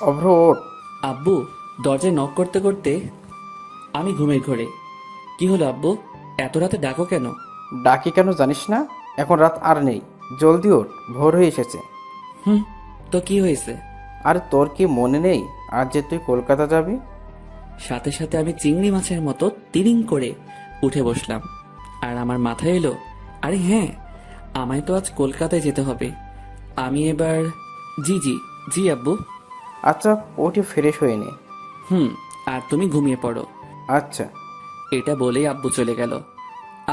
অভ্র ওঠ। আব্বু দরজায় নক করতে করতে আমি ঘুমের ঘোরে। কি হলো আব্বু, এত রাতে ডাকো কেন? ডাকি কেন জানিস না? এখন রাত আর নেই, জলদি ওঠ, ভোর হয়ে এসেছে। হুম, তো কি হয়েছে? আরে তোর কি মনে নেই আজ যে তুই কলকাতা যাবি? সাথে সাথে আমি চিংড়ি মাছের মতো তিরিং করে উঠে বসলাম। আর আমার মাথায় এলো, আরে হ্যাঁ, আমায় তো আজ কলকাতায় যেতে হবে। আমি এবার জি জি জি আব্বু। আচ্ছা, ওঠে ফ্রেশ হয়ে নে। হুম, আর তুমি ঘুমিয়ে পড়ো। আচ্ছা। এটা বলেই আব্বু চলে গেল।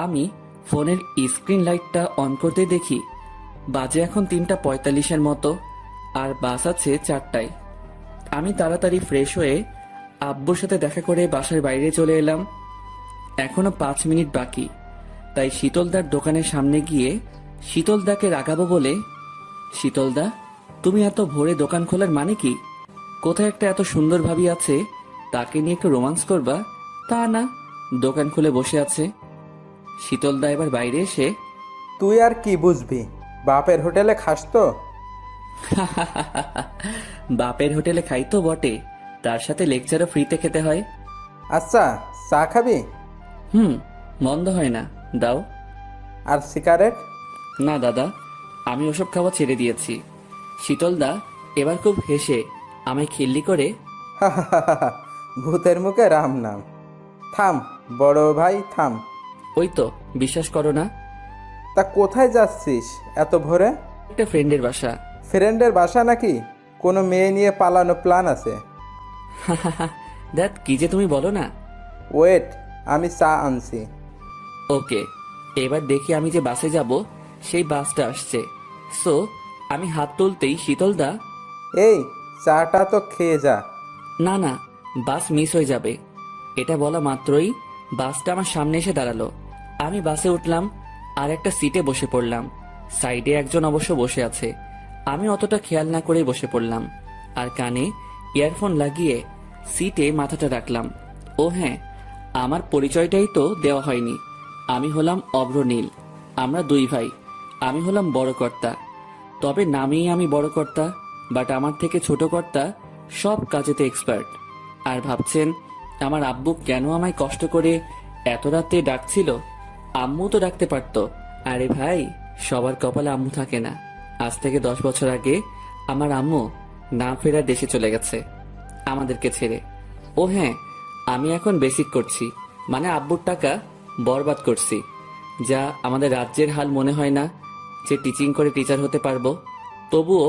আমি ফোনের স্ক্রিন লাইটটা অন করতে দেখি বাজে এখন 3:45 মতো, আর বাস আছে 4টায়। আমি তাড়াতাড়ি ফ্রেশ হয়ে আব্বুর সাথে দেখা করে বাসার বাইরে চলে এলাম। এখনো 5 মিনিট বাকি, তাই শীতলদার দোকানের সামনে গিয়ে শীতলদাকে রাগাবো বলে, শীতলদা, তুমি এত ভোরে দোকান খোলার মানে কি? কোথায় একটা এত সুন্দর ভাবি আছে, তাকে নিয়ে একটু রোমান্স করবা, তা না, দোকান খুলে বসে আছে। শীতলদা এবার বাইরে এসে, তুই আর কি বুঝবি, বাপের হোটেলে খাস তো। বাপের হোটেলে খাই তো বটে, তার সাথে লেকচারও ফ্রিতে খেতে হয়। আচ্ছা, চা খাবি? হুম, মন্দ হয় না, দাও। আর সিগারেট? না দাদা, আমি ওসব খাওয়া ছেড়ে দিয়েছি। শীতলদা এবার খুব হেসে আমায় খিল্লি করে, ভূতের মুখে রাম নাম। থাম বড় ভাই, থাম। ওই তো, বিশ্বাস করো না, তা কোথায় যাচ্ছিস এত ভোরে? একটা ফ্রেন্ডের বাসা। ফ্রেন্ডের বাসা নাকি? কোনো মেয়ে নিয়ে পালানো প্ল্যান আছে? দেখ কি যে তুমি বলো না। ওয়েট, আমি চা আনছি। ওকে, এবার দেখি আমি যে বাসে যাব সেই বাসটা আসছে। সো আমি হাত তুলতেই শীতলদা, এই চাটা তো খেয়ে যা। না না, বাস মিস হয়ে যাবে। এটা বলা মাত্রই বাসটা আমার সামনে এসে দাঁড়ালো। আমি বাসে উঠলাম আর একটা সিটে বসে পড়লাম। সাইডে একজন অবশ্য বসে আছে। আমি অতটা খেয়াল না করেই বসে পড়লাম আর কানে ইয়ারফোন লাগিয়ে সিটে মাথাটা রাখলাম। ও হ্যাঁ, আমার পরিচয়টাই তো দেওয়া হয়নি। আমি হলাম অভ্র নীল। আমরা দুই ভাই। আমি হলাম বড় কর্তা, তবে নামেই আমি বড় কর্তা, বাট আমার থেকে ছোট কর্তা সব কাজেতে এক্সপার্ট। আর ভাবছেন আমার আব্বু কেন আমায় কষ্ট করে এত রাতে ডাকছিল? আম্মু তো ডাকতে পারতো। আরে ভাই, সবার কপালে আম্মু থাকে না। আজ থেকে 10 বছর আগে আমার আম্মু না ফেরার দেশে চলে গেছে আমাদেরকে ছেড়ে। ও হ্যাঁ, আমি এখন বেসিক করছি, মানে আব্বুর টাকা বরবাদ করছি। যা আমাদের রাজ্যের হাল মনে হয় না যে টিচিং করে টিচার হতে পারবো। তবুও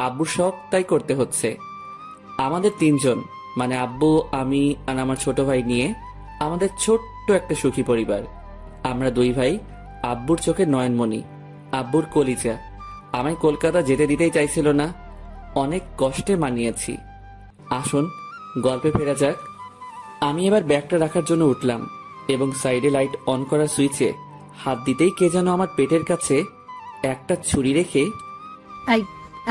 আব্বুর শখ তাই করতে হচ্ছে। আমাদের তিনজন, মানে আব্বু, আমি আর আমার ছোট ভাই নিয়ে আমাদের ছোট্ট একটা সুখী পরিবার। আমরা দুই ভাই আব্বুর চোখে নয়নমণি, আব্বুর কলিজা। আমায় কলকাতা যেতে দিতেই চাইছিল না, অনেক কষ্টে মানিয়েছি। আসুন গল্পে ফেরা যাক। আমি এবার ব্যাগটা রাখার জন্য উঠলাম এবং সাইডে লাইট অন করার সুইচে হাত দিতেই কে যেন আমার পেটের কাছে একটা ছুরি রেখে, এই,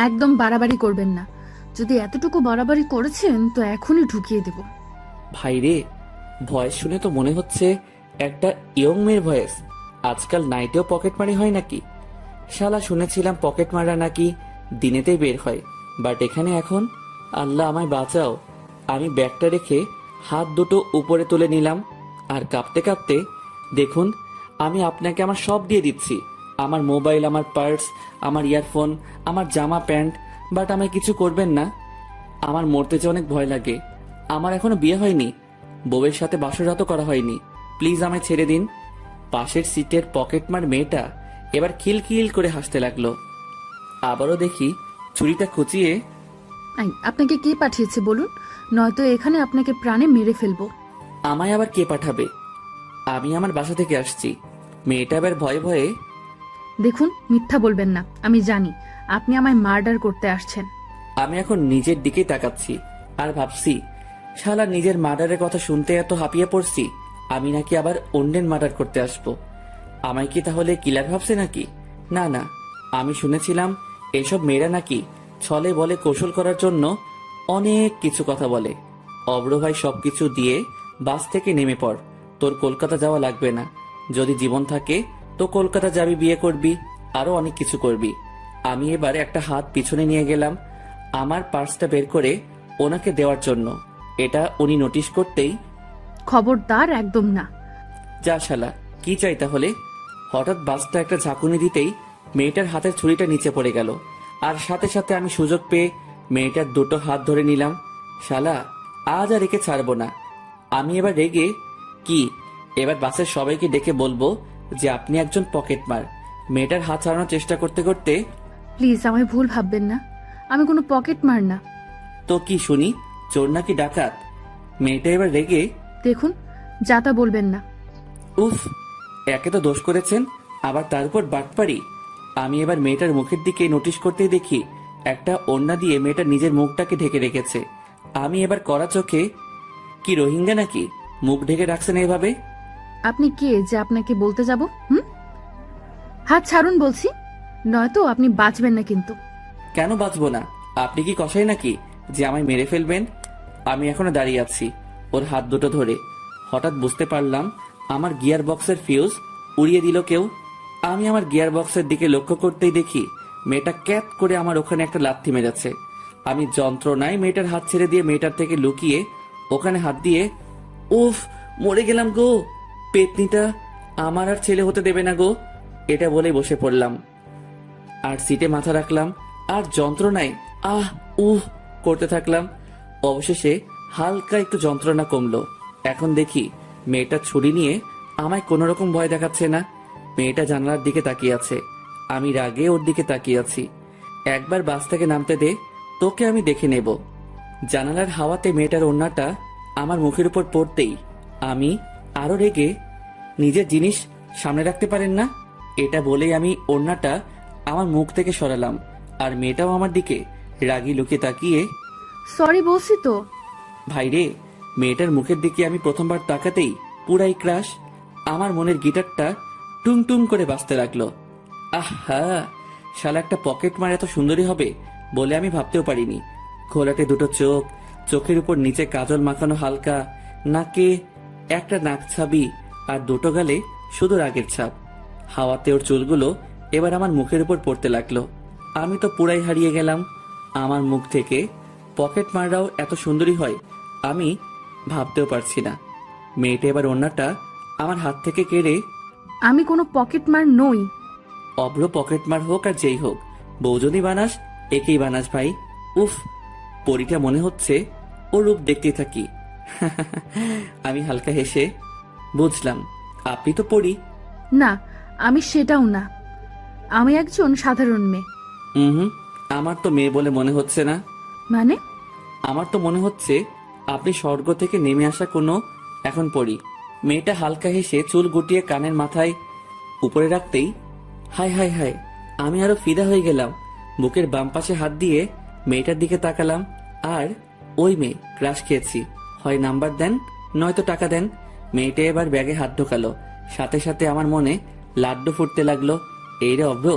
একদম বাড়াবাড়ি করবেন না। যদি এতটুকু বাড়াবাড়ি করেছেন তো এখনই ঢুকিয়ে দেব। ভাইরে, ভয়েস শুনে তো মনে হচ্ছে একটা ইয়ং মেয়ের ভয়েস। আজকাল নাইটেও পকেট মারি হয় নাকি? শালা শুনেছিলাম পকেট মারা নাকি দিনেতেই বের হয়, বাট এখানে এখন, আল্লাহ আমায় বাঁচাও। আমি ব্যাগটা রেখে হাত দুটো উপরে তুলে নিলাম আর কাঁপতে কাঁপতে, দেখুন, আমি আপনাকে আমার সব দিয়ে দিচ্ছি, আমার মোবাইল, আমার পার্স, আমার ইয়ারফোন, আমার জামা প্যান্ট, বাট আমায় কিছু করবেন না। আমার মরতে যে অনেক ভয় লাগে। আমার এখনো বিয়ে হয়নি, বউয়ের সাথে বাসরাতও করা হয়নি, প্লিজ আমায় ছেড়ে দিন। পাশের সিটের পকেটমার মেয়েটা এবার খিলখিল করে হাসতে লাগলো। আবারও দেখি ছুরিটা খুঁচিয়ে, এই, আপনাকে কে পাঠিয়েছে বলুন, নয়তো এখানে আপনাকে প্রাণে মেরে ফেলবো। আমায় আবার কে পাঠাবে? আমি আমার বাসা থেকে আসছি। মেয়েটা এবার ভয়ে ভয়ে, দেখুন, মিথ্যা বলবেন না, আমি জানি আপনি আমায় মার্ডার করতে আসছেন। আমি এখন নিজের দিকেই তাকাচ্ছি আর ভাবছি, শালা নিজের মার্ডারের কথা শুনতে এত হাঁপিয়ে পড়ছি, আমি নাকি আবার অন্যের মার্ডার করতে আসবো। আমায় কি তাহলে কিলার ভাবছে নাকি? না না, আমি শুনেছিলাম এসব মেয়েরা নাকি ছলে বলে কৌশল করার জন্য অনেক কিছু কথা বলে। অব্র ভাই সবকিছু দিয়ে বাস থেকে নেমে পড়, তোর কলকাতা যাওয়া লাগবে না। যদি জীবন থাকে তো কলকাতা যাবি, বিয়ে করবি, আরো অনেক কিছু করবি। আমি এবার একটা হাত পিছনে নিয়ে গেলাম, আমার পার্সটা বের করে ওনাকে দেওয়ার জন্য। এটা উনি নোটিশ করতেই, খবরদার, একদম না। যা শালা, কি চাই তাহলে? হঠাৎ বাসটা একটা ঝাঁকুনি দিতেই মেয়েটার হাতের ছুরিটা নিচে পড়ে গেল, আর সাথে সাথে আমি সুযোগ পেয়ে মেয়েটার দুটো হাত ধরে নিলাম। শালা, আজ আর একে ছাড়বো না। আমি এবার রেগে, কি এবার বাসের সবাইকে ডেকে বলবো যে আপনি একজন পকেটমার? মেয়েটার হাত ছাড়ানোর চেষ্টা করতে করতে, প্লিজ আমায় ভুল ভাববেন না, আমি কোনো পকেট মার না। তো কি শুনি, চোর নাকি ডাকাত? মেয়েটা এবার রেগে, দেখুন, যা তা বলবেন না। উফ, একে তো দোষ করেছেন, আবার তার উপর বাটপারি। আমি এবার মেয়েটার মুখের দিকে নোটিশ করতেই দেখি একটা ওড়না দিয়ে মেয়েটা নিজের মুখটাকে ঢেকে রেখেছে। আমি এবার কড়া চোখে, কি রোহিঙ্গা নাকি মুখ ঢেকে রাখছেন এভাবে? আপনি কে যে আপনাকে বলতে যাব? হাত ছাড়ুন বলছি, নয়তো আপনি বাঁচবেন না কিন্তু। কেন বাঁচবো না? আপনি কি কষাই নাকি যে আমায় মেরে ফেলবেন? আমি এখনো দাঁড়িয়ে আছি ওর হাত দুটো ধরে। হঠাৎ বুঝতে পারলাম আমার গিয়ার বক্সের ফিউজ উড়িয়ে দিল কেউ। আমি আমার গিয়ার বক্সের দিকে লক্ষ্য করতেই দেখি মেয়েটা ক্যাপ করে আমার ওখানে একটা লাথি মেরেছে। আমি যন্ত্রণায় মেয়েটার হাত ছেড়ে দিয়ে মেয়েটার থেকে লুকিয়ে ওখানে হাত দিয়ে, উফ, মরে গেলাম গো, পেতনিটা আমার আর ছেলে হতে দেবে না গো, এটা বলে বসে পড়লাম আর সিটে মাথা রাখলাম আর যন্ত্রণায় আহ উহ করতে থাকলাম। অবশেষে হালকা একটু যন্ত্রণা কমলো। এখন দেখি মেয়েটা ছুরি নিয়ে আমায় কোনো রকম ভয় দেখাচ্ছে না। মেয়েটা জানালার দিকে তাকিয়ে আছে, আমি রাগে ওর দিকে তাকিয়ে আছি। একবার বাস থেকে নামতে দে, তোকে আমি দেখে নেব। জানালার হাওয়াতে মেয়েটার ওড়নাটা আমার মুখের উপর পড়তেই আমি আরো রেগে, নিজের জিনিস সামনে রাখতে পারেন না? এটা বলেই আমি ওড়নাটা আমার মুখ থেকে সরালাম আর মেয়েটাও আমার দিকে রাগি লুকিয়ে তাকিয়ে, সরি বলছি তো। ভাইরে, মেয়েটার মুখের দিকে আমি প্রথমবার তাকাতেই পুরাই ক্রাশ। আমার মনের গিটারটা টুং টুং করে বাজতে লাগলো। আহা, শালা একটা পকেট মার এত সুন্দরী হবে বলে আমি ভাবতেও পারিনি। ঘোলাটে দুটো চোখ, চোখের উপর নিচে কাজল মাখানো হালকা, নাকে একটা নাক ছাবি আর দুটো গালে শুধু রাগের ছাপ। হাওয়াতে ওর চুলগুলো এবার আমার মুখের উপর পড়তে লাগলো। আমি তো পুরাই হারিয়ে গেলাম। আমার মুখ থেকে পকেট মাররাও এত সুন্দরী হয় আমি ভাবতেও পারছি না। মেয়েটা এবার ওড়নাটা আমার হাত থেকে কেড়ে, আমি কোনো পকেট মার নই। অভ্র পকেট মার হোক আর যেই হোক, বউ যদি বানাস একেই বানাস ভাই। উফ, পরীটা মনে হচ্ছে, ও রূপ দেখতেই থাকি। আমি হালকা হেসে, বুঝলাম আপনি তো পড়ি। না, আমি সেটাও না, আমি একজন সাধারণ মেয়ে। হুম, আমার তো মেয়ে বলে মনে হচ্ছে না। মানে? আমার তো মনে হচ্ছে আপনি স্বর্গ থেকে নেমে আসা কোনো এখন পড়ি। মেয়েটা হালকা হেসে চুল গুটিয়ে কানের মাথায় উপরে রাখতেই, হায় হায় হায়, আমি আরো ফিদা হয়ে গেলাম। বুকের বাম পাশে হাত দিয়ে মেয়েটার দিকে তাকালাম আর ওই মেয়ে, ক্রাশ খেয়েছি, হয় নাম্বার দেন নয়তো টাকা দেন। মেয়েটা এবার ব্যাগে হাত ঢোকালো, সাথে সাথে আমার মনে লাড্ডু ফুটতে লাগলো। এই রে অভ্র,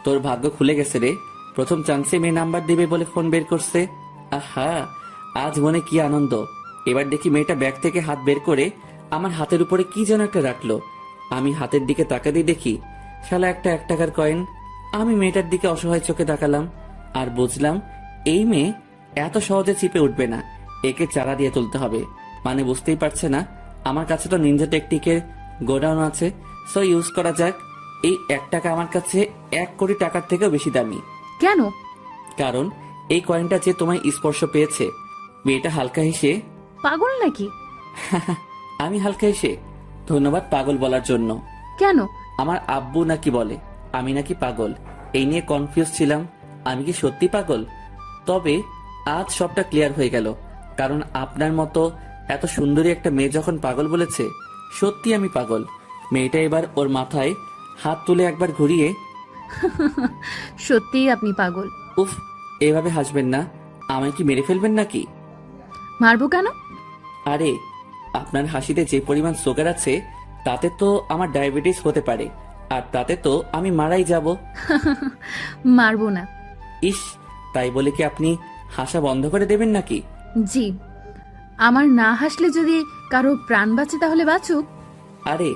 তোর ভাগ্য খুলে গেছে রে, প্রথম চান্সে মেয়ে নাম্বার দিবে বলে ফোন বের করছে। আহা, আজ মনে কি আনন্দ। এবার দেখি মেয়েটা ব্যাগ থেকে হাত বের করে আমার হাতের উপরে কি যেন একটা রাখলো। আমি হাতের দিকে তাকাতেই দেখি শালা একটা 1 টাকার কয়েন। আমি মেয়েটার দিকে অসহায় চোখে তাকালাম আর বুঝলাম এই মেয়ে এত সহজে চিপে উঠবে না, একে চারা দিয়ে তুলতে হবে। মানে বুঝতেই পারছে না আমার কাছে তো নিনজা টেকনিকের গোডাউন আছে, সো ইউজ করা যাক। এই 1 টাকা আমার কাছে 1 কোটি টাকার থেকেও বেশি দামি। কেন? কারণ এই কয়েনটা যে তোমায় স্পর্শ পেয়েছে। মেয়েটা হালকা হেসে, পাগল নাকি? আমি হালকা হেসে, ধন্যবাদ পাগল বলার জন্য। কেন? আমার আব্বু নাকি বলে আমি নাকি পাগল, এই নিয়ে কনফিউজ ছিলাম। আমি কি সত্যি পাগল? তবে আজ সবটা ক্লিয়ার হয়ে গেল, কারণ আপনার মতো এত সুন্দরী একটা মেয়ে যখন পাগল বলেছে, সত্যি আমি পাগল। মেয়েটা এবার ওর মাথায় হাত তুলে একবার ঘুরিয়ে, সত্যিই আপনি পাগল। উফ, এভাবে হাসবেন না, আমায় কি মেরে ফেলবেন নাকি? মারবো কেন? আরে, আপনার হাসিতে যে পরিমাণ সুগার আছে তাতে তো আমার ডায়াবেটিস হতে পারে, আর তাতে তো আমি মারাই যাব। মারবো না। ইস, তাই বলে কি আপনি হাসা বন্ধ করে দেবেন নাকি? জি, আমার না হাসলে যদি কারো প্রাণ বাঁচে তাহলে বাঁচুক। আরে,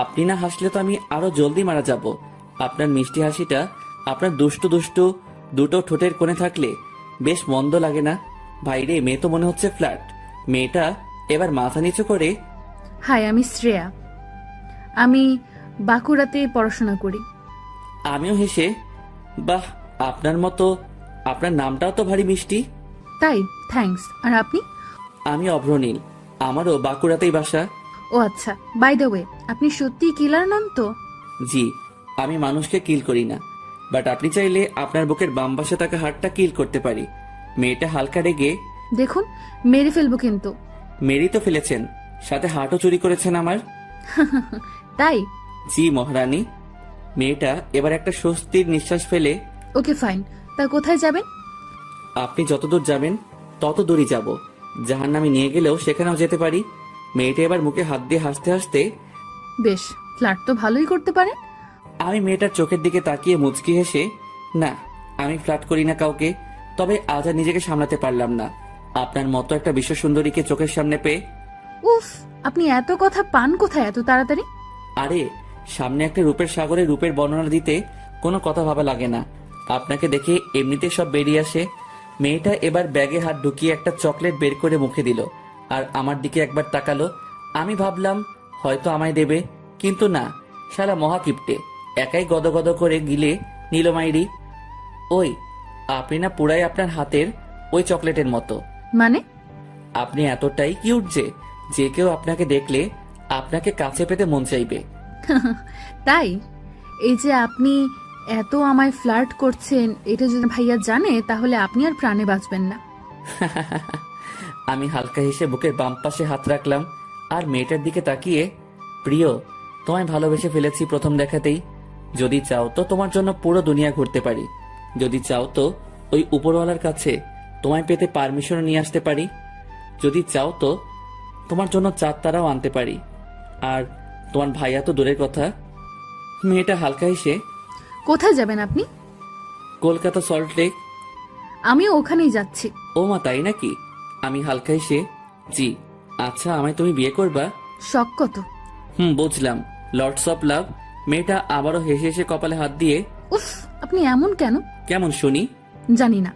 আপনি না হাসলে তো আমি আরো জলদি মারা যাব। আপনার মিষ্টি হাসিটা আপনার দুষ্টু দুষ্টু দুটো ঠোঁটের কোণে থাকলে বেশ মন্দ লাগে না। ভাইরে, মেয়ে তো মনে হচ্ছে ফ্ল্যাট। মেয়েটা এবার মাথা নিচু করে, হাই, আমি শ্রেয়া। আমি বাঁকুড়াতে পড়াশোনা করি। আমিও হেসে, বাহ, আপনার মতো। আপনার নামটাও তো ভারী মিষ্টি। তাই? থ্যাঙ্কস। আর আপনি? আমি অভ্রনীল, আমারও বাঁকুড়াতেই বাসা। ও আচ্ছা, বাই দ্য ওয়ে, আপনি সত্যিই কিলার নন তো? জি, আমি মানুষকে কিল করি না, বাট আপনি চাইলে আপনার বুকের বাম পাশে থাকা হাড়টা কিল করতে পারি। মেয়েটা হালকা রেগে, দেখুন, মেরে ফেলবো কিন্তু। মেরেই তো ফেলেছেন, সাথে হাটও চুরি করেছেন আমার। তাই? জি মহারানী। মেয়েটা এবার একটা স্বস্তির নিঃশ্বাস ফেলে, ওকে ফাইন। তা কোথায় যাবেন? আপনি যতদূর যাবেন তত দূরই যাব। জাহান্নামে নিয়ে গেলেও সেখানেও যেতে পারি। মেয়েটা এবার মুখে হাত দিয়ে হাসতে হাসতে, বেশ, ফ্ল্যাট তো ভালোই করতে পারেন। আমি মেয়েটার চোখের দিকে তাকিয়ে মুচকি হেসে, না, আমি ফ্লার্ট করি না কাউকে। তবে আজ আর নিজেকে সামলাতে পারলাম না আপনার মতো একটা বিশ্ব সুন্দরীকে চোখের সামনে পেয়ে। উফ, আপনি এত কথা পান কোথায় এত তাড়াতাড়ি? আরে, সামনে একটা রূপের সাগরে রূপের বর্ণনা দিতে কোনো কথা ভাবা লাগে না। আপনাকে দেখে এমনিতে সব বেরিয়ে আসে। মেয়েটা এবার ব্যাগে হাত ঢুকিয়ে একটা চকলেট বের করে মুখে দিল আর আমার দিকে একবার তাকালো। আমি ভাবলাম হয়তো আমায় দেবে, কিন্তু না, শালা মহাকিপ্টে একাই গদগদ করে গিলে নীলমাইরি। ওই, আপনি না পুরাই আপনার হাতের ওই চকলেটের মতো। মানে? আপনি এতটাই কিউট যে কেউ আপনাকে দেখলে আপনাকে কাছে পেতে মন চাইবে। তাই? এই যে আপনি এত আমায় ফ্লার্ট করছেন, এটা যদি ভাইয়া জানে তাহলে আপনি আর প্রাণে বাঁচবেন না। আমি হালকা হেসে বুকের বাম পাশে হাত রাখলাম আর মেয়েটার দিকে তাকিয়ে, প্রিয়, তোমায় ভালোবেসে ফেলেছি প্রথম দেখাতেই। যদি চাও তো তোমার জন্য পুরো দুনিয়া ঘুরতে পারি। যদি চাও তো ওই উপরওয়ালার কাছে তোমায় পেতে পারমিশন নিয়ে আসতে পারি। যদি চাও তো তোমার জন্য চাঁদ তারাও আনতে পারি। আর তোমার ভাইয়া তো দূরের কথা। মেয়েটা হালকা হেসে, কোথায় যাবেন আপনি? Kolkata salt lake. আমিও ওখানেই যাচ্ছি। ও মা, তাই নাকি? আমি হালকা হেসে, জি। আচ্ছা, আমায় তুমি বিয়ে করবা? শখ কত? বুঝলাম, লর্ডস অফ লাভ। মেয়েটা আবারও হেসে হেসে কপালে হাত দিয়ে, উফ, আপনি এমন কেন? কেমন শুনি? জানি না।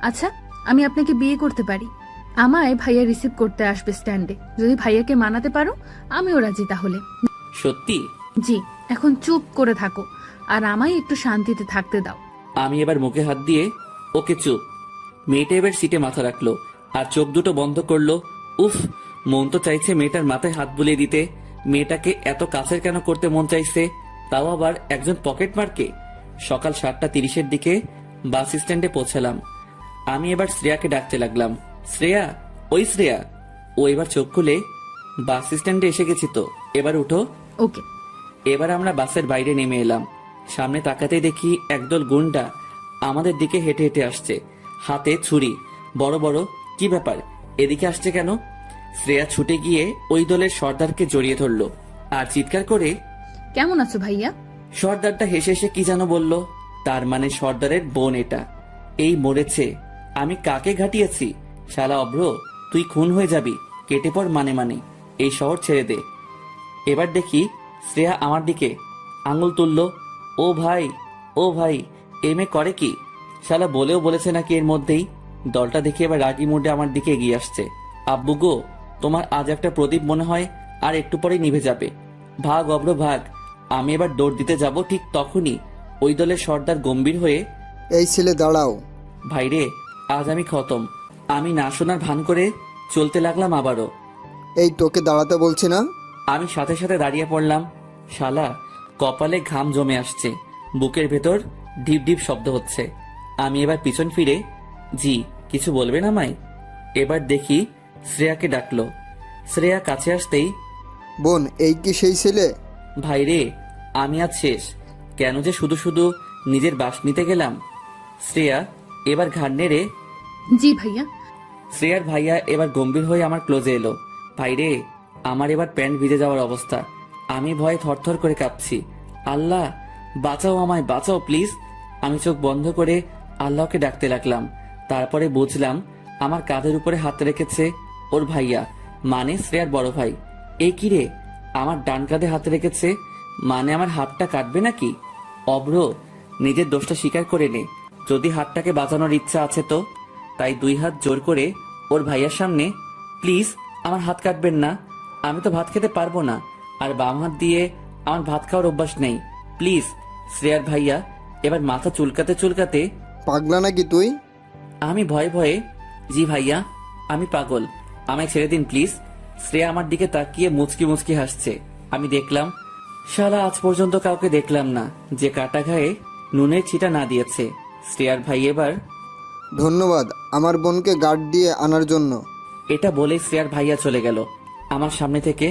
আচ্ছা, আমি আপনাকে বিয়ে করতে পারি। আমায় ভাইয়া রিসিভ করতে আসবে স্ট্যান্ডে। যদি ভাইয়াকে মানাতে পারো আমিও রাজি তাহলে। সত্যি? জি, এখন চুপ করে থাকো আর আমায় একটু শান্তিতে থাকতে দাও। আমি এবার মুখে হাত দিয়ে, ওকে চুপ। মেয়েটা এবার সিটে মাথা রাখলো আর চোখ দুটো বন্ধ করলো। উফ, মন তো চাইছে মেয়েটার মাথায় হাত বুলিয়ে দিতে। মেয়েটাকে এত কাছের কেন করতে মন চাইছে, তাও আবার একজন পকেট মারকে। সকাল 7:30 দিকে বাস স্ট্যান্ডে পৌঁছালাম। আমি এবার শ্রেয়াকে ডাকতে লাগলাম, শ্রেয়া, ওই শ্রেয়া। ও এবার চোখ খুলে, বাস স্ট্যান্ডে এসে গেছি তো, এবার উঠো। ওকে। এবার আমরা বাসের বাইরে নেমে এলাম। সামনে তাকাতেই দেখি একদল গুন্ডা আমাদের দিকে হেঁটে হেঁটে আসছে, হাতে ছুরি বড় বড়। কি ব্যাপার, এদিকে আসছে কেন? শ্রেয়া ছুটে গিয়ে ওই দলের সর্দারকে জড়িয়ে ধরলো আর চিৎকার করে, কেমন আছো ভাইয়া? সর্দারটা হেসে হেসে কি যেন বলল। তার মানে সর্দারের বোন এটা। এই মরেছে। আমি কাকে ঘাটিয়েছি? শালা অভ্র, তুই খুন হয়ে যাবি, কেটে পড় মানে মানে, এই শহর ছেড়ে দে। এবার দেখি শ্রেয়া আমার দিকে আঙুল তুললো। ও ভাই, ও ভাই, এ মেয়ে করে কি? শালা বলেও বলেছে নাকি এর মধ্যেই। দলটা দেখে এবার রাগি মুডে আমার দিকে এগিয়ে আসছে। আব্বু গো, তোমার আজ একটা প্রদীপ মনে হয় আর একটু পরেই নিভে যাবে। ভাগ অভ্র ভাগ। আমি এবার দৌড় দিতে যাব, ঠিক তখনই ওই দলের সর্দার গম্ভীর হয়ে, এই ছেলে দাঁড়াও। ভাইরে, আজ আমি খতম। আমি না শোনার ভান করে চলতে লাগলাম আবারও। এই তোকে দাঁড়াতে বলছি না? আমি সাথে সাথে দাঁড়িয়ে পড়লাম। শালা, কপালে ঘাম জমে আসছে, বুকের ভেতর ঢিপ ঢিপ শব্দ হচ্ছে। আমি এবার পিছন ফিরে, জি, কিছু বলবেন আমায়? এবার দেখি শ্রেয়াকে ডাকলো। শ্রেয়া কাছে আসতেই, বোন, এই কি সেই ছেলে? ভাইরে, আমি আজ শেষ। কেন যে শুধু শুধু নিজের বাস নিতে গেলাম। শ্রেয়া এবার ঘাড় নেড়ে, জি ভাইয়া। শ্রেয়ার ভাইয়া এবার গম্ভীর হয়ে আমার ক্লোজে এলো। ভাইরে, আমার এবার প্যান্ট ভিজে যাওয়ার অবস্থা। আমি ভয়ে থরথর করে কাঁপছি। আল্লাহ, বাঁচাও আমায়, বাঁচাও প্লিজ। আমি চোখ বন্ধ করে আল্লাহকে ডাকতে লাগলাম। তারপরে বুঝলাম আমার কাঁধের উপরে হাত রেখেছে ওর ভাইয়া, মানে শ্রেয়ার বড় ভাই। এই কি রে, আমার ডান কাঁধে হাত রেখেছে, মানে আমার হাতটা কাটবে নাকি? অভ্র, নিজের দোষটা স্বীকার করে নে। যদি হাতটাকে বাঁচানোর ইচ্ছা আছে তো। তাই 2 হাত জোর করে ওর ভাইয়ার সামনে, প্লিজ আমার হাত কাটবেন না, আমি তো ভাত খেতে পারবো না, আর বাম হাত দিয়ে আমার ভাত খাওয়ার অভ্যাস নেই, প্লিজ। শ্রেয়ার ভাইয়া এবার মাথা চুলকাতে চুলকাতে, পাগলা নাকি তুই? আমি ভয়ে ভয়ে, জি ভাইয়া আমি পাগল, আমায় ছেড়ে দিন প্লিজ। শ্রেয়া আমার দিকে তাকিয়ে মুচকি মুচকি হাসছে। আমি দেখলাম, শালা আজ পর্যন্ত কাউকে দেখলাম না যে কাটা ঘায়ে নুনের ছিটা না দিয়েছে। শ্রেয়ার ভাই এবার ধন্যবাদ আমার বোনকে গার্ড দিয়ে আনার জন্য। এটা বলে শ্রেয়ার ভাইয়া চলে গেল আমার সামনে থেকে।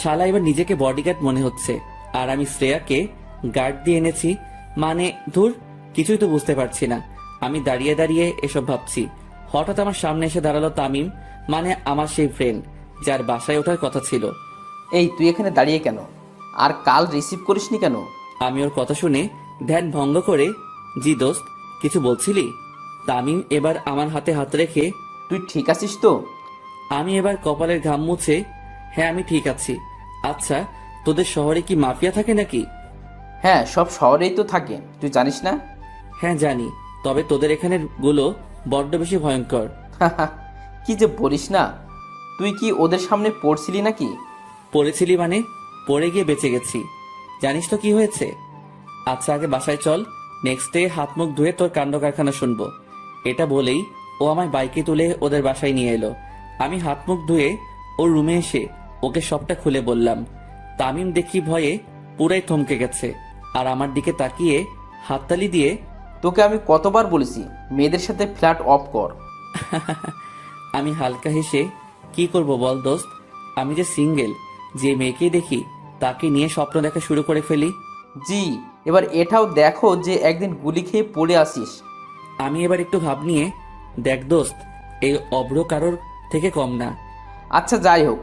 শালা এবার নিজেকে বডিগার্ড মনে হচ্ছে, আর আমি শ্রেয়াকে গার্ড দিয়ে এনেছি মানে, ধুর, কিছুই তো বুঝতে পারছি না। আমি দাঁড়িয়ে দাঁড়িয়ে এসব ভাবছি, হঠাৎ আমার সামনে এসে দাঁড়ালো তামিম, মানে আমার সেই ফ্রেন্ড যার বাসায় ওঠার কথা ছিল। এই তুই এখানে দাঁড়িয়ে কেন? আর কাল রিসিভ করিসনি কেন? আমি ওর কথা শুনে ধ্যান ভঙ্গ করে, জি দোস্ত কিছু বলছিলি? তামিম এবার আমার হাতে হাত রেখে, তুই ঠিক আছিস তো? আমি এবার কপালের ঘাম মুছে, হ্যাঁ আমি ঠিক আছি। আচ্ছা, তোদের শহরে কি মাফিয়া থাকে নাকি? হ্যাঁ, সব শহরেই তো থাকে, তুই জানিস না? হ্যাঁ জানি, তবে তোদের এখানের গুলো বড্ড বেশি ভয়ঙ্কর। কি যে বলিস না, তুই কি ওদের সামনে পড়ছিলি নাকি? পড়েছিলি মানে? পড়ে গিয়ে বেঁচে গেছি। জানিস তো কি হয়েছে? আচ্ছা আগে বাসায় চল, নেক্সট ডে হাত মুখ ধুয়ে তোর কাণ্ড কারখানা শুনবো। এটা বলেই ও আমায় বাইকে তুলে ওদের বাসায় নিয়ে এলো। আমি হাত মুখ ধুয়ে ওর রুমে এসে ওকে সবটা খুলে বললাম। তামিম দেখি ভয়ে পুরাই থমকে গেছে, আর আমার দিকে তাকিয়ে হাততালি দিয়ে, তোকে আমি কতবার বলেছি মেয়েদের সাথে ফ্ল্যাট অফ কর। আমি হালকা হেসে, কি করব বল দোস্ত, আমি যে সিঙ্গেল, যে মেয়েকে দেখি তাকে নিয়ে স্বপ্ন দেখা শুরু করে ফেলি। জি, এবার এটাও দেখো যে একদিন গুলি খেয়ে পড়ে আসিস। আমি এবার একটু ভাব নিয়ে, দেখ দোস্ত, এই অভ্র কারোর থেকে কম না। আচ্ছা যাই হোক,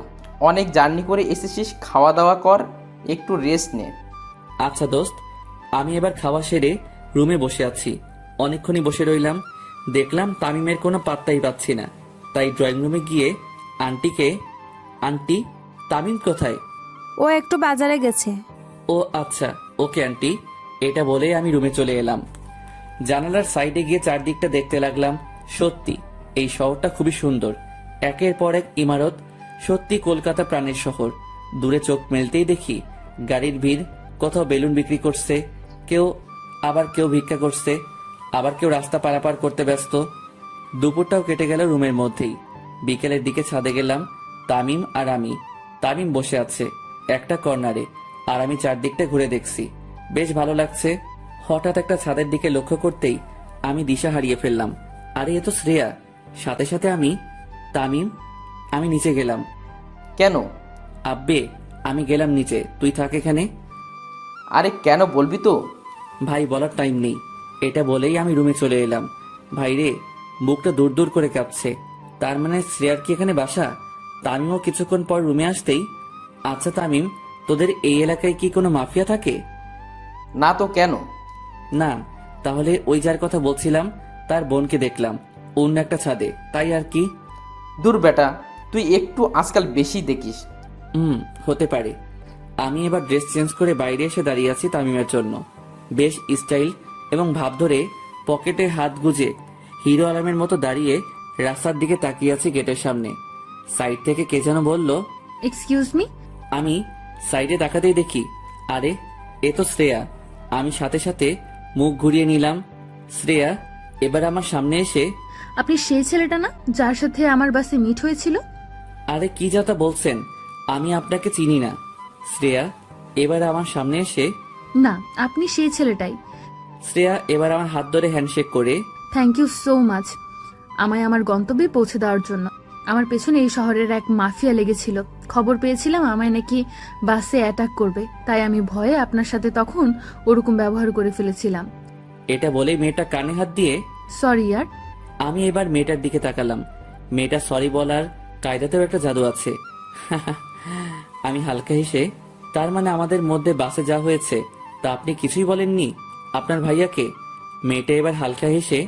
অনেক জার্নি করে এসেছিস, খাওয়া দাওয়া কর, একটু রেস্ট নে। আচ্ছা দোস্ত। আমি এবার খাওয়া সেরে রুমে বসে আছি। অনেকক্ষণই বসে রইলাম, দেখলাম তামিমের কোনো পাত্তাই পাচ্ছি না। তাই ড্রয়িং রুমে গিয়ে আন্টিকে, আন্টি তামিম কোথায়? ও একটু বাজারে গেছে। ও আচ্ছা, ওকে আন্টি, এটা বলে আমি রুমে চলে এলাম। জানালার সাইডে গিয়ে চারদিকটা দেখতে লাগলাম। সত্যি এই শহরটা খুবই সুন্দর, একের পর এক ইমারত, সত্যি কলকাতা প্রাণের শহর। দূরে চোখ মেলতেই দেখি গাড়ির ভিড়, কোথাও বেলুন বিক্রি করছে কেউ ভিক্ষা করছে, আবার কেউ রাস্তা পারাপার করতে ব্যস্ত। দুপুরটাও কেটে গেল রুমের মধ্যেই। বিকেলের দিকে ছাদে গেলাম, তামিম আর আমি। তামিম বসে আছে একটা কর্নারে, আর আমি চারদিকটা ঘুরে দেখছি, বেশ ভালো লাগছে। হঠাৎ একটা ছাদের দিকে লক্ষ্য করতেই আমি দিশা হারিয়ে ফেললাম। আরে এ তো শ্রেয়া। সাথে সাথে আমি, তামিম, আমি নিচে গেলাম। কেন? আব্বে আমি গেলাম নিচে, তুই থাক এখানে। আরে কেন বলবি তো? ভাই বলার টাইম নেই, এটা বলেই আমি রুমে চলে এলাম। ভাই রে, বুকটা দূর দূর করে কাঁপছে। তার মানে শ্রেয়ার কি এখানে বাসা? তামিমও কিছুক্ষণ পর রুমে আসতেই, আচ্ছা তামিম, তোদের এই এলাকায় কি কোনো মাফিয়া থাকে? না তো, কেন? না, তাহলে ওই যার কথা বলছিলাম তার বোনকে দেখলাম অন্য একটা ছাদে, তাই আর কি। দূর বেটা, তুই একটু আজকাল বেশি দেখিস। হতে পারে। আমি এবার ড্রেস চেঞ্জ করে বাইরে এসে দাঁড়িয়ে আছি তামিমের জন্য। বেশ স্টাইল এবং ভাব ধরে পকেটে হাত গুজে হিরো আলমের মতো দাঁড়িয়ে রাস্তার দিকে তাকিয়ে আছি গেটের সামনে। সাইড থেকে কে যেন বলল, এক্সকিউজ মি। আমি সাইডে তাকাতেই দেখি, আরে এ তো শ্রেয়া। আমি সাথে সাথে মুখ ঘুরিয়ে নিলাম। শ্রেয়া এবার আমার সামনে এসে, আপনি সেই ছেলেটা না যার সাথে আমার বাসে মিট হয়েছিল? আরে কি যা তা বলছেন, আমি আপনাকে চিনি না। শ্রেয়া এবার আমার সামনে এসে, না, আপনি সেই ছেলেটাই। শ্রেয়া এবার আমার হাত ধরে হ্যান্ডশেক করে, থ্যাংক ইউ সো মাচ আমায় আমার গন্তব্যে পৌঁছে দেওয়ার জন্য। আমার পেছনে এই শহরের এক মাফিয়া লেগেছিল। খবর পেয়েছিলাম আমায় নাকি বাসে অ্যাটাক করবে, তাই আমি ভয়ে আপনার সাথে তখন ওরকম ব্যবহার করে ফেলেছিলাম। এটা বলে মেয়েটা কানে হাত দিয়ে, সরি ইয়ার। আমি এবার মেয়েটার দিকে তাকালাম। মেয়েটা সরি বলার কায়দাতেও একটা জাদু আছে। আমি হালকা হেসে, তার মানে আমাদের মধ্যে বাসে যা হয়েছে তা আপনি কিছুই বলেননি আপনার ভাইয়াকে? মেয়েটা এবার হালকা হেসে,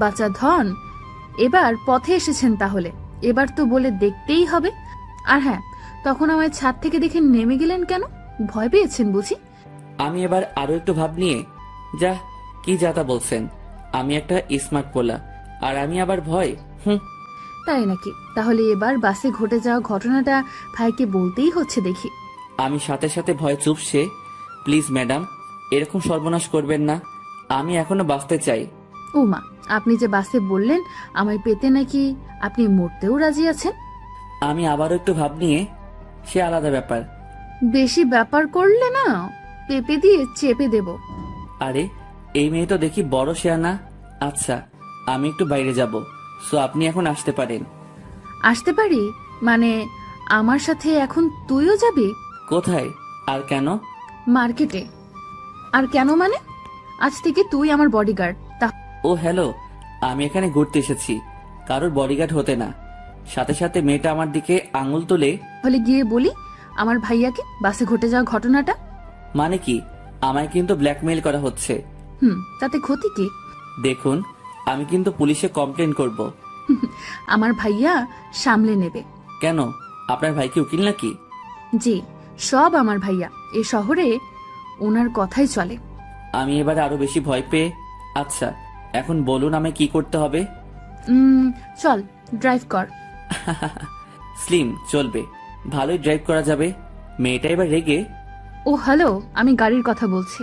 বাচ্চা ধন, এবার পথে এসেছেন তাহলে, এবার তো বলে দেখতেই হবে। আর হ্যাঁ, তখন আমায় ছাদ থেকে দেখে নেমে গেলেন কেন? ভয় পেয়েছেন বুঝি? আমি এবার আরো একটু ভাব নিয়ে, যা কি যাতা বলছেন, আমি একটা স্মার্ট পোলা, আর আমি আবার ভয়? তাই নাকি? তাহলে এবার বাসে ঘটে যাওয়া ঘটনাটা ভাইকে বলতেই হচ্ছে দেখি। আমি সাথে সাথে ভয় চুপসে, প্লিজ ম্যাডাম, এরকম সর্বনাশ করবেন না, আমি এখনো বাঁচতে চাই। ও মা, আপনি যে বাসে বললেন আমায় পেতে নাকি আপনি মরতেও রাজি আছেন। আমি আবারও একটু ভাব নিয়ে, সে আলাদা ব্যাপার। বেশি ব্যাপার করলে না পেপে দিয়ে চেপে দেব। আরে এই মেয়ে তো দেখি বড় শেয়ানা। আচ্ছা, আমি একটু বাইরে যাব, সো আপনি এখন আসতে পারেন। আসতে পারি মানে আমার সাথে এখন তুইও যাবি? কোথায় আর কেন? মার্কেটে। আর কেন মানে? আজ থেকে তুই আমার বডিগার্ড। ও হ্যালো, আমি এখানে ঘুরতে এসেছি, কারোর বডিগার্ড হতে না। সাথে সাথে মেয়েটা আমার দিকে আঙুল তুলে, তাহলে গিয়ে বলি আমার ভাইয়াকে বাসে ঘটে যাওয়া ঘটনাটা। মানে কি, আমায় কিন্তু ব্ল্যাকমেইল করা হচ্ছে। তাতে ক্ষতি কি? দেখুন, আমি কিন্তু পুলিশে কমপ্লেন করব। আমার ভাইয়া সামলে নেবে। কেন, আপনার ভাই কি উকিল নাকি? জি, সব আমার ভাইয়া। এ শহরে ওনার কথাই চলে। আমি এবার আরো বেশি ভয় পেয়ে, আচ্ছা এখন বলুন আমায় কি করতে হবে? চল ড্রাইভ কর। স্লিম চলবে, ভালোই ড্রাইভ করা যাবে। মেয়েটা এবার রেগে, ও হ্যালো, আমি গাড়ির কথা বলছি।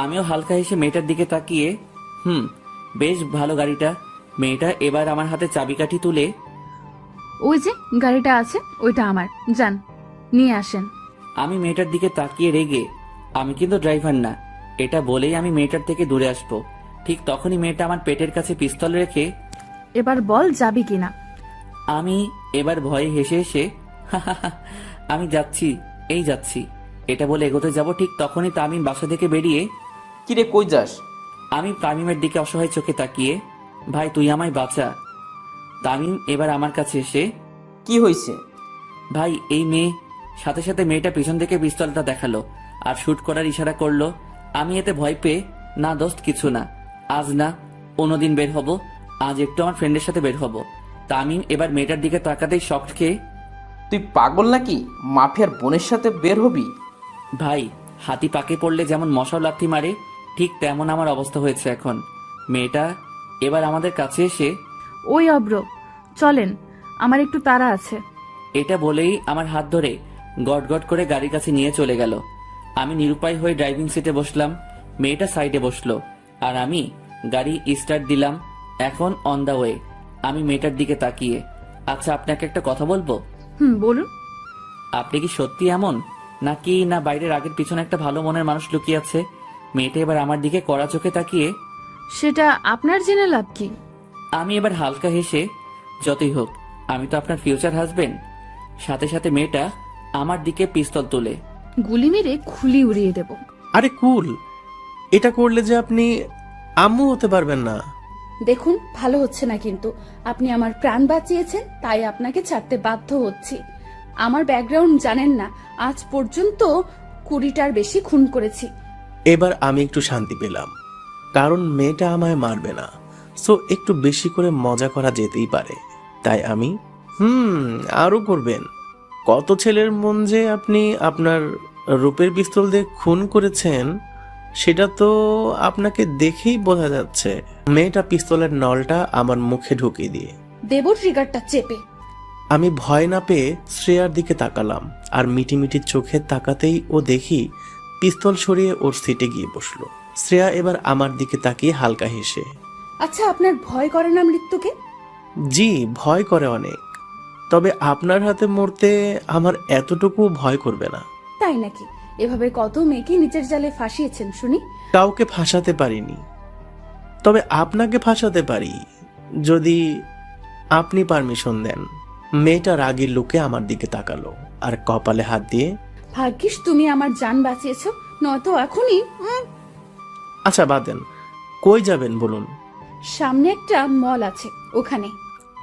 আমিও হালকা হেসে মেয়েটার দিকে তাকিয়ে, বেশ ভালো গাড়িটা। মেয়েটা এবার আমার হাতে চাবিকাঠি তুলে, ওই যে গাড়িটা আছে ওইটা আমার, যান নিয়ে আসেন। আমি মেয়েটার দিকে তাকিয়ে রেগে, আমি কিন্তু ড্রাইভার না, এটা বলেই আমি মেয়েটার থেকে দূরে আসবো। ঠিক তখনই মেয়েটা আমার পেটের কাছে পিস্তল রেখে, এবার বল যাবি কিনা। আমি এবার ভয়ে হেসে হেসে, আমি যাচ্ছি, এই যাচ্ছি, এটা বলে এগোতে যাব। ঠিক তখনই তামিম বাসা থেকে বেরিয়ে, কিরে কই যাস? আমি তামিমের দিকে অসহায় চোখে তাকিয়ে, ভাই তুই আমায় বাঁচা। তামিম এবার আমার কাছে এসে, কি হয়েছে? ভাই এই মেয়ে। সাথে সাথে মেয়েটা পিছন থেকে পিস্তলটা দেখালো আর শুট করার ইশারা করলো। আমি এতে ভয় পেয়ে, না দোস্ত কিছু না, আজ না অন্যদিন বের হব, আজ একটু আমার ফ্রেন্ডের সাথে বের হব। তামিম এবার মেয়েটার দিকে তাকাতেই শক খেয়ে, তুই পাগল নাকি? মাফিয়ার বোনের সাথে বের হবি? ভাই হাতি পাকে পড়লে যেমন মশাও লাথি মারে, ঠিক তেমন আমার অবস্থা হয়েছে এখন। মেয়েটা এবার আমাদের কাছে এসে, ওই অব্র, চলেন, আমার একটু তাড়া আছে। এটা বলেই আমার হাত ধরে গট গট করে গাড়ির কাছে নিয়ে চলে গেল। আমি নিরুপায় হয়ে ড্রাইভিং সিটে বসলাম, মেয়েটা সাইডে বসলো, আর আমি গাড়ি স্টার্ট দিলাম। এখন অন দা ওয়ে। আমি মেয়েটার দিকে তাকিয়ে, আচ্ছা আপনাকে একটা কথা বলবো? বলুন। আপনি কি সত্যি এমন, নাকি না বাইরের আগের পিছনে একটা ভালো মনের মানুষ লুকিয়ে আছে? মেয়েটা এবার আমার দিকে কড়া চোখে তাকিয়ে, সেটা আপনার জেনে লাভ কি? আমি এবার হালকা হেসে, যতই হোক আমি তো আপনার ফিউচার হাজবেন্ড। সাথে সাথে মেয়েটা আমার দিকে পিস্তল তুলে, গুলি মেরে খুলি উড়িয়ে দেব। আরে কুল, এটা করলে যে আপনি আম্মু হতে পারবেন না। দেখুন, ভালো হচ্ছে না, কিন্তু আপনি আমার প্রাণ বাঁচিয়েছেন, তাই আপনাকে ছাড়তে বাধ্য হচ্ছি। আমার ব্যাকগ্রাউন্ড জানেন না, আজ পর্যন্ত 20টার বেশি খুন করেছি। এবার আমি একটু শান্তি পেলাম, কারণ মেয়েটা আমায় মারবে না, সো একটু বেশি করে মজা করা যেতেই পারে। তাই আমি আরো করবেন। কত ছেলের মন যে আপনি আপনার রূপের পিস্তল দিয়ে খুন করেছেন, সেটা তো আপনাকে দেখেই বোঝা যাচ্ছে। মেয়েটা পিস্তলের নলটা আমার মুখে ঢুকিয়ে দিয়ে, দেব ট্রিগারটা চেপে। আমি ভয় না পেয়ে শ্রেয়ার দিকে তাকালাম, আর মিটি মিটি চোখে তাকাতেই ও দেখি পিস্তল সরিয়ে ওর সিটে গিয়ে বসলো। শ্রেয়া এবার আমার দিকে তাকিয়ে হালকা হেসে, আচ্ছা, আপনার ভয় করে না মৃত্যুকে? জি ভয় করে অনেক, তবে আপনার হাতে মরতে আমার এতটুকু ভয় করবে না। তাই নাকি? এভাবে কত মেয়েকে নিজের জালে ফাঁসিয়েছেন শুনি। কাউকে ফাঁসাতে পারিনি, তবে আপনাকে ফাঁসাতে পারি যদি আপনি পারমিশন দেন। মেয়েটা রাগের লোকে আমার দিকে তাকালো আর কপালে হাত দিয়ে, ভাগ্যিস তুমি আমার জান বাঁচিয়েছো, নয়তো এখনই। আচ্ছা বাদ দেন, কই যাবেন বলুন? সামনে একটা মল আছে, ওখানে।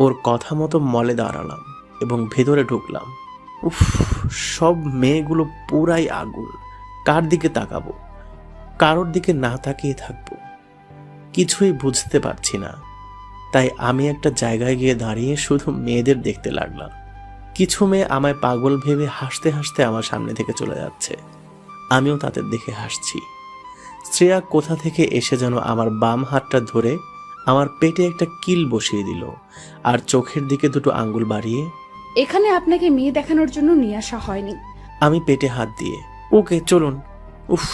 ওর কথা মতো মলে দাঁড়ালাম এবং ভেতরে ঢুকলাম। উফ, সব মেয়েগুলো পুরাই আগুন। কার দিকে তাকাবো, কারোর দিকে না তাকিয়ে থাকবো, কিছুই বুঝতে পারছি না। তাই আমি একটা জায়গায় গিয়ে দাঁড়িয়ে শুধু মেয়েদের দেখতে লাগলাম। কিছু মেয়ে আমায় পাগল ভেবে হাসতে হাসতে আমার সামনে থেকে চলে যাচ্ছে, আমিও তাদের দেখে হাসছি। শ্রেয়া কোথা থেকে এসে যেন আমার বাম হাতটা ধরে আমার পেটে একটা কিল বসিয়ে দিল আর চোখের দিকে দুটো আঙ্গুল বাড়িয়ে, এখানে আপনাকে মেয়ে দেখানোর জন্য নিয়ে আসা হয়নি। আমি পেটে হাত দিয়ে, ওকে চলুন। উফ,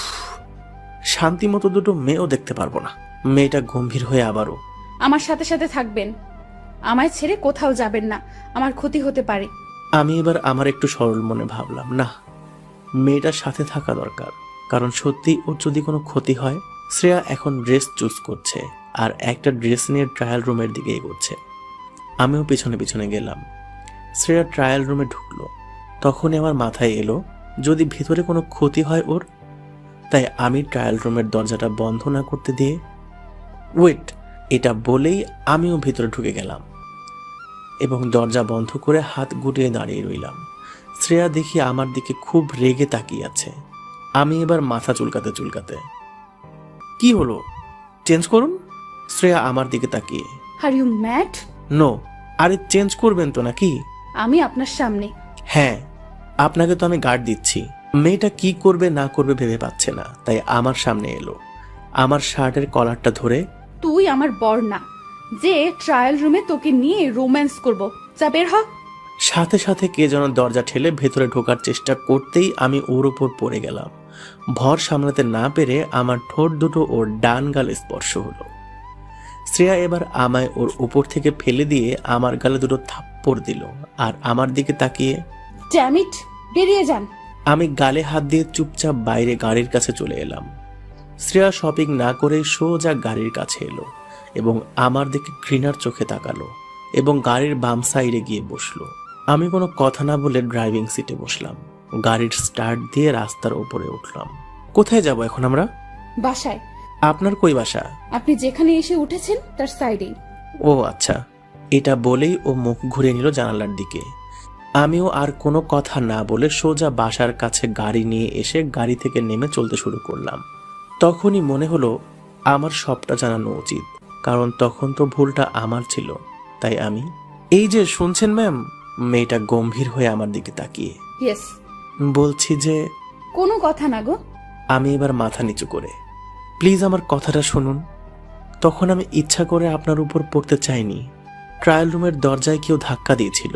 শান্তি মতো দুটো মেয়েও দেখতে পারবো না। মেয়েটা গম্ভীর হয়ে আবারও, আমার সাথে সাথে থাকবেন, আমায় ছেড়ে কোথাও যাবেন না, আমার ক্ষতি হতে পারে। আমি এবার আমার একটু সরল মনে ভাবলাম, না, মেয়েটার সাথে থাকা দরকার, কারণ সত্যি ওর যদি কোনো ক্ষতি হয়। শ্রেয়া এখন ড্রেস চুজ করছে আর একটা ড্রেস নিয়ে ট্রায়াল রুমের দিকে এগোচ্ছে। আমিও পিছনে পিছনে গেলাম। শ্রেয়া ট্রায়াল রুমে ঢুকলো, তখনই আমার মাথায় এলো যদি ভিতরে কোনো ক্ষতি হয় ওর। তাই আমি ট্রায়াল রুমের দরজাটা বন্ধ না করতে দিয়ে, ওয়েট, এটা বলেই আমিও ভিতরে ঢুকে গেলাম এবং দরজা বন্ধ করে হাত গুটিয়ে দাঁড়িয়ে রইলাম। শ্রেয়া দেখি আমার দিকে খুব রেগে তাকিয়ে আছে। আমি এবার মাথা চুলকাতে চুলকাতে, কি হলো, চেঞ্জ করুন। শ্রেয়া আমার দিকে তাকিয়ে, আর ইউ ম্যাড? নো। আরে চেঞ্জ করবেন তো নাকি? আমি আপনার সামনে। হ্যাঁ, আপনাকে তো আমি গার্ড দিচ্ছি। মেয়েটা কি করবে না করবে ভেবে পাচ্ছে না, তাই আমার সামনে এলো। আমার শার্টের কলারটা ধরে, তুই আমার বর না যে ট্রায়াল রুমে তোকে নিয়ে রোম্যান্স করব, যা বের হ। সাথে সাথে কে যেন দরজা ঠেলে ভেতরে ঢোকার চেষ্টা করতেই আমি ওর উপর পড়ে গেলাম। ভর সামলাতে না পেরে আমার ঠোঁট দুটো ওর ডান গালে স্পর্শ হলো। শ্রেয়া এবার আমায় ওর উপর থেকে ফেলে দিয়ে আমার গালে দুটো থাপ্পড় দিল আর আমার দিকে তাকিয়ে, ড্যাম ইট, বেরিয়ে যান। আমি গালে হাত দিয়ে চুপচাপ বাইরে গাড়ির কাছে চলে এলাম। শ্রেয়া শপিং না করে সোজা গাড়ির কাছে এলো এবং আমার দিকে ঘৃণার চোখে তাকালো এবং গাড়ির বাম সাইডে গিয়ে বসলো। আমি কোনো কথা না বলে ড্রাইভিং সিটে বসলাম। গাড়ির স্টার্ট দিয়ে রাস্তার উপরে উঠলাম। কোথায় যাব এখন আমরা? বাসায়। আপনার কই বাসা? আপনি যেখানে এসে উঠেছেন তার সাইডেই। ও আচ্ছা। এটা বলেই ও মুখ ঘুরে নিল জানালার দিকে। আমিও আর কোনো কথা না বলে সোজা বাসার কাছে গাড়ি নিয়ে এসে গাড়ি থেকে নেমে চলতে শুরু করলাম। তখনই মনে হলো আমার সবটা জানানো উচিত, কারণ তখন তো ভুলটা আমার ছিল। তাই আমি, এই যে শুনছেন ম্যাম? মেয়েটা গম্ভীর হয়ে আমার দিকে তাকিয়ে, ইয়েস। বলছি যে, কোনো কথা না গো। আমি এবার মাথা নিচু করে, প্লিজ আমার কথাটা শুনুন। তখন আমি ইচ্ছা করে আপনার উপর পড়তে চাইনি। ট্রায়াল রুমের দরজায় কেউ ধাক্কা দিয়েছিল,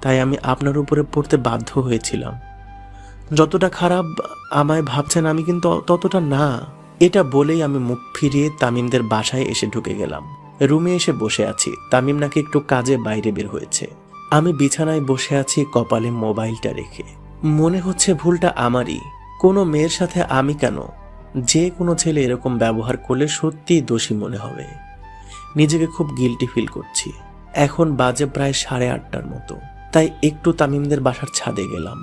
তাই আমি আপনার উপরে পড়তে বাধ্য হয়েছিলাম। যতটা খারাপ আমায় ভাবছেন আমি কিন্তু ততটা না। এটা বলেই আমি মুখ ফিরিয়ে তামিমদের বাসায় এসে ঢুকে গেলাম। রুমে এসে বসে আছি। তামিম নাকি একটু কাজে বাইরে বের হয়েছে। আমি বিছানায় বসে আছি কপালে মোবাইলটা রেখে। মনে হচ্ছে ভুলটা আমারই। কোনো মেয়ের সাথে আমি কেন? যে কোনো ছেলে এরকম ব্যবহার করলে সত্যিই দোষী মনে হবে। নিজেকে খুব গিল্টি ফিল করছি। এখন বাজে প্রায় 8:30টার মতো। তাই একটু তামিমদের বাসার ছাদে গেলাম।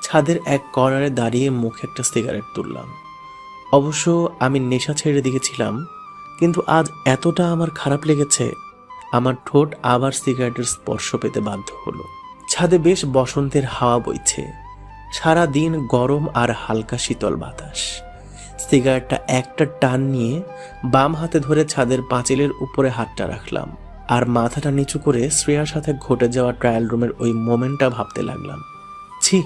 ছাদের এক কর্নারে দাঁড়িয়ে মুখে একটা সিগারেট তুললাম। অবশ্য আমি নেশা ছেড়ে দিয়েছিলাম, কিন্তু আজ এতটা আমার খারাপ লেগেছে, আমার ঠোঁট আবার সিগারেটের স্পর্শ পেতে বাধ্য হলো। ছাদে বেশ বসন্তের হাওয়া বইছে। সারা দিন গরম আর হালকা শীতল বাতাস। সিগারেটটা একটা টান নিয়ে বাম হাতে ধরে ছাদের পাঁচিলের উপরে হাতটা রাখলাম আর মাথাটা নিচু করে শ্রেয়ার সাথে ঘটে যাওয়া ট্রায়াল রুমের ওই মোমেন্টটা ভাবতে লাগলাম। ছি,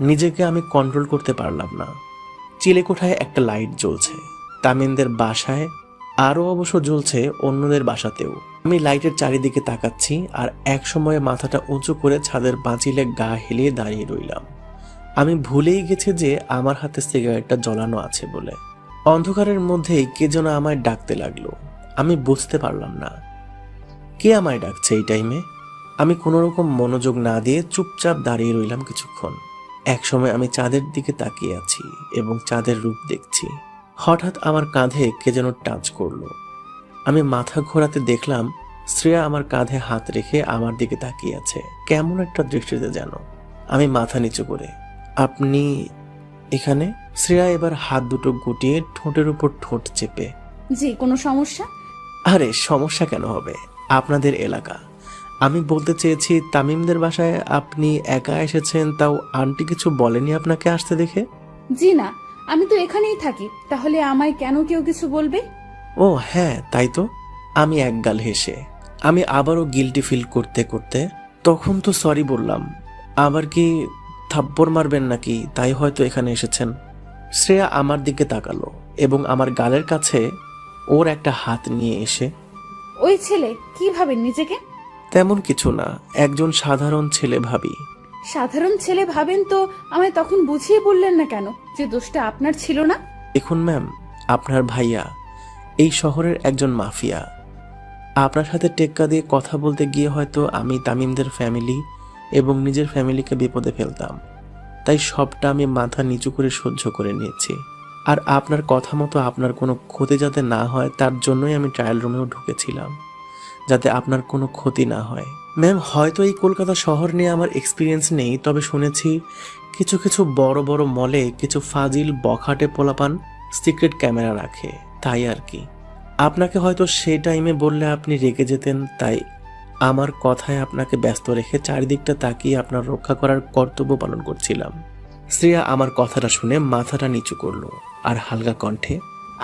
নিজেকে আমি কন্ট্রোল করতে পারলাম না। চিলেকোঠায় একটা লাইট জ্বলছে, তামিমদের বাসায় আরও অবশ্য জ্বলছে অন্যদের বাসাতেও। আমি লাইটের চারিদিকে তাকাচ্ছি আর এক সময়ে মাথাটা উঁচু করে ছাদের পাঁচিলে গা হেলিয়ে দাঁড়িয়ে রইলাম। আমি ভুলেই গেছি যে আমার হাতে সিগারেটটা জ্বলানো আছে বলে। অন্ধকারের মধ্যেই কে যেন আমায় ডাকতে লাগলো। আমি বুঝতে পারলাম না কে আমায় ডাকছে এই টাইমে। আমি কোনোরকম মনোযোগ না দিয়ে চুপচাপ দাঁড়িয়ে রইলাম কিছুক্ষণ। একসময় আমি চাঁদের দিকে তাকিয়ে আছি এবং চাঁদের রূপ দেখছি। হঠাৎ আমার কাঁধে কে যেন টাচ করলো। আমি মাথা ঘোরাতে দেখলাম শ্রেয়া আমার কাঁধে হাত রেখে আমার দিকে তাকিয়ে আছে, কেমন একটা দৃষ্টিতে যেন। আমি মাথা নিচু করে, আপনি এখানে? শ্রেয়া এবার হাত দুটো গুটিয়ে ঠোঁটের উপর ঠোঁট চেপে, জি, কোনো সমস্যা? আরে সমস্যা কেন হবে, আপনাদের এলাকা। আমি বলতে চেয়েছি তামিমদের বাসায় আপনি একা এসেছেন, তাও আন্টি কিছু বলেনি আপনাকে আসতে দেখে? জি না, আমি তো এখানেই থাকি, তাহলে আমায় কেন কেউ কিছু বলবে? ও হ্যাঁ, তাই তো। আমি একগাল হেসে, আমি আবারও গিল্টি ফিল করতে করতে, তখন তো সরি বললাম, আবার কি থাপ্পড় মারবেন নাকি, তাই হয়তো এখানে এসেছেন। শ্রেয়া আমার দিকে তাকালো এবং আমার গালের কাছে ওর একটা হাত নিয়ে এসে, ওই ছেলে কি ভাবেন নিজেকে? তেমন কিছু না, একজন সাধারণ ছেলে ভাবি। সাধারণ ছেলে ভাবেন তো আমায় তখন বুঝিয়ে বললেন না কেন যে দোষটা আপনার ছিল না? দেখুন ম্যাম, আপনার ভাইয়া এই শহরের একজন মাফিয়া। আপনার সাথে টেক্কা দিয়ে কথা বলতে গিয়ে হয়তো আমি তামিমদের ফ্যামিলি এবং নিজের ফ্যামিলিকে বিপদে ফেলতাম, তাই সবটা আমি মাথা নিচু করে সহ্য করে নিয়েছি। আর আপনার কথা মতো আপনার কোনো ক্ষতি যাতে না হয় তার জন্যই আমি ট্রায়াল রুমেও ঢুকেছিলাম, যাতে আপনার কোনো ক্ষতি না হয়। ম্যাম, হয়তো এই কলকাতা শহর নিয়ে আমার এক্সপিরিয়েন্স নেই, তবে শুনেছি কিছু কিছু বড় বড় মলে কিছু ফাজিল বখাটে পোলাপান সিক্রেট ক্যামেরা রাখে, তাই আর কি। আপনাকে হয়তো সেই টাইমে বললে আপনি রেগে যেতেন, তাই আমার কথায় আপনাকে ব্যস্ত রেখে চারিদিকটা তাকিয়ে আপনার রক্ষা করার কর্তব্য পালন করছিলাম। শ্রেয়া আমার কথাটা শুনে মাথাটা নিচু করলো আর হালকা কণ্ঠে,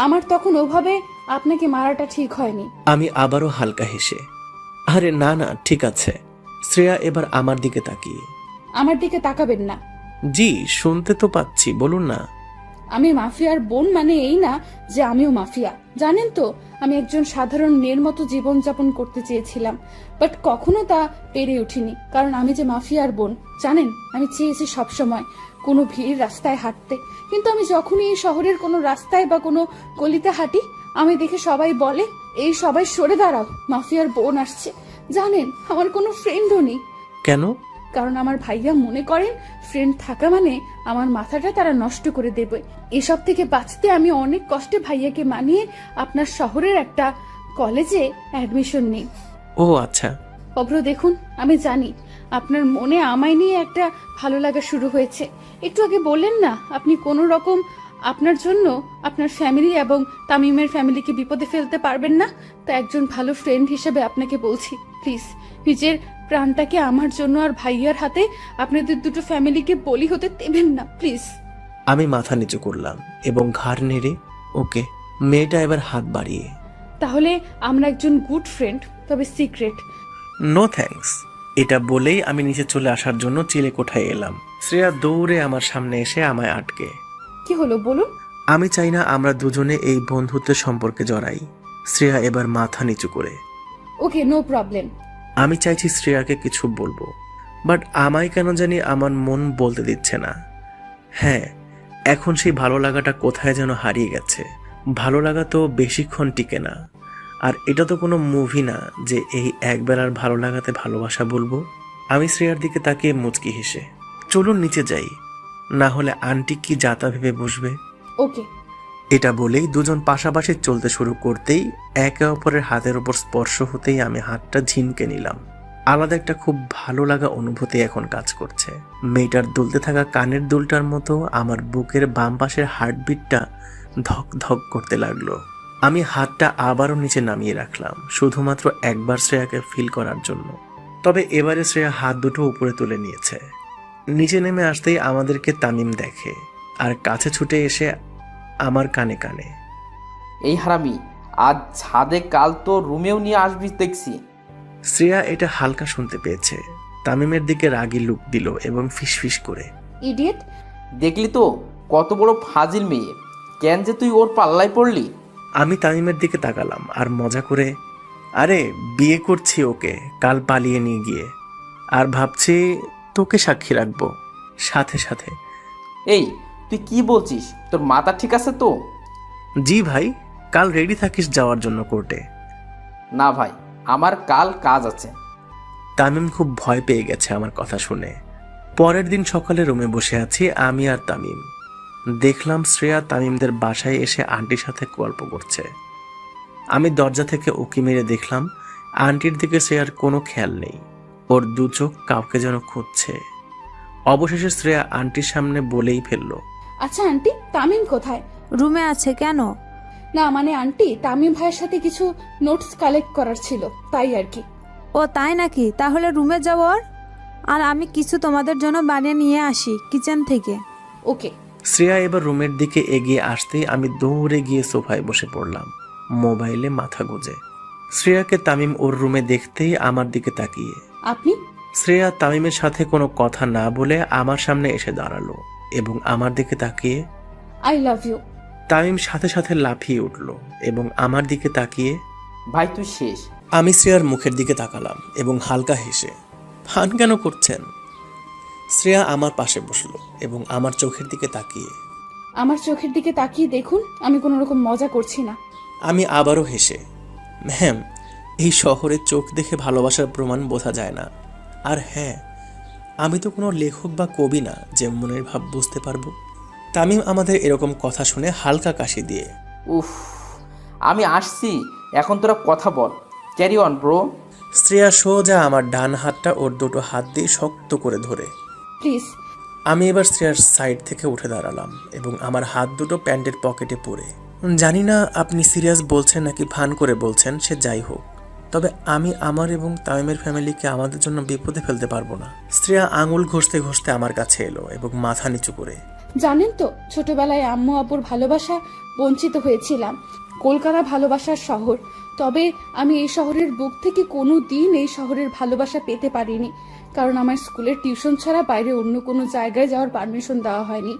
আমার তখন ওভাবে আপনাকে মারাটা ঠিক হয়নি। আমি আবারও হালকা হেসে, আরে না না, ঠিক আছে। শ্রেয়া এবার আমার দিকে তাকিয়ে, আমার দিকে তাকাবেন না। জি, শুনতে তো পাচ্ছি, বলুন না। আমি মাফিয়ার বোন মানে এই না যে আমিও মাফিয়া। জানেন তো, আমি একজন সাধারণ মেয়ের মতো জীবনযাপন করতে চেয়েছিলাম, বাট কখনো তা পেরে উঠিনি, কারণ আমি যে মাফিয়ার বোন। জানেন, আমি চেয়েছি সবসময় কোনো ভিড় রাস্তায় হাঁটতে, কিন্তু আমি যখনই এই শহরের কোনো রাস্তায় বা কোনো গলিতে হাঁটি, আমি দেখে সবাই বলে, এই সবাই সরে দাঁড়াও, মাফিয়ার বোন আসছে। জানেন, আমার কোনো ফ্রেন্ডও নেই। কেন? কারণ আমার ভাইয়া মনে করেন ফ্রেন্ড থাকা মানে আমার মাথাটা তারা নষ্ট করে দেবে। এসব থেকে বাঁচতে আমি অনেক কষ্টে ভাইয়াকে মানিয়ে আপনার শহরের একটা কলেজে অ্যাডমিশন নিই। ও আচ্ছা। অভ্র, দেখুন, আমি জানি আপনার মনে আমায় নিয়ে একটা ভালো লাগা শুরু হয়েছে। একটু আগে বললেন না আপনি কোনো রকম আপনার জন্য আপনার ফ্যামিলি এবং তামিমের ফ্যামিলিকে বিপদে ফেলতে পারবেন না। তা একজন ভালো ফ্রেন্ড হিসেবে আপনাকে বলছি, প্লিজ নিজের প্রাণটাকে আমার জন্য আর ভাইয়ার হাতে আপনাদের দুটো ফ্যামিলিকে বলি হতে দেবেন না, প্লিজ। আমি মাথা নিচু করলাম এবং ঘাড় নেড়ে, ওকে। মেয়েটা এবার হাত বাড়িয়ে, তাহলে আমরা একজন গুড ফ্রেন্ড, তবে সিক্রেট। No thanks. এটা বলেই আমি নিচে চলে আসার জন্য চিলে কোঠায় এলাম। শ্রেয়া দৌড়ে আমার সামনে এসে আমায় আটকে, কি হলো বলুন? আমি চাই না আমরা দুজনে এই বন্ধুত্বের সম্পর্কে জড়াই। শ্রেয়া এবার মাথা নিচু করে, ওকে, নো প্রবলেম। আমি চাইছি শ্রেয়াকে কিছু বলবো, বাট আমায় কেন জানি আমার মন বলতে দিচ্ছে না। হ্যাঁ, এখন সেই ভালো লাগাটা কোথায় যেন হারিয়ে গেছে। ভালো লাগা তো বেশিক্ষণ টিকে না, আর এটা তো কোনো মুভি না যে এই একবেলার ভালো লাগাতে ভালোবাসা বলবো। আমি শ্রেয়ার দিকে তাকিয়ে মুচকি হেসে, চলুন নিচে যাই, না হলে আন্টি কি যাতা ভেবে বসবে। ওকে। এটা বলেই দুজন পাশাপাশি চলতে শুরু করতেই একে অপরের হাতের ওপর স্পর্শ হতেই আমি হাতটা ঝিমকে নিলাম। আলাদা একটা খুব ভালো লাগা অনুভূতি এখন কাজ করছে। মেয়েটার দুলতে থাকা কানের দুলটার মতো আমার বুকের বাম পাশের হার্টবিটটা ধক ধক করতে লাগলো। আমি হাতটা আবারও নিচে নামিয়ে রাখলাম, শুধুমাত্র একবার শ্রেয়াকে ফিল করার জন্য। তবে এবারে শ্রেয়া হাত দুটো উপরে তুলে নিয়েছে। নিচে নেমে আসতেই আমাদেরকে তামিম দেখে আর কাছে ছুটে এসে আমার কানে কানে, এই হারামি, আজ ছাদে, কাল তো রুমেও নিয়ে আসবি দেখছি। শ্রেয়া এটা হালকা শুনতে পেয়েছে। তামিমের দিকে রাগী লুক দিল এবং ফিসফিস করে, ইডিয়েট। দেখলি তো কত বড় ফাজিল মেয়ে, কেন যে তুই ওর পাল্লায় পড়লি? আমি তামিমের দিকে তাকালাম আর মজা করে, আরে বিয়ে করছি ওকে কাল পালিয়ে নিয়ে গিয়ে, আর ভাবছি তোকে সাক্ষী রাখবো সাথে সাথে। এই, তুই কি বলছিস? তোর মাথা ঠিক আছে তো? জি ভাই, কাল রেডি থাকিস যাওয়ার জন্য কোর্টে। না ভাই, আমার কাল কাজ আছে। তামিম খুব ভয় পেয়ে গেছে আমার কথা শুনে। পরের দিন সকালে রুমে বসে আছি আমি আর তামিম। দেখলাম শ্রেয়া তামিমদের বাসায় এসে আন্টির সাথে গল্প করছে। আমি দরজা থেকে উকি মেরে দেখলাম আন্টির দিকে শ্রেয়ার কোনো খেয়াল নেই, ওর দু চোখ কাউকে যেন খুঁজছে। অবশেষে শ্রেয়া আন্টির সামনে বলেই ফেললো, আচ্ছা আন্টি, তামিম কোথায়? রুমে আছে। কেন? না মানে আন্টি, তামিম ভাইয়ের সাথে কিছু নোটস কালেক্ট করার ছিল, তাই আর কি। ও তাই নাকি? তাহলে রুমে যাও ওর, আর আমি কিছু তোমাদের জন্য বানিয়ে নিয়ে আসি কিচেন থেকে। ওকে। শ্রেয়া এবার রুমের দিকে এগিয়ে আসতেই আমি দৌড়ে গিয়ে সোফায় বসে পড়লাম, মোবাইলে মাথা গুঁজে। শ্রেয়াকে তামিম ওর রুমে দেখতেই আমার দিকে তাকিয়ে, আপনি? শ্রেয়া তামিমের সাথে কোনো কথা না বলে আমার সামনে এসে দাঁড়ালো এবং আমার দিকে তাকিয়ে, আই লাভ ইউ। তামিম সাথে সাথে লাফিয়ে উঠল এবং আমার দিকে তাকিয়ে, ভাই তুই শেষ। আমি শ্রেয়ার মুখের দিকে তাকালাম এবং হালকা হেসে, ফান কেন করছেন? শ্রেয়া আমার পাশে বসলো এবং আমার চোখের দিকে তাকিয়ে, আমার চোখের দিকে তাকিয়ে দেখুন, আমি কোনো রকম মজা করছি না। আমি আবারও হেসে, ম্যাম, এই শহরে চোখ দেখে ভালোবাসার প্রমাণ বোঝা যায় না। আর হ্যাঁ, আমি তো কোনো লেখক বা কবি না যে মনের ভাব বুঝতে পারবো। তামিম আমাদের এরকম কথা শুনে হালকা কাশি দিয়ে, উফ, আমি আসছি, এখন তোরা কথা বল, ক্যারি অন ব্রো। শ্রেয়া সোজা আমার ডান হাতটা ওর দুটো হাত দিয়ে শক্ত করে ধরে। প্লিজ। আমি এবার শ্রেয়ার সাইড থেকে উঠে দাঁড়ালাম এবং আমার হাত দুটো প্যান্টের পকেটে পরে। জানি না আপনি সিরিয়াস বলছেন নাকি ফান করে বলছেন, সে যাই হোক, তবে আমি আমার এবং তামিমের ফ্যামিলিকে আমাদের জন্য বিপদে ফেলতে পারবো না। শ্রেয়া আঙুল ঘষতে ঘষতে আমার কাছে এলো এবং মাথা নিচু করে, জানেন তো, ছোটবেলায় আম্মু আব্বুর ভালোবাসা বঞ্চিত হয়েছিলাম। কলকাতা ভালোবাসার শহর, তবে আমি এই শহরের বুক থেকে কোনো দিন এই শহরের ভালোবাসা পেতে পারিনি, কারণ আমার স্কুলের টিউশন ছাড়া বাইরে অন্য কোনো জায়গায় যাওয়ার পারমিশন দেওয়া হয়নি।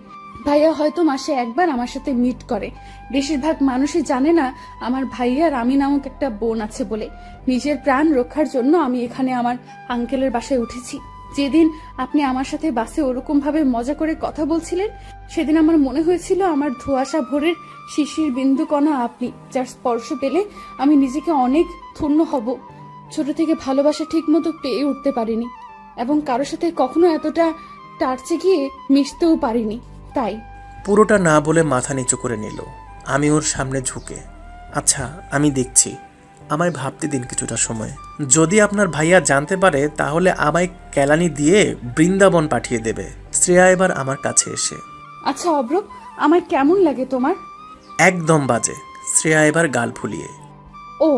ভাইয়া হয়তো মাসে একবার আমার সাথে মিট করে। বেশিরভাগ মানুষই জানে না আমার ভাইয়ার আমি নামক একটা বোন আছে বলে। নিজের প্রাণ রক্ষার জন্য আমি এখানে আমার আঙ্কেলের বাসায় উঠেছি। যেদিন আপনি আমার সাথে বাসে ওরকম ভাবে মজা করে কথা বলছিলেন, সেদিন আমার মনে হয়েছিল আমার ধোঁয়াশা ভোরের শিশির বিন্দু কণা আপনি, যার স্পর্শ পেলে আমি নিজেকে অনেক ধন্য হব। ছোট থেকে ভালোবাসা ঠিক মতো পেয়ে উঠতে পারিনি এবং কারোর সাথে কখনো এতটা টার্চে গিয়ে মিশতেও পারিনি। তাই পুরোটা না বলে মাথা নিচু করে নিল। আমি ওর সামনে ঝুঁকে, আচ্ছা আমি দেখছি, আমায় ভাবতে দিন কিছুটা সময়। যদি আপনার ভাইয়া জানতে পারে তাহলে আমায় কেলানি দিয়ে বৃন্দাবন পাঠিয়ে দেবে। শ্রেয়া এবার আমার কাছে এসে, আচ্ছা অব্র, আমার কেমন লাগে তোমার? একদম বাজে। শ্রেয়া এবার গাল ফুলিয়ে, ও,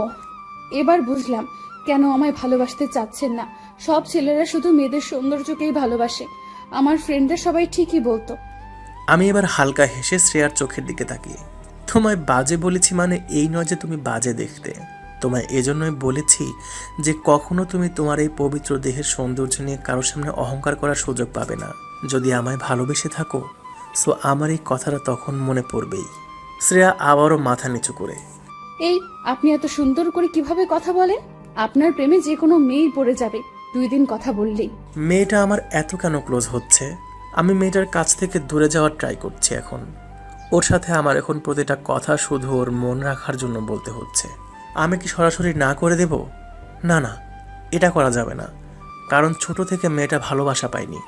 এবার বুঝলাম কেন আমায় ভালোবাসতে চাচ্ছেন না। সব ছেলেরা শুধু মেয়েদের সৌন্দর্যকেই ভালোবাসে। আমার ফ্রেন্ডরা সবাই ঠিকই বলতো। আমি এবার হালকা হেসে শ্রেয়ার চোখের দিকে তাকিয়ে, তোমায় বাজে বলেছি মানে এই নয় যে তুমি বাজে দেখতে। তোমায় এজন্যই বলেছি যে কখনো তুমি তোমার এই পবিত্র দেহের সৌন্দর্য নিয়ে কারোর সামনে অহংকার করার সুযোগ পাবে না। যদি আমায় ভালোবেসে থাকো, সো আমার এই কথাটা তখন মনে পড়বেই। শ্রেয়া আবারও মাথা নিচু করে, এই, আপনি এত সুন্দর করে কিভাবে কথা বলেন? আপনার প্রেমে যে কোনো মেয়েই পড়ে যাবে 2 দিন কথা বললেই। মেয়েটা আমার এত কেন ক্লোজ হচ্ছে? আমি মেয়েটার কাছ থেকে দূরে যাওয়ার ট্রাই করছি এখন। ওর সাথে আমার এখন প্রতিটা কথা শুধু ওর মন রাখার জন্য বলতে হচ্ছে। আমি কি সরাসরি না করে দেব? না না, এটা করা যাবে না, কারণ ছোট থেকে মেয়েটা ভালোবাসা পায়নি।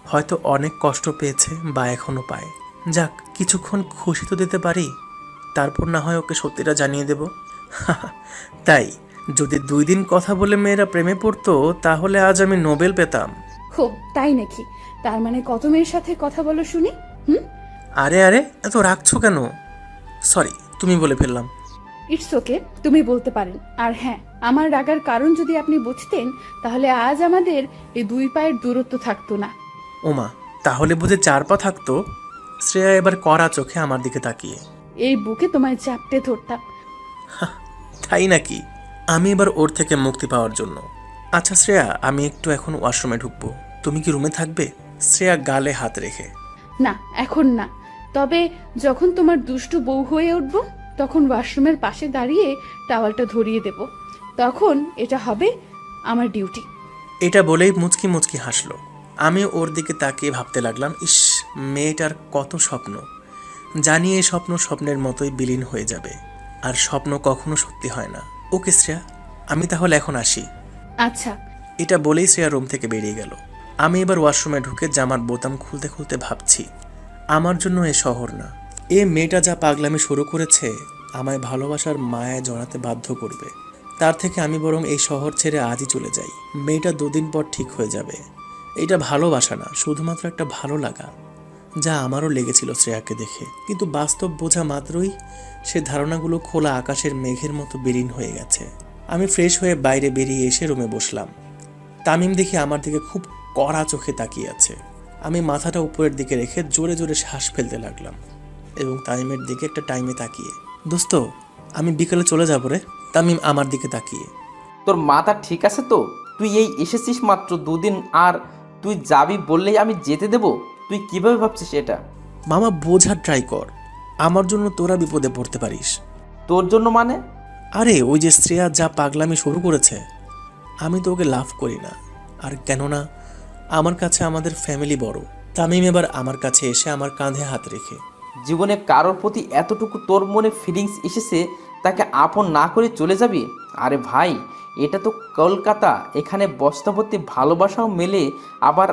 হয়তো অনেক কষ্ট পেয়েছে বা এখনও পায়। যাক, কিছুক্ষণ খুশি তো দিতে পারি, তারপর না হয় ওকে সত্যিটা জানিয়ে দেব। তাই যদি 2 দিন কথা বলে মেয়েরা প্রেমে পড়তো তাহলে আজ আমি নোবেল পেতাম। হো, তাই নাকি? তার মানে কত মেয়ের সাথে কথা বলো শুনি? আরে আরে, এত রাখছো কেন? সরি, তুমি বলে ফেললাম। ইটস ওকে, তুমি বলতে পারেন। আর হ্যাঁ, আমার রাগার কারণ যদি আপনি বুঝতেন তাহলে আজ আমাদের এই 2 পায়ের দূরত্ব থাকতো না। ওমা, তাহলে বুঝে 4 পা থাকতো। শ্রেয়া এবার কড়া চোখে আমার দিকে তাকিয়ে, এই বুকে তোমায় চাপটে ধরতাম। তাই নাকি? আমি এবার ওর থেকে মুক্তি পাওয়ার জন্য, আচ্ছা শ্রেয়া, আমি একটু এখন ওয়াশরুমে ঢুকবো, তুমি কি রুমে থাকবে? শ্রেয়া গালে হাত রেখে, না, এখন না, তবে যখন তোমার দুষ্টু বউ হয়ে উঠবো তখন ওয়াশরুমের পাশে দাঁড়িয়ে টাওয়ালটা ধরিয়ে দেব। তখন এটা হবে আমার ডিউটি। এটা বলেই মুচকি মুচকি হাসলো। আমি ওর দিকে তাকিয়ে ভাবতে লাগলাম, ইস, মেয়েটার কত স্বপ্ন। জানি এই স্বপ্ন স্বপ্নের মতোই বিলীন হয়ে যাবে, আর স্বপ্ন কখনো সত্যি হয় না। ওকে শ্রেয়া, আমি তাহলে এখন আসি। আচ্ছা। এটা বলেই শ্রেয়া রুম থেকে বেরিয়ে গেল। আমি এবার ওয়াশরুমে ঢুকে জামার বোতাম খুলতে খুলতে ভাবছি, আমার জন্য এ শহর না। এ মেয়েটা যা পাগলামি শুরু করেছে আমায় ভালোবাসার মায়ায় জড়াতে বাধ্য করবে। তার থেকে আমি বরং এই শহর ছেড়ে আজই চলে যাই। মেয়েটা 2 দিন পর ঠিক হয়ে যাবে। এটা ভালোবাসা না, শুধুমাত্র একটা ভালো লাগা, যা আমারও লেগেছিল শ্রেয়াকে দেখে। কিন্তু বাস্তব বোঝা মাত্রই সে ধারণাগুলো খোলা আকাশের মেঘের মতো বিলীন হয়ে গেছে। আমি ফ্রেশ হয়ে বাইরে বেরিয়ে এসে রুমে বসলাম। তামিম দেখি আমার দিকে খুব কড়া চোখে তাকিয়ে আছে। আমি মাথাটা উপরের দিকে রেখে জোরে জোরে শ্বাস ফেলতে লাগলাম এবং তামিমের দিকে একটা টাইমে তাকিয়ে, দোস্ত, আমি বিকেলে চলে যাব রে। তামিম আমার দিকে তাকিয়ে, তোর মাথা ঠিক আছে তো? তুই এই এসেছিস মাত্র 2 দিন, আর তুই যাবি বললেই আমি যেতে দেব? তুই কিভাবে ভাবছিস এটা? মামা বোঝার ট্রাই কর। আমার জন্য তোরা বিপদে পড়তে পারিস। তোর জন্য মানে? আরে ওই যে শ্রেয়া যা পাগলামি শুরু করেছে, আমি তো ওকে লাভ করি না। আর কেননা আমার কাছে আমাদের ফ্যামিলি বড়। তামিম এবার আমার কাছে এসে আমার কাঁধে হাত রেখে, জীবনে কারোর প্রতি এতটুকু তোর মনে ফিলিংস এসেছে, তাকে আপন না করে চলে যাবি? আরে ভাই, এটা তো কলকাতা, এখানে বস্তাভর্তি ভালোবাসাও মেলে, আবার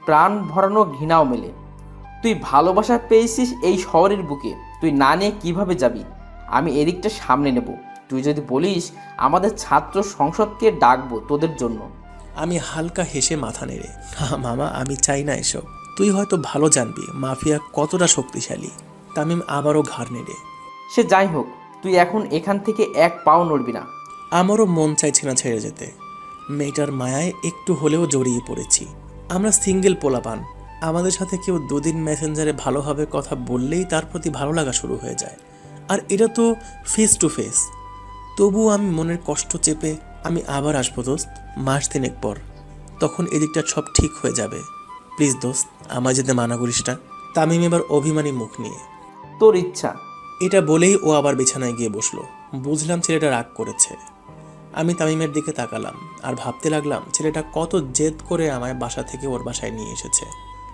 প্রাণ ভরানো ঘৃণাও মেলে। তুই ভালোবাসা পেয়েছিস এই শহরের বুকে, তুই না নিয়ে কীভাবে যাবি? আমি এদিকটা সামনে নেব। তুই যদি বলিস আমাদের ছাত্র সংসদকে ডাকবো তোদের জন্য। আমি হালকা হেসে মাথা নেড়ে, মামা আমি চাই না এসব। তুই হয়তো ভালো জানবি মাফিয়া কতটা শক্তিশালী। তামিম আবারও ঘাড় নেড়ে, সে যাই হোক, তুই এখন এখান থেকে এক পাও নড়বি না। আমারও মন চাইছে না ছেড়ে যেতে। মেয়েটার মায়ায় একটু হলেও জড়িয়ে পড়েছি। আমরা সিঙ্গেল পোলাপান, আমাদের সাথে কেউ দুদিন মেসেঞ্জারে ভালোভাবে কথা বললেই তার প্রতি ভালো লাগা শুরু হয়ে যায়। আর এটা তো ফেস টু ফেস। তবুও আমি মনের কষ্ট চেপে, আমি আবার আসবো দোস্ত, মাস 3 পর। তখন এদিকটা সব ঠিক হয়ে যাবে। প্লিজ দোস্ত, আমায় যেতে মানা করিস না। তামিম এবার অভিমানী মুখ নিয়ে, তোর ইচ্ছা। এটা বলেই ও আবার বিছানায় গিয়ে বসলো। বুঝলাম ছেলেটা রাগ করেছে। আমি তামিমের দিকে তাকালাম আর ভাবতে লাগলাম ছেলেটা কত জেদ করে আমায় বাসা থেকে ওর বাসায় নিয়ে এসেছে।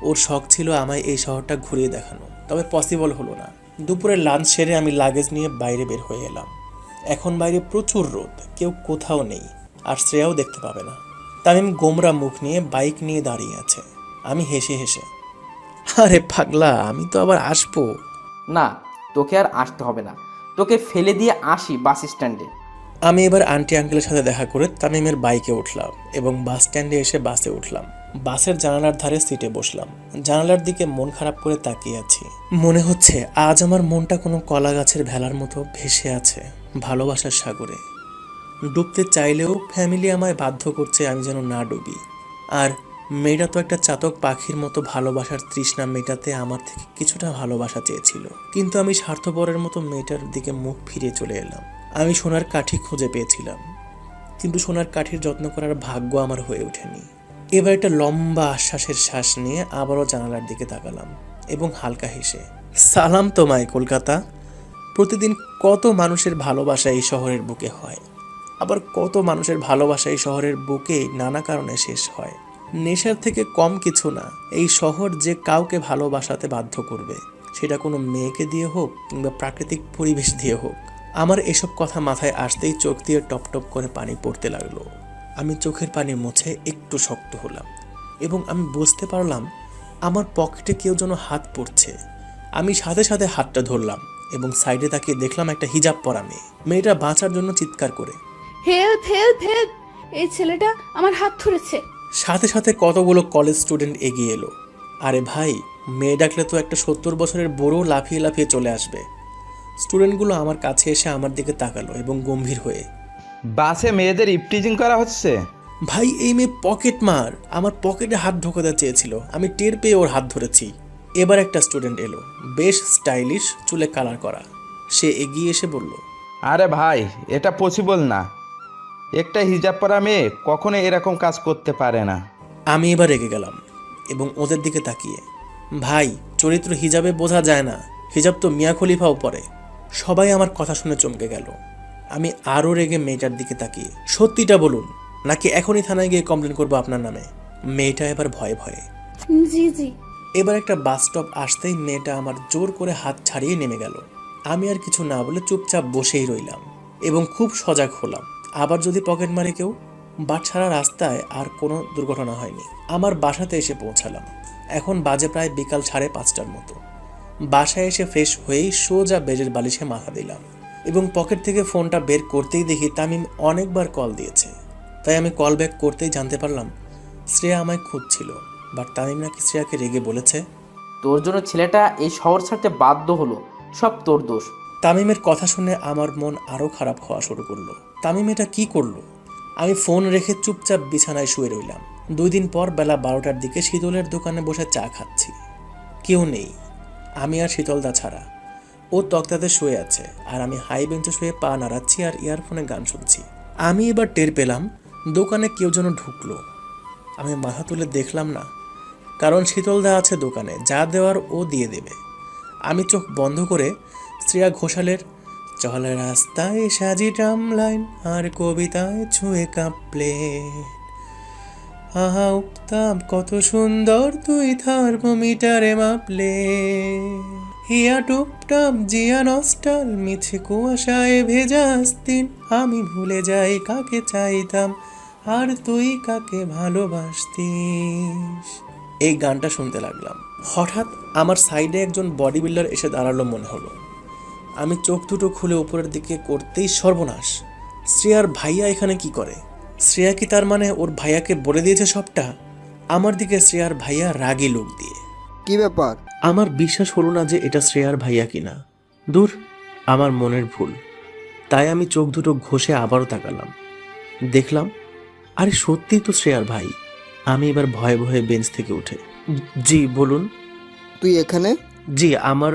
ওর শখ ছিল আমায় এই শহরটা ঘুরিয়ে দেখানো, তবে পসিবল হলো না। দুপুরে লাঞ্চ সেরে আমি লাগেজ নিয়ে বাইরে বের হয়ে এলাম। এখন বাইরে প্রচুর রোদ, কেউ কোথাও নেই, আর শ্রেয়াও দেখতে পাবে না। তামিম গোমরা মুখ নিয়ে বাইক নিয়ে দাঁড়িয়ে আছে। আমি হেসে হেসে, আরে পাগলা, আমি তো আবার আসবো। না, তোকে আর আসতে হবে না, তোকে ফেলে দিয়ে আসি বাস স্ট্যান্ডে। আমি এবার আন্টি আঙ্কেলের সাথে দেখা করে তামিমের বাইকে উঠলাম এবং বাস স্ট্যান্ডে এসে বাসে উঠলাম। বাসের জানালার ধারে সিটে বসলাম। জানালার দিকে মন খারাপ করে তাকিয়ে আছি। মনে হচ্ছে আজ আমার মনটা কোনো কলা গাছের ভেলার মতো ভেসে আছে ভালোবাসার সাগরে। ডুবতে চাইলেও ফ্যামিলি আমায় বাধ্য করছে আমি যেন না ডুবি। আর মেয়েটা তো একটা চাতক পাখির মতো ভালোবাসার তৃষ্ণা মেটাতে আমার থেকে কিছুটা ভালোবাসা চেয়েছিল, কিন্তু আমি স্বার্থপরের মতো মেয়েটার দিকে মুখ ফিরিয়ে চলে এলাম। আমি সোনার কাঠি খুঁজে পেয়েছিলাম, কিন্তু সোনার কাঠির যত্ন করার ভাগ্য আমার হয়ে ওঠেনি। এবার একটা লম্বা আশ্বাসের শ্বাস নিয়ে আবারও জানালার দিকে তাকালাম এবং হালকা হেসে, সালাম তোমায় কলকাতা। প্রতিদিন কত মানুষের ভালোবাসা এই শহরের বুকে হয়, আবার কত মানুষের ভালোবাসা এই শহরের বুকে নানা কারণে শেষ হয়। নেশার থেকে কম কিছু না এই শহর যে কাউকে ভালোবাসাতে বাধ্য করবে, সেটা কোনো মেয়েকে দিয়ে হোক কিংবা প্রাকৃতিক পরিবেশ দিয়ে হোক। আমার এসব কথা মাথায় আসতেই চোখ দিয়ে টপ টপ করে পানি পড়তে লাগলো। আমি চোখের পানি মুছে একটু শক্ত হলাম এবং আমি বুঝতে পারলাম আমার পকেটে কেউ যেন হাত পড়ছে। আমি সাথে সাথে হাতটা ধরলাম এবং সাইডে তাকিয়ে দেখলাম একটা হিজাব পরা মেয়ে। মেয়েটা বাঁচার জন্য চিৎকার করে, হেল্প হেল্প হেল্প, এই ছেলেটা আমার হাত ধরেছে। সাথে সাথে কতগুলো কলেজ স্টুডেন্ট এগিয়ে এলো। আরে ভাই, মেয়ে ডাকলে তো একটা 70 বছরের বুড়ো লাফিয়ে লাফিয়ে চলে আসবে। স্টুডেন্টগুলো আমার কাছে এসে আমার দিকে তাকালো এবং গম্ভীর হয়ে, বাসে মেয়েদের ইপটিজিং করা হচ্ছে। ভাই এই মেয়ে পকেট মার, আমার পকেটে হাত ঢোকাতে চেয়েছিল, আমি টের পেয়ে ওর হাত ধরেছি। এবার একটা স্টুডেন্ট এলো, বেশ স্টাইলিশ, চুলে কালার করা। সে এগিয়ে এসে বলল, আরে ভাই, এটা পসিবল না, একটা হিজাব পরা মেয়ে কখনো এরকম কাজ করতে পারে না। আমি এবার রেগে গেলাম এবং ওদের দিকে তাকিয়ে, ভাই চরিত্র হিজাবে বোঝা যায় না, হিজাব তো মিয়া খলিফাও পরে। সবাই আমার কথা শুনে চমকে গেল। আমি আরও রেগে মেয়েটার দিকে তাকিয়ে, সত্যিটা বলুন নাকি এখনই থানায় গিয়ে কমপ্লেন করবো আপনার নামে। মেয়েটা এবার ভয়ে ভয়ে। জি জি। এবার একটা বাস স্টপ আসতেই মেয়েটা আমার জোর করে হাত ছাড়িয়ে নেমে গেল। আমি আর কিছু না বলে চুপচাপ বসেই রইলাম এবং খুব সজাগ হলাম, আবার যদি পকেট মারে কেউ। বাটছাড়া রাস্তায় আর কোনো দুর্ঘটনা হয়নি। আমার বাসাতে এসে পৌঁছালাম। এখন বাজে প্রায় বিকাল 5:30টার মতো। বাসায় এসে ফ্রেশ হয়েই সোজা বেডের বালিশে মাথা দিলাম এবং পকেট থেকে ফোনটা বের করতেই দেখি তামিম অনেকবার কল দিয়েছে। তাই আমি কল ব্যাক করতেই জানতে পারলাম শ্রেয়া আমায় খুঁজছিল, বাট তামিম নাকি শ্রেয়াকে রেগে বলেছে, তোর জন্য ছেলেটা এই শহর ছাড়তে বাধ্য হলো, সব তোর দোষ। তামিমের কথা শুনে আমার মন আরও খারাপ হওয়া শুরু করলো। তামিম এটা কী করলো? আমি ফোন রেখে চুপচাপ বিছানায় শুয়ে রইলাম। 2 দিন পর বেলা 12টার দিকে শীতলের দোকানে বসে চা খাচ্ছি। কেউ নেই, আমি আর শীতলদা ছাড়া। ও তক্তাতে শুয়ে আছে আর আমি হাই বেঞ্চে শুয়ে পা নাড়াচ্ছি আর ইয়ারফোনে গান শুনছি। আমি এবার টের পেলাম দোকানে কেউ যেন ঢুকলো। আমি মাথা তুলে দেখলাম না, কারণ শীতলদা আছে দোকানে, যা দেওয়ার ও দিয়ে দেবে। আমি চোখ বন্ধ করে শ্রেয়া ঘোষালের চলা রাস্তায় সাজি ট্রাম লাইন আর কবিতায় ছুঁয়ে কাঁপলে আহা উঠতাম কত সুন্দর তুই থার্মোমিটারে মাপলে হিয়া টুপটাপ জিয়া নস্টাল মিছে কুয়াশায় ভেজা দিন আমি ভুলে যাই কাকে চাইতাম আর তুই কাকে ভালোবাসতিস। এই গানটা শুনতে লাগলাম। হঠাৎ আমার সাইডে একজন বডি বিল্ডার এসে দাঁড়ালো মনে হলো। আমি চোখ দুটো খুলে উপরের দিকে করতেই সর্বনাশ, শ্রেয়ার ভাইয়া এখানে কি করে? শ্রেয়া কি তার মানে ওর ভাইয়াকে বলে দিয়েছে সবটা? আমার দিকে শ্রেয়ার ভাইয়া রাগী লোক দিয়ে। কি ব্যাপার? আমার বিশ্বাস হলো না যে এটা শ্রেয়ার ভাইয়া কিনা। দূর, আমার মনের ভুল। তাই আমি চোখ দুটো ঘষে আবারও তাকালাম, দেখলাম আরে সত্যিই তো শ্রেয়ার ভাই। আমি এবার ভয়ে ভয়ে বেঞ্চ থেকে উঠে, জি বলুন। তুই এখানে? জি, আমার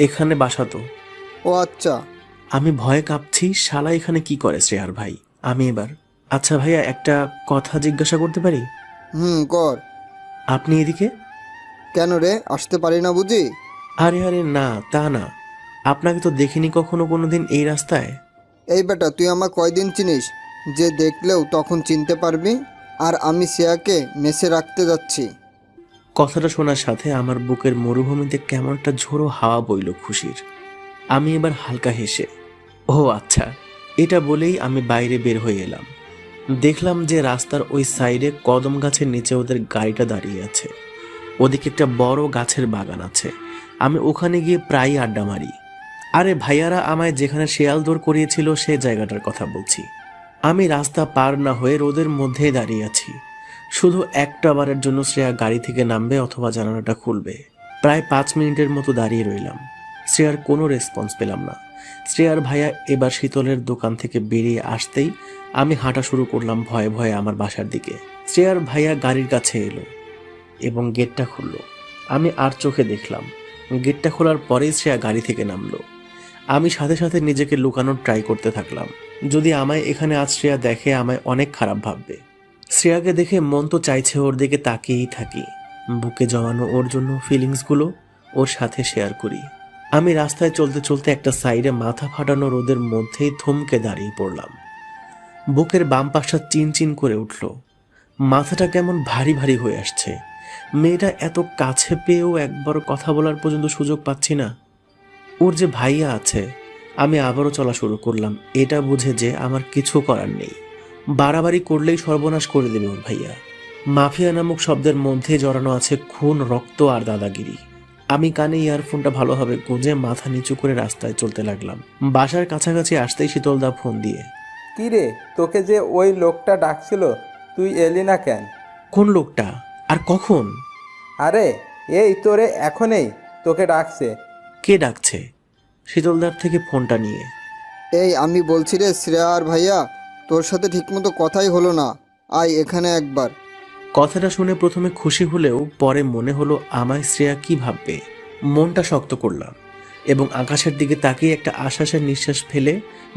এখানে বাসা তো। ও আচ্ছা। আমি ভয়ে কাঁপছি, শালা এখানে কি করে শ্রেয়ার ভাই। আমি এবার, আচ্ছা ভাইয়া একটা কথা জিজ্ঞাসা করতে পারি? কর। আপনি এদিকে কেন রে, আসতে পারি না বুঝি? আরে আরে না, তা না, আপনাকে তো দেখিনি কখনো কোনোদিন এই রাস্তায়। এই বেটা, তুই আমার কয়দিন চিনিস যে দেখলেও তখন চিনতে পারবি? আর আমি শ্রেয়াকে মেসে রাখতে যাচ্ছি। কথাটা শোনার সাথে আমার বুকের মরুভূমিতে কেমন একটা ঝোড়ো হাওয়া বইল খুশির। আমি এবার হালকা হেসে, ও আচ্ছা, এটা বলেই আমি বাইরে বের হয়ে এলাম। দেখলাম যে রাস্তার ওই সাইডে কদম গাছের নিচে ওদের গাড়িটা দাঁড়িয়ে আছে। ওদিকে একটা বড় গাছের বাগান আছে। আমি ওখানে গিয়ে প্রায়ই আড্ডা মারি। আরে ভাইয়ারা আমায় যেখানে শেয়াল দৌড় করিয়েছিল সেই জায়গাটার কথা বলছি। আমি রাস্তা পার না হয়ে রোদের মধ্যেই দাঁড়িয়ে আছি। শুধু একটা বারের জন্য শ্রেয়া গাড়ি থেকে নামবে অথবা জানালাটা খুলবে। প্রায় 5 মিনিটের মতো দাঁড়িয়ে রইলাম। শ্রেয়ার কোনো রেসপন্স পেলাম না। শ্রেয়ার ভাইয়া এবার শীতলের দোকান থেকে বেরিয়ে আসতেই আমি হাঁটা শুরু করলাম ভয়ে ভয়ে আমার বাসার দিকে। শ্রেয়ার ভাইয়া গাড়ির কাছে এলো এবং গেটটা খুললো। আমি আর চোখে দেখলাম। গেটটা খোলার পরেই শ্রেয়া গাড়ি থেকে নামলো। আমি সাথে সাথে নিজেকে লুকানোর ট্রাই করতে থাকলাম। যদি আমায় এখানে আজ শ্রেয়া দেখে আমায় অনেক খারাপ ভাববে। শ্রেয়াকে দেখে মন তো চাইছে ওর দিকে তাকিয়েই থাকি, বুকে জমানো ওর জন্য ফিলিংসগুলো ওর সাথে শেয়ার করি। আমি রাস্তায় চলতে চলতে একটা সাইডে মাথা ফাটানো রোদের মধ্যেই থমকে দাঁড়িয়ে পড়লাম। বুকের বাম পাশটা চিনচিন করে উঠল। মাথাটা কেমন ভারী ভারী হয়ে আসছে। মেয়েটা এত কাছে পেয়েও একবার কথা বলার পর্যন্ত সুযোগ পাচ্ছি না। ওর যে ভাইয়া আছে। আমি আবারও চলা শুরু করলাম, এটা বুঝে যে আমার কিছু করার নেই। বাড়াবাড়ি করলেই সর্বনাশ করে দেবে ওর ভাইয়া। মাফিয়া নামক শব্দের মধ্যে জড়ানো আছে খুন, রক্ত আর দাদাগিরি। আমি কানে ইয়ারফোনটা ভালোভাবে গুঁজে মাথা নিচু করে রাস্তায় চলতে লাগলাম। বাসার কাছাকাছি আসতেই শীতলদা ফোন দিয়ে, কি রে, তোকে যে ওই লোকটা ডাকছিল, তুই এলি না কেন? কোন লোকটা আর কখন? আরে এই তোরে এখনই তোকে ডাকছে। কে ডাকছে? শীতলদার থেকে ফোনটা নিয়ে, এই আমি বলছি রে শ্রেয়া আর ভাইয়া, তোর সাথে ঠিকমতো কথাই হলো না, আয় এখানে একবার। কথাটা শুনে প্রথমে খুশি হলেও পরে মনে হলো আমায় শ্রেয়া কি ভাববে। মনটা শক্ত করলাম এবং আকাশের দিকে তাকিয়ে একটা আশ্বাসের নিঃশ্বাস ফেলে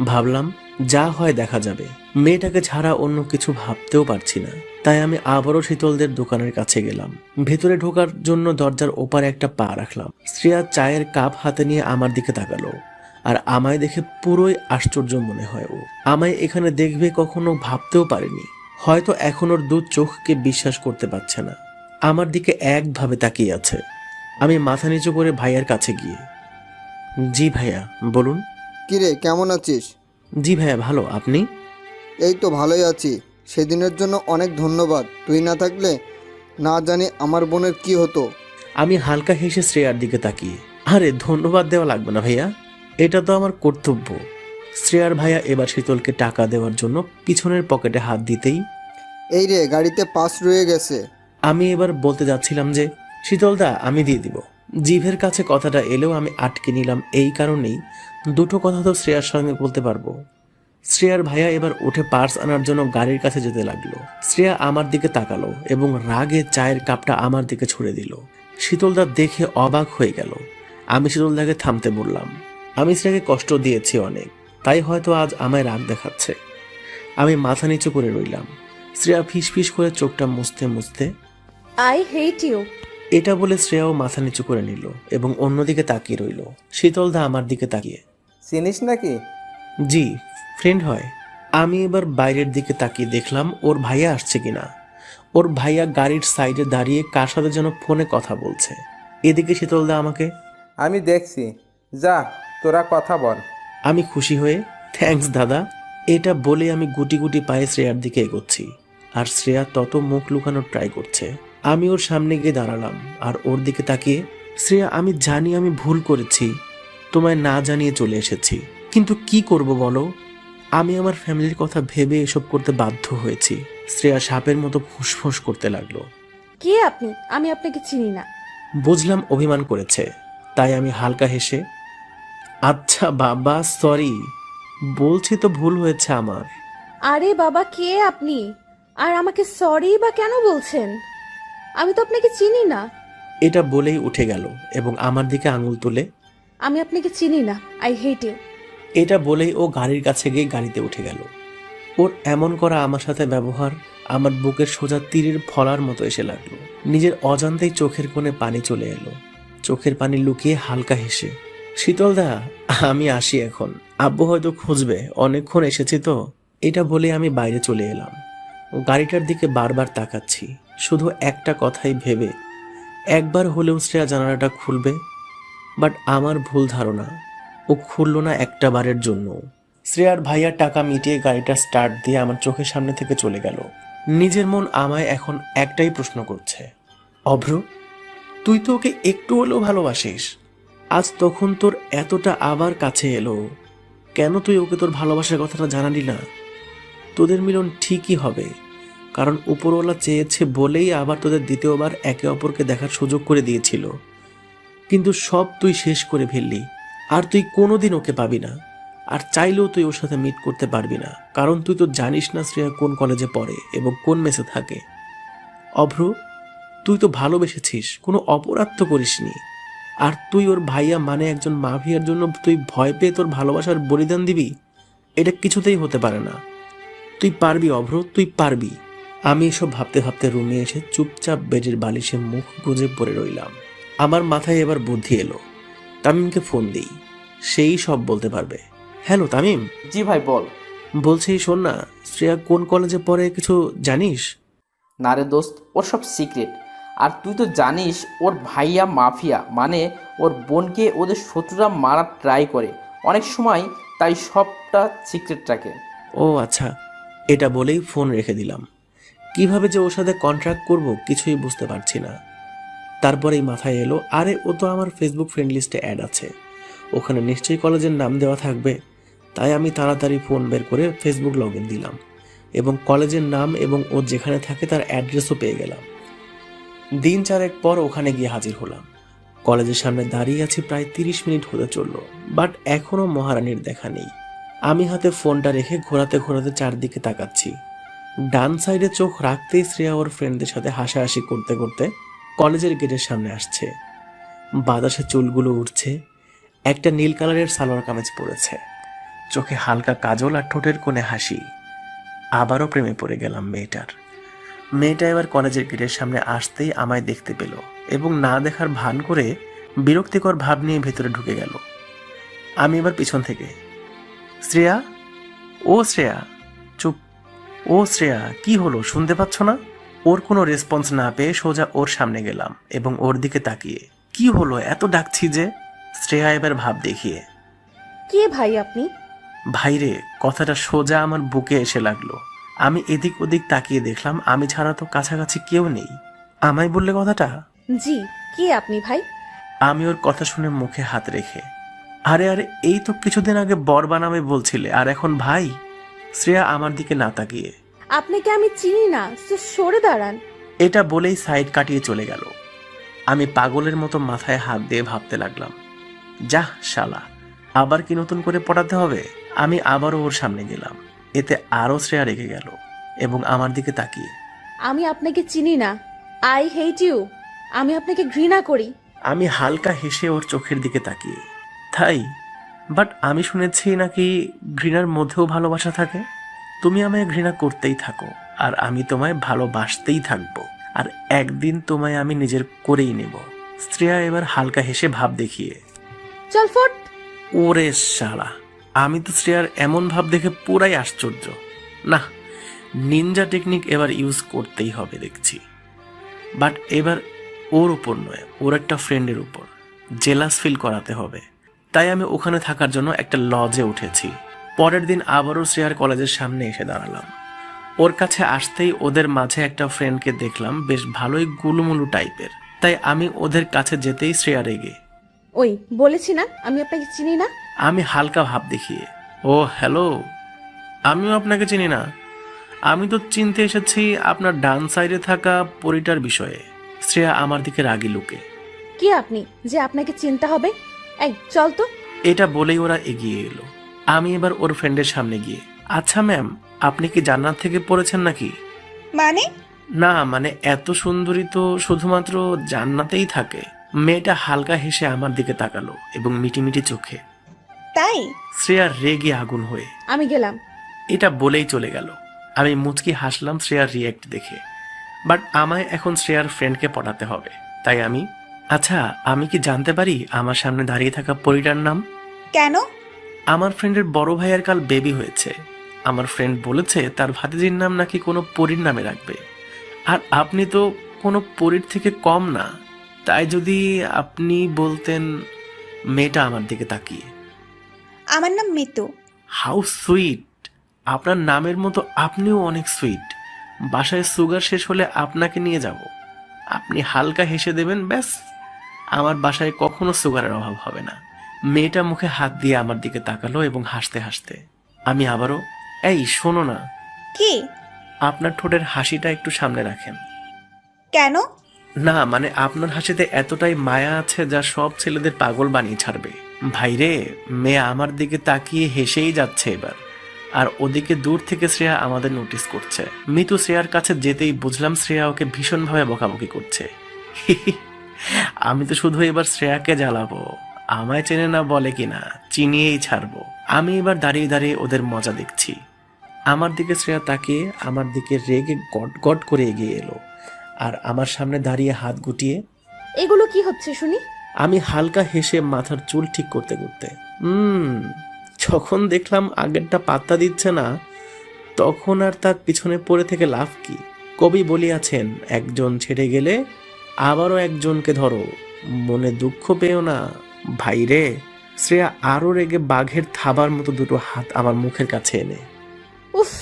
ভাবলাম যা হয় দেখা যাবে। মেয়েটাকে ছাড়া অন্য কিছু ভাবতেও পারছি না। তাই আমি আবারও শীতলদের দোকানের কাছে গেলাম। ভেতরে ঢোকার জন্য দরজার ওপারে একটা পা রাখলাম। শ্রেয়া চায়ের কাপ হাতে নিয়ে আমার দিকে তাকালো আর আমায় দেখে পুরোই আশ্চর্য মনে হয়। ও আমায় এখানে দেখবে কখনো ভাবতেও পারেনি। হয়তো এখন ওর দু চোখকে বিশ্বাস করতে পারছে না। আমার দিকে একভাবে তাকিয়ে আছে। আমি মাথা নিচু করে ভাইয়ার কাছে গিয়ে, জি ভাইয়া বলুন। কিরে, কেমন আছিস? জি ভাইয়া ভালো, আপনি? এই তো ভালোই আছি। সেদিনের জন্য অনেক ধন্যবাদ। তুই না থাকলে না জানি আমার বোনের কি হতো। আমি হালকা হেসে শ্রেয়ার দিকে তাকিয়ে, আরে ধন্যবাদ দেওয়া লাগবে না ভাইয়া, এটা তো আমার কর্তব্য। শ্রেয়ার ভাইয়া এবার শীতলকে টাকা দেওয়ার জন্য পিছনের পকেটে হাত দিতেই, এই রে, গাড়িতে পাস রয়ে গেছে। আমি এবার বলতে যাচ্ছিলাম যে শীতলদা আমি দিয়ে দিব। জিভের কাছে কথাটা এলেও আমি আটকে নিলাম এই কারণেই, দুটো কথা তো শ্রেয়ার সঙ্গে বলতে পারবো। শ্রেয়ার ভাইয়া এবার উঠে পার্স আনার জন্য গাড়ির কাছে যেতে লাগলো। শ্রেয়া আমার দিকে তাকালো এবং রাগে চায়ের কাপটা আমার দিকে ছুড়ে দিল। শীতলদা দেখে অবাক হয়ে গেল। আমি শীতলদাকে থামতে বললাম, আমি শ্রেয়াকে কষ্ট দিয়েছি অনেক, তাই হয়তো আজ আমায় রাগ দেখাচ্ছে। আমি মাথা নিচু করে রইলাম। শ্রেয়া ফিস ফিস করে চোখটা মুছতে মুছতে, আই হেট ইউ। এটা বলে শ্রেয়াও মাথা নিচু করে নিল এবং অন্যদিকে তাকিয়ে রইল। শীতলদা আমার দিকে তাকিয়ে, চিনিস নাকি? জি, ফ্রেন্ড হয়। আমি এবার বাইরের দিকে তাকিয়ে দেখলাম ওর ভাইয়া আসছে কিনা। ওর ভাইয়া গাড়ির সাইডে দাঁড়িয়ে কার সাথে যেন ফোনে কথা বলছে। এদিকে শীতলদা আমাকে, আমি দেখছি, যা তোরা কথা বল। আমি খুশি হয়ে, থ্যাঙ্কস দাদা, এটা বলে আমি গুটি গুটি পায়ে শ্রেয়ার দিকে এগোচ্ছি। আর শ্রেয়া তত মুখ লুকানোর ট্রাই করছে। আমি ওর সামনে গিয়ে দাঁড়ালাম আর ওর দিকে তাকিয়ে, শ্রেয়া আমি জানি আমি ভুল করেছি, তোমায় না জানিয়ে চলে এসেছি, কিন্তু কি করব বলো, আমি আমার ফ্যামিলির কথা ভেবে এসব করতে বাধ্য হয়েছি। শ্রেয়া সাপের মতো ফুঁসফুঁস করতে লাগলো। কে আপনি? আমি আপনাকে চিনি না। বুঝলাম অভিমান করেছে, তাই আমি হালকা হেসে, আচ্ছা বাবা সরি, বলছি তো ভুল হয়েছে আমার। আরে বাবা, কে আপনি? আর আমাকে সরি বা কেন বলছেন? আমি তো আপনাকে চিনি না। এটা বলেই উঠে গেল এবং আমার দিকে আঙুল তুলে, আমি আপনাকে চিনি না, আই হেট ইউ। এটা বলেই ও গাড়ির কাছে গিয়ে গাড়িতে উঠে গেল। ওর এমন করা আমার সাথে ব্যবহার আমার বুকের সোজা তীরের ফলার মতো এসে লাগলো। নিজের অজান্তেই চোখের কোণে পানি চলে এলো। চোখের পানি লুকিয়ে হালকা হেসে, শীতলদা আমি আসি এখন, আব্বু হয়তো খুঁজবে, অনেকক্ষণ এসেছি তো। এটা বলে আমি বাইরে চলে এলাম। গাড়িটার দিকে বারবার তাকাচ্ছি, শুধু একটা কথাই ভেবে, একবার হলেও শ্রেয়া জানালাটা খুলবে। বাট আমার ভুল ধারণা, ও খুলল না একটা বারের জন্য। শ্রেয়ার ভাইয়ার টাকা মিটিয়ে গাড়িটা স্টার্ট দিয়ে আমার চোখের সামনে থেকে চলে গেল। নিজের মন আমায় এখন একটাই প্রশ্ন করছে, অভ্র তুই তো ওকে একটু হলেও ভালোবাসিস, আজ তখন তোর এতটা আবার কাছে এলো, কেন তুই ওকে তোর ভালোবাসার কথাটা জানালি না? তোদের মিলন ঠিকই হবে, কারণ উপরওয়ালা চেয়েছে বলেই আবার তোদের দ্বিতীয়বার একে অপরকে দেখার সুযোগ করে দিয়েছিল। কিন্তু সব তুই শেষ করে ফেললি, আর তুই কোনোদিন ওকে পাবি না, আর চাইলেও তুই ওর সাথে মিট করতে পারবি না, কারণ তুই তো জানিস না শ্রেয়া কোন কলেজে পড়ে এবং কোন মেসে থাকে। অভ্র তুই তো ভালোবেসেছিস, কোনো অপরাধ তো করিসনি, আর তুই ওর ভাইয়া মানে একজন মাফিয়ার জন্য তুই ভয় পেয়ে তোর ভালোবাসার বলিদান দিবি? এটা কিছুতেই হতে পারে না। তুই পারবি অভ্র, তুই পারবি। আমি এসব ভাবতে ভাবতে রুমে এসে চুপচাপ বেডের বালিশে মুখ গুজে পড়ে রইলাম। আমার মাথায় এবার বুদ্ধি এলো, তামিমকে ফোন দিই, সেই সব বলতে পারবে। হ্যালো তামিম। জি ভাই বল। বলছি শোন না, শ্রেয়া কোন কলেজে পড়ে কিছু জানিস? না রে দোস্ত, ওর সব সিক্রেট। আর তুই তো জানিস ওর ভাইয়া মাফিয়া, মানে ওর বোনকে ওদের শত্রুরা মারার ট্রাই করে অনেক সময়, তাই সবটা সিক্রেট রাখে। ও আচ্ছা, এটা বলেই ফোন রেখে দিলাম। কিভাবে যে ওর সাথে কন্ট্রাক্ট করব কিছুই বুঝতে পারছি না। তারপরেই মাথায় এলো, আরে ও তো আমার ফেসবুক ফ্রেন্ড লিস্টে অ্যাড আছে, ওখানে নিশ্চয়ই কলেজের নাম দেওয়া থাকবে। তাই আমি তাড়াতাড়ি ফোন বের করে ফেসবুক লগ ইন দিলাম এবং কলেজের নাম এবং ও যেখানে থাকে তার অ্যাড্রেসও পেয়ে গেলাম। দিন চারেক পর ওখানে গিয়ে হাজির হলাম। কলেজের সামনে দাঁড়িয়ে আছি, প্রায় 30 মিনিট হতে চলল, বাট এখনও মহারানীর দেখা নেই। আমি হাতে ফোনটা রেখে ঘোরাতে ঘোরাতে চারদিকে তাকাচ্ছি। ডান সাইডে চোখ রাখতেই শ্রেয়া ওর ফ্রেন্ডদের সাথে হাসাহাসি করতে করতে কলেজের গেটের সামনে আসছে। বাতাসে চুলগুলো উঠছে, একটা নীল কালারের সালোয়ার কামিজ পরেছে, চোখে হালকা কাজল আর ঠোঁটের কোণে হাসি। আবারও প্রেমে পড়ে গেলাম মেয়েটার। মেয়েটা এবার কলেজের গেটের সামনে আসতেই আমায় দেখতে পেল এবং না দেখার ভান করে বিরক্তিকর ভাব নিয়ে ভেতরে ঢুকে গেল। আমি এবার পিছন থেকে, শ্রেয়া, ও শ্রেয়া, চুপ, ও শ্রেয়া, কি হলো শুনতে পাচ্ছ না? ওর কোনো রেসপন্স না পেয়ে সোজা ওর সামনে গেলাম এবং ওর দিকে তাকিয়ে, কি হলো এত ডাকছি যে? শ্রেয়া এবার ভাব দেখিয়ে, কে ভাই আপনি? ভাইরে, কথাটা সোজা আমার বুকে এসে লাগলো। আমি এদিক ওদিক তাকিয়ে দেখলাম আমি ছাড়া তো কাছাকাছি কেউ নেই। আমায় বললে কথাটা? জি, কে আপনি ভাই? আমি ওর কথা শুনে মুখে হাত রেখে, আরে আরে এই তো কিছুদিন আগে বর বানাবে বলছিলে, আর এখন ভাই? শ্রেয়া আমার দিকে না তাকিয়ে, আপনাকে আমি চিনি না, সরে দাঁড়ান। এটা বলেই সাইড কাটিয়ে চলে গেল। আমি পাগলের মতো মাথায় হাত দিয়ে ভাবতে লাগলাম, যাহ শালা, আবার কি নতুন করে পড়াতে হবে? আমি আবারও ওর সামনে গেলাম, এতে আরও শ্রেয়া রেগে গেল এবং আমার দিকে তাকিয়ে, আমি আপনাকে চিনি না, আই হেট ইউ, আমি আপনাকে ঘৃণা করি। আমি হালকা হেসে ওর চোখের দিকে তাকিয়ে, তাই? বাট আমি শুনেছি নাকি ঘৃণার মধ্যেও ভালোবাসা থাকে। তুমি আমায় ঘৃণা করতেই থাকো আর আমি তোমায় ভালোবাসতেই থাকবো। আর একদিন তোমায় আমি নিজের করেই নেব। শ্রেয়া এবার হালকা হেসে ভাব দেখিয়ে, চল ফট। ওরে শালা, আমি তো শ্রেয়ার এমন ভাব দেখে পুরাই আশ্চর্য। না, নিনজা টেকনিক এবার ইউজ করতেই হবে দেখছি। বাট এবার ওর উপর নয়, ওর একটা ফ্রেন্ডের উপর জেলাস ফিল করাতে হবে। তাই আমি ওখানে থাকার জন্য একটা লজে উঠেছি। পরের দিন আবারও শ্রেয়ার কলেজের সামনে এসে দাঁড়ালাম। ওর কাছে আসতেই ওদের মাঝে একটা ফ্রেন্ডকে দেখলাম, বেশ ভালোই গুলুমুলু টাইপের। তাই আমি ওদের কাছে যেতেই শ্রেয়া রেগে, ওই বলেছি না আমি আপনাকে চিনি না। আমি হালকা ভাব দেখিয়ে, ও হ্যালো, আমিও আপনাকে চিনি না। আমি তো চিনতে এসেছি আপনার ডান সাইডে থাকা পরিটার বিষয়ে। শ্রেয়া আমার দিকে রাগি লুকে, কি আপনি যে আপনাকে চিনতে হবে? এই চল তো। এটা বলেই ওরা এগিয়ে এলো। আমি এবার ওর ফ্রেন্ডের সামনে গিয়ে, আচ্ছা ম্যাম, আপনি কি জান্নাত থেকে পড়েছেন নাকি? মানে? না মানে এত সুন্দরী তো শুধুমাত্র জান্নাতেই থাকে। মেয়েটা হালকা হেসে আমার দিকে তাকালো এবং মিটিমিটি চোখে। তাই? শ্রেয়া রেগে আগুন হয়ে, আমি গেলাম। এটা বলেই চলে গেল। আমি মুচকি হাসলাম শ্রেয়ার রিয়েক্ট দেখে। বাট আমায় এখন শ্রেয়ার ফ্রেন্ডকে পটাতে হবে। তাই আমি, আচ্ছা আমি কি জানতে পারি আমার সামনে দাঁড়িয়ে থাকা পরিটার নাম? কেন? আমার ফ্রেন্ডের বড় ভাইয়ের কাল বেবি হয়েছে। আমার ফ্রেন্ড বলেছে তার ভাতিজির নাম নাকি কোনো পরীর নামে রাখবে। আর আপনি তো কোনো পরীর থেকে কম না। তাই যদি আপনি বলতেন। মেয়েটা আমার দিকে তাকিয়ে, আমার নাম মিতু। হাউ সুইট, আপনার নামের মতো আপনিও অনেক সুইট। বাসায় সুগার শেষ হলে আপনাকে নিয়ে যাব। আপনি হালকা হেসে দেবেন, ব্যাস আমার বাসায় কখনো সুগারের অভাব হবে না। মেয়েটা মুখে হাত দিয়ে আমার দিকে তাকালো এবং হাসতে হাসতে আমি আবারও, এই শোনো না, কি? আপনার ঠোঁটের হাসিটা একটু সামনে রাখেন। কেন? না মানে আপনার হাসিতে এতটাই মায়া আছে যা সব ছেলেদের পাগল বানিয়ে ছাড়বে। ভাইরে, মেয়ে আমার দিকে তাকিয়ে হেসেই যাচ্ছে এবার। আর ওদিকে দূর থেকে শ্রেয়া আমাদের নোটিস করছে। মিতু শ্রেয়ার কাছে যেতেই বুঝলাম শ্রেয়া ওকে ভীষণভাবে বকাবকি করছে। আমি তো শুধু এবার শ্রেয়াকে জ্বালাবো। আমায় চেনে না বলে কিনা, চিনিয়েই ছাড়বো। আমি এবার দাঁড়িয়ে দাঁড়িয়ে ওদের মজা দেখছি। আমার দিকে শ্রেয়া তাকিয়ে আমার দিকে রেগে গট গট করে এগিয়ে এলো আর আমার সামনে দাঁড়িয়ে হাত গুটিয়ে, এগুলো কি হচ্ছে শুনি? আমি হালকা হেসে মাথার চুল ঠিক করতে করতে, যখন দেখলাম আগেরটা পাত্তা দিচ্ছে না, তখন আর তার পিছনে পড়ে থেকে লাভ কি? কবি বলিয়াছেন, একজন ছেড়ে গেলে আবারও একজনকে ধরো, মনে দুঃখ পেও না ভাইরে। শ্রেয়া আরো রেগে বাঘের থাবার মতো দুটো হাত আমার মুখের কাছে এনে, উফ,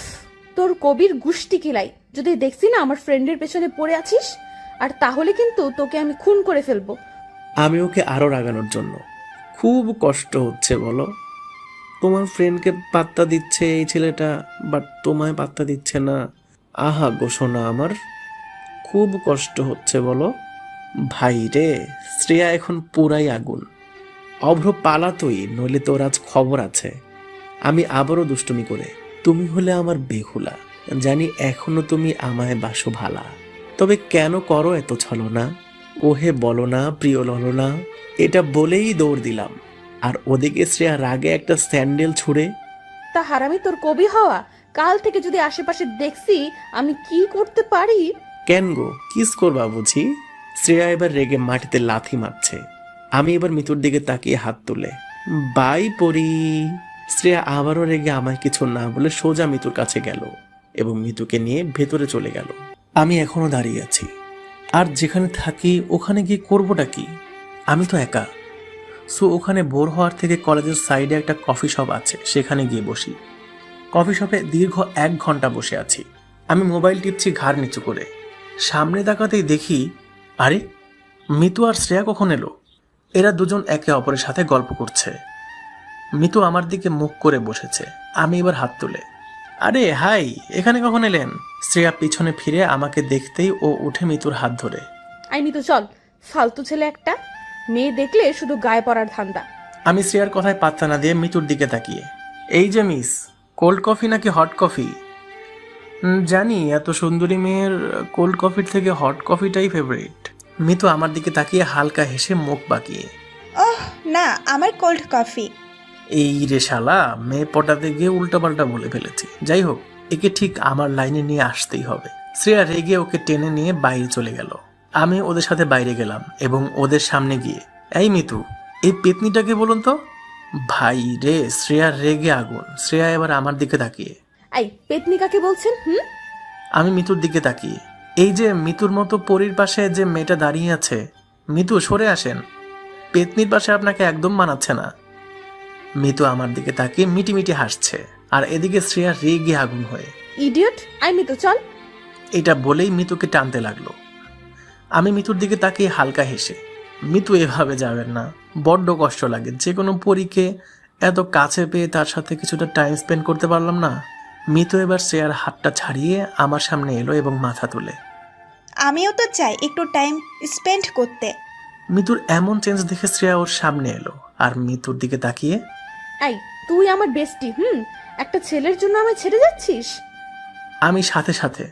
তোর কবির গুষ্টি কিলাই। যদি দেখছি না আমার ফ্রেন্ডের পেছনে পড়ে আছিস, আর তাহলে কিন্তু তোকে আমি খুন করে ফেলবো। আমি ওকে আরো রাগানোর জন্য, খুব কষ্ট হচ্ছে বলো? তোমার ফ্রেন্ডকে পাত্তা দিচ্ছে এই ছেলেটা, বাট তোমায় পাত্তা দিচ্ছে না। আহা গোসনা, আমার খুব কষ্ট হচ্ছে বলো? ভাই রে, শ্রেয়া এখন পুরাই আগুন। অভ্র পালাতই, নইলে তোর আজ খবর আছে। আমি আবারও দুষ্টুমি করে, তুমি হলে আমার বেহুলা, জানি এখনো তুমি আমায় বাসো ভালা, তবে কেন করো এত ছলনা? ওহে বলো না প্রিয় ললনা। এটা বলেই দৌড় দিলাম। আর ওদিকে শ্রেয়া রাগে একটা স্যান্ডেল ছুঁড়ে, তা হারামি তোর কবি হওয়া, কাল থেকে যদি আশেপাশে দেখছি আমি কি করতে পারি। কেন গো, কিস করবা বুঝি? শ্রেয়া এবার রেগে মাটিতে লাথি মারছে। আমি এবার মিতুর দিকে তাকিয়ে হাত তুলে, বাই পরি। শ্রেয়া আবারও রেগে আমায় কিছু না বলে সোজা মিতুর কাছে গেল এবং মিতুকে নিয়ে ভেতরে চলে গেল। আমি এখনো দাঁড়িয়ে আছি। আর যেখানে থাকি ওখানে গিয়ে করবোটা কি? আমি তো একা। সো ওখানে বোর হওয়ার থেকে কলেজের সাইডে একটা কফি শপ আছে, সেখানে গিয়ে বসি। কফি শপে দীর্ঘ 1 ঘন্টা বসে আছি। আমি মোবাইল টিপছি ঘাড় নিচু করে। সামনে তাকাতেই দেখি, আরে মিতু আর শ্রেয়া কখন এলো? এরা দুজন একে অপরের সাথে গল্প করছে। মিতু আমার দিকে মুখ করে বসেছে। আমি এবার হাত তুলে, আরে হাই, এখানে কখন এলেন? শ্রেয়া পিছনে ফিরে আমাকে দেখতেই ও উঠে মিতুর হাত ধরে, আইনি তো চল, ফালতু ছেলে একটা, মেয়ে দেখলে শুধু গায়ে পড়ার ধান্দা। আমি শ্রেয়ার কথায় পাত্তা না দিয়ে মিতুর দিকে তাকিয়ে, এই যে মিস, কোল্ড কফি নাকি হট কফি? জানি এত সুন্দরী মেয়ের কোল্ড কফির থেকে হট কফিটাই ফেভারিট। মিতু আমার দিকে তাকিয়ে হালকা হেসে মুখ বাঁকিয়ে, ওহ না, আমার কোল্ড কফি। এই রে শালা, মেয়ে পটাতে গিয়ে উল্টাপাল্টা বলে ফেলেছি। যাই হোক, একে ঠিক আমার লাইনে নিয়ে আসতেই হবে। শ্রেয়া রেগে ওকে টেনে নিয়ে বাইরে চলে গেল। আমি ওদের সাথে বাইরে গেলাম এবং ওদের সামনে গিয়ে, এই মিতু, এই পেতনিটাকে বলুন তো। ভাই রে, শ্রেয়ার রেগে আগুন। শ্রেয়া এবার আমার দিকে তাকিয়ে। এই পেতনি কাকে বলছেন? আমি মিতুর দিকে তাকিয়ে, এই যে মিতুর মতো পরীর পাশে যে মেয়েটা দাঁড়িয়ে আছে, মিতু সরে আসেন, পেতনির পাশে আপনাকে একদম মানাচ্ছে না। মিতু আমার দিকে তাকিয়ে মিটিমিটি হাসছে, আর এদিকে শ্রেয়া রেগে আগুন হয়ে। ইডিয়ট, আই মিতু চল। এটা বলেই মিতুকে টানতে লাগলো। আমি মিতুর দিকে তাকিয়ে হালকা হেসে, মিতু এভাবে যাবেন না, বড্ড কষ্ট লাগে। যে কোনো পরীকে এত কাছে পেয়ে তার সাথে কিছুটা টাইম স্পেন্ড করতে পারলাম না। মিতু এবার শ্রেয়ার হাতটা ছাড়িয়ে আমার সামনে এলো এবং মাথা তুলে। আমিও তো চাই একটু টাইম স্পেন্ড করতে। মিতুর এমন চেঞ্জ দেখে শ্রেয়া ওর সামনে এলো আর মিতুর দিকে তাকিয়ে, এই তুই আমার বেস্টি, একটা ছেলের জন্য আমায় ছেড়ে যাচ্ছিস? আমি সাথে সাথে,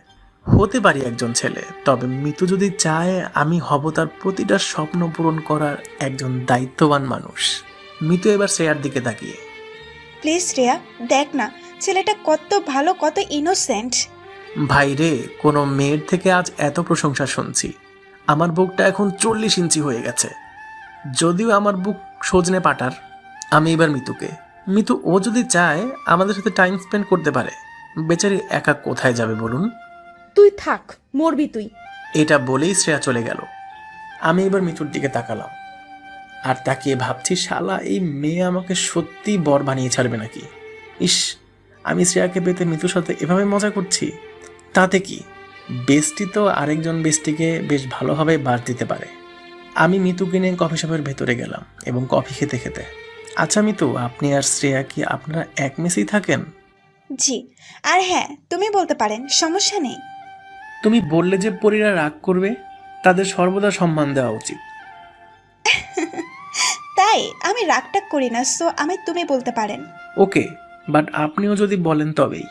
হতে পারি একজন ছেলে, তবে মিতু যদি চায় আমি হব তার প্রতিটা স্বপ্ন পূরণ করার একজন দায়িত্ববান মানুষ। মিতু এবার শ্রেয়ার দিকে তাকিয়ে, প্লিজ শ্রেয়া, দেখ না ছেলেটা কত ভালো, কত ইনোসেন্ট। ভাই রে, কোনো মেয়ের থেকে আজ এত প্রশংসা শুনছি। আমার বুকটা এখন 40 ইঞ্চি হয়ে গেছে। যদিও আমার বুক সজনে পাটার। আমি এবার মিতুকে, মিতু ও যদি চায় আমাদের সাথে টাইম স্পেন্ড করতে পারে। বেচারি একা কোথায় যাবে বলুন? তুই থাক, মরবি তুই। এটা বলেই শ্রেয়া চলে গেল। আমি এবার মিতুর দিকে তাকালাম আর তাকিয়ে ভাবছি, শালা এই মেয়ে আমাকে সত্যি বর বানিয়ে ছাড়বে নাকি। ইস, আমি শ্রেয়াকে পেতে মিতুর সাথে এভাবে মজা করছি, তাতে কি বেস্টি তো আরেকজন বেস্টিকে বেশ ভালোভাবে বাস দিতে পারে। আমি মিতুকে নিয়ে কফি শপের ভেতরে গেলাম এবং কফি খেতে খেতে, আচ্ছা মিতু, আপনি আর শ্রেয়া কি আপনারা এক মেসেই থাকেন? জি, আর হ্যাঁ তুমি বলতে পারেন, সমস্যা নেই। তুমি বললে যে পরীরা রাগ করবে, তাদের সর্বদা সম্মান দেওয়া উচিত। তাই আমি রাগটাগ করি না, সো আমি তুমি বলতে পারেন। ওকে, বাট আপনিও যদি বলেন তবেই।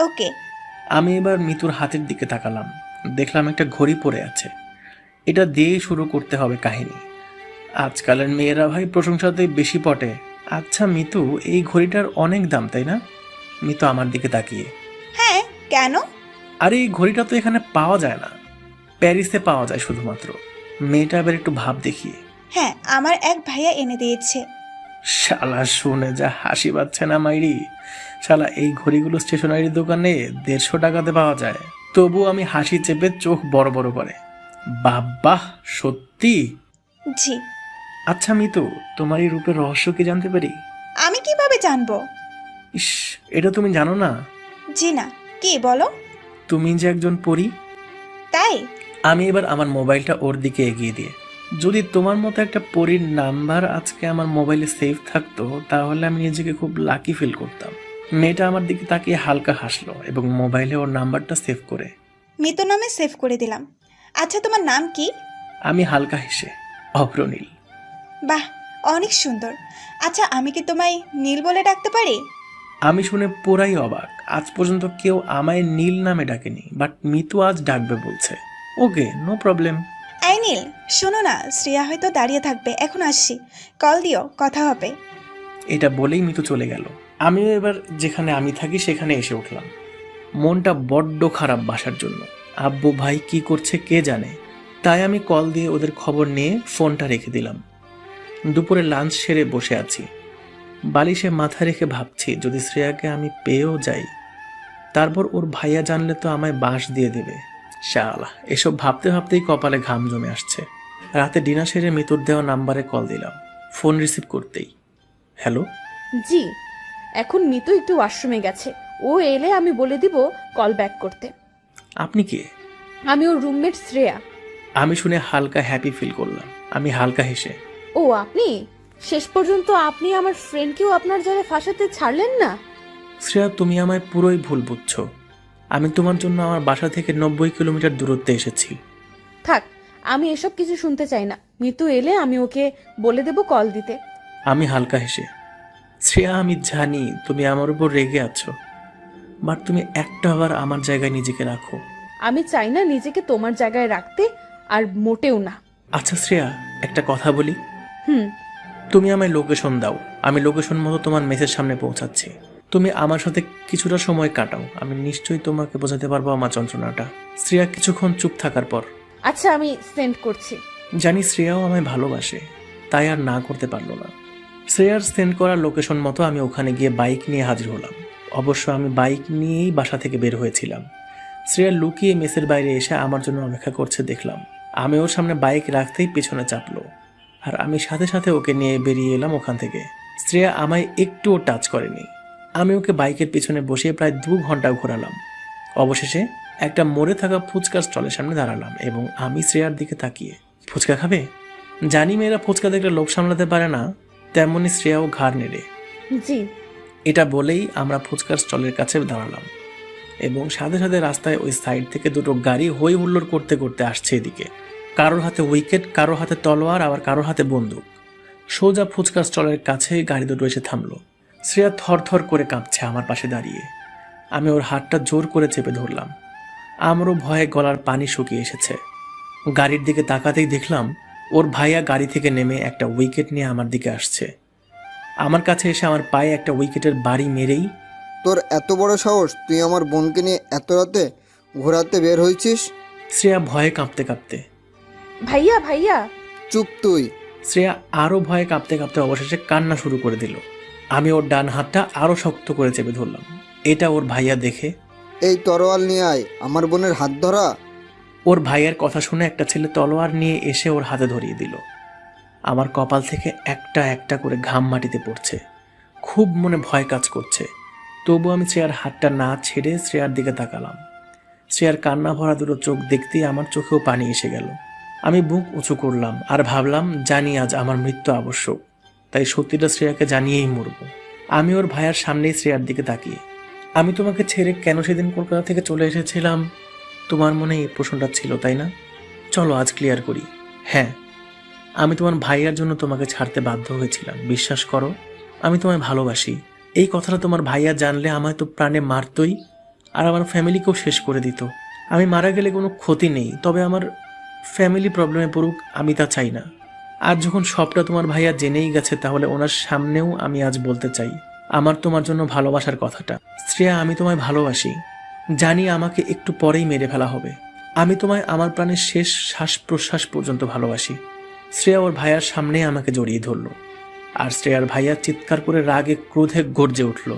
ওকে। আমি এবার মিতুর হাতের দিকে তাকালাম, দেখলাম একটা ঘড়ি পড়ে আছে। এটা দিয়েই শুরু করতে হবে কাহিনী। আজকালের মেয়েরা ভাই প্রশংসাতে বেশি পটে। আচ্ছা মিতু, এই ঘড়িটার অনেক দাম তাই না? মিতু আমার দিকে তাকিয়ে, হ্যাঁ, কেন? আরে এই ঘড়িটা তো এখানে পাওয়া যায় না, প্যারিসে পাওয়া যায় শুধুমাত্র। মেয়েটা এবার একটু ভাব দেখিয়ে, হ্যাঁ, আমার এক ভাইয়া এনে দিয়েছে। শালা শুনে যা হাসি পাচ্ছে না মাইরি। শালা এই ঘড়িগুলো স্টেশনারি দোকানে 150 টাকাতে পাওয়া যায়। তবু আমি হাসি চেপে চোখ বড় বড় করে, বাবা সত্যি? জি। আচ্ছা মিতু, তোমার এই রূপের রহস্য কি জানতে পারি? আমি কিভাবে জানবো? ইস, এটা তুমি জানো না? জি না, কি বলো? তুমি যে একজন পরী। তাই? আমি এবার আমার মোবাইলটা ওর দিকে এগিয়ে দিয়ে, যদি তোমার মতো একটা পরীর নাম্বার আজকে আমার মোবাইলে সেভ থাকতো তাহলে আমি নিজেকে খুব লাকি ফিল করতাম। মেয়েটা আমার দিকে তাকিয়ে হালকা হাসলো এবং মোবাইলে ওর নাম্বারটা সেভ করে মিতু নামে সেভ করে দিলাম। আচ্ছা, তোমার নাম কি? আমি হালকা হেসে, অভ্রনীল। বাহ, অনেক সুন্দর। আচ্ছা, আমি কি তোমায় নীল বলে ডাকতে পারি? আমি শুনে পুরাই অবাক। আজ পর্যন্ত কেউ আমায় নীল নামে ডাকেনি, বাট মিতু আজ ডাকবে বলছে। ওকে, নো প্রবলেম। এই নীল, শোনো না, শ্রেয়া হয়তো দাঁড়িয়ে থাকবে, এখন আসছি, কল দিও, কথা হবে। এটা বলেই মিতু চলে গেল। আমিও এবার যেখানে আমি থাকি সেখানে এসে উঠলাম। মনটা বড্ড খারাপ বাসার জন্য। আব্বু ভাই কি করছে কে জানে। তাই আমি কল দিয়ে ওদের খবর নিয়ে ফোনটা রেখে দিলাম। দুপুরে লাঞ্চ সেরে বসে আছি, বালিশে মাথা রেখে ভাবছি যদি শ্রেয়াকে আমি পেয়েও যাই, তারপর ওর ভাইয়া জানলে তো আমায় বাঁশ দিয়ে দেবে। শালা, এসব ভাবতে ভাবতেই কপালে ঘাম জমে আসছে। রাতে ডিনার সেরে মিতুর দেওয়া নাম্বারে কল দিলাম। ফোন রিসিভ করতেই, হ্যালো। জি, এখন মিতু একটু ওয়াশরুমে গেছে, ও এলে আমি বলে দিব কল ব্যাক করতে। আপনি কে? আমি ওর রুমমেট শ্রেয়া। আমি শুনে হালকা হ্যাপি ফিল করলাম। আমি হালকা হেসে, ও আপনি? শেষ পর্যন্ত আপনি আমার ফ্রেন্ডকেও আপনার জায়গায় ফাঁসাতে ছাড়লেন না। শ্রেয়া, তুমি আমায় পুরোই ভুল বুঝছো। আমি তোমার জন্য আমার বাসা থেকে 90 কিলোমিটার দূরত্বে এসেছি। থাক, আমি এসব কিছু শুনতে চাই না। মিতু এলে আমি ওকে বলে দেব কল দিতে। আমি হালকা হেসে, শ্রেয়া আমি জানি তুমি আমার উপর রেগে আছো, বাট তুমি একটাবার আমার জায়গায় নিজেকে রাখো। আমি চাই না নিজেকে তোমার জায়গায় রাখতে, আর মোটেও না। আচ্ছা শ্রেয়া, একটা কথা বলি। হুম। তুমি আমায় লোকেশন দাও, আমি লোকেশন মতো তোমার মেসের সামনে পৌঁছাচ্ছি। তুমি আমার সাথে কিছুটা সময় কাটাও, আমি নিশ্চয়ই তোমাকে বোঝাতে পারবো আমার যন্ত্রণাটা। শ্রেয়া কিছুক্ষণ চুপ থাকার পর, আচ্ছা আমি সেন্ড করছি। জানি শ্রেয়াও আমায় ভালোবাসে, তাই আর না করতে পারলো না। শ্রেয়ার সেন্ড করার লোকেশন মতো আমি ওখানে গিয়ে বাইক নিয়ে হাজির হলাম। অবশ্য আমি বাইক নিয়েই বাসা থেকে বের হয়েছিলাম। শ্রেয়া লুকিয়ে মেসের বাইরে এসে আমার জন্য অপেক্ষা করছে দেখলাম। আমি ওর সামনে বাইক রাখতেই পেছনে চাপলো, আর আমি সাথে সাথে ওকে নিয়ে বেরিয়ে এলাম ওখান থেকে। শ্রেয়া আমায় একটুও টাচ করেনি। আমি ওকে বাইকের পিছনে বসিয়ে প্রায় 2 ঘন্টা ঘোরালাম। অবশেষে একটা মরে থাকা ফুচকার স্টলের সামনে দাঁড়ালাম এবং আমি শ্রেয়ার দিকে তাকিয়ে, ফুচকা খাবে? জানি মেয়েরা ফুচকা দেখলে লোভ সামলাতে পারে না, তেমনি শ্রেয়াও ঘাড় নেড়ে জি। এটা বলেই আমরা ফুচকার স্টলের কাছে দাঁড়ালাম এবং সাথে সাথে রাস্তায় ওই সাইড থেকে 2টো গাড়ি হই হুল্লোড় করতে করতে আসছে এদিকে। কারোর হাতে উইকেট, কারোর হাতে তলোয়ার, আবার কারোর হাতে বন্দুক। সোজা ফুচকার স্টলের কাছে গাড়ি দুটো এসে থামলো। শ্রেয়া থরথর করে কাঁপছে আমার পাশে দাঁড়িয়ে। আমি ওর হাতটা জোর করে চেপে ধরলাম। আমারও ভয়ে গলার পানি শুকিয়ে এসেছে। গাড়ির দিকে তাকাতেই দেখলাম ওর ভাইয়া গাড়ি থেকে নেমে একটা উইকেট নিয়ে আমার দিকে আসছে। আমার কাছে এসে আমার পায়ে একটা উইকেটের বাড়ি মেরেই, তোর এত বড় সাহস, তুই আমার বোনকে নিয়ে এত রাতে ঘোরাতে বের হয়েছিস? শ্রেয়া ভয়ে কাঁপতে কাঁপতে, ভাইয়া ভাইয়া। চুপ তুই। শ্রেয়া আরও ভয়ে কাঁপতে কাঁপতে অবশেষে কান্না শুরু করে দিল। আমি ওর ডান হাতটা আরও শক্ত করে চেপে ধরলাম। এটা ওর ভাইয়া দেখে, এই তরোয়াল নিয়ে আয়, আমার বোনের হাত ধরা। ওর ভাইয়ের কথা শুনে একটা ছেলে তলোয়ার নিয়ে এসে ওর হাতে ধরিয়ে দিল। আমার কপাল থেকে একটা একটা করে ঘাম মাটিতে পড়ছে। খুব মনে ভয় কাজ করছে। তবু আমি শ্রেয়ার হাতটা না ছেড়ে শ্রেয়ার দিকে তাকালাম। শ্রেয়ার কান্না ভরা 2টো চোখ দেখতেই আমার চোখেও পানি এসে গেল। আমি বুক উঁচু করলাম আর ভাবলাম, জানি আজ আমার মৃত্যু আবশ্যক, তাই সত্যিটা শ্রেয়াকে জানিয়েই মরব। আমি ওর ভাইয়ার সামনেই শ্রেয়ার দিকে তাকিয়ে, আমি তোমাকে ছেড়ে কেন সেদিন কলকাতা থেকে চলে এসেছিলাম? তোমার মনে এই প্রশ্নটা ছিল, তাই না? চলো আজ ক্লিয়ার করি। হ্যাঁ, আমি তোমার ভাইয়ার জন্য তোমাকে ছাড়তে বাধ্য হয়েছিলাম। বিশ্বাস করো, আমি তোমায় ভালোবাসি। এই কথাটা তোমার ভাইয়া জানলে আমায় তো প্রাণে মারতই, আর আমার ফ্যামিলিকেও শেষ করে দিত। আমি মারা গেলে কোনো ক্ষতি নেই, তবে আমার ফ্যামিলি প্রবলেমে পড়ুক আমি তা চাই না। আর যখন সবটা তোমার ভাইয়া জেনেই গেছে, তাহলে ওনার সামনেও আমি আজ বলতে চাই আমার তোমার জন্য ভালোবাসার কথাটা। শ্রেয়া, আমি তোমায় ভালোবাসি। জানি আমাকে একটু পরেই মেরে ফেলা হবে। আমি তোমায় আমার প্রাণের শেষ শ্বাস প্রশ্বাস পর্যন্ত ভালোবাসি। শ্রেয়া ওর ভাইয়ার সামনে আমাকে জড়িয়ে ধরল, আর শ্রেয়ার ভাইয়া চিৎকার করে রাগে ক্রোধে গর্জে উঠল,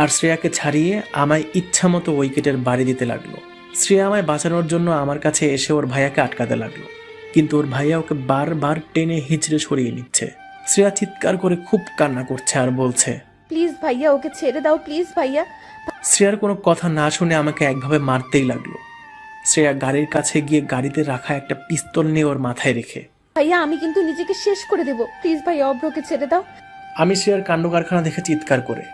আর শ্রেয়াকে ছাড়িয়ে আমায় ইচ্ছামতো উইকেটের বাড়ি দিতে লাগলো। শ্রেয়া আমায় বাঁচানোর জন্য আমার কাছে এসে ওর ভাইয়াকে আটকাতে লাগলো, কিন্তু ওর ভাইয়া ওকে বারবার টেনে হিঁচড়ে সরিয়ে নিচ্ছে। শ্রেয়া চিৎকার করে খুব কান্না করছে আর বলছে, প্লিজ ভাইয়া, ওকে ছেড়ে দাও প্লিজ ভাইয়া। শ্রেয়ার কোনো কথা না শুনে আমাকে একভাবে মারতেই লাগলো। শ্রেয়া গাড়ির কাছে গিয়ে গাড়িতে রাখা একটা পিস্তল নিয়ে ওর মাথায় রেখে, ভাইয়া আমি কিন্তু নিজেকে শেষ করে দেব, প্লিজ ভাইয়া অভ্রকে ছেড়ে দাও। আমি শ্রেয়ার কাণ্ড কারখানা দেখে চিৎকার করে,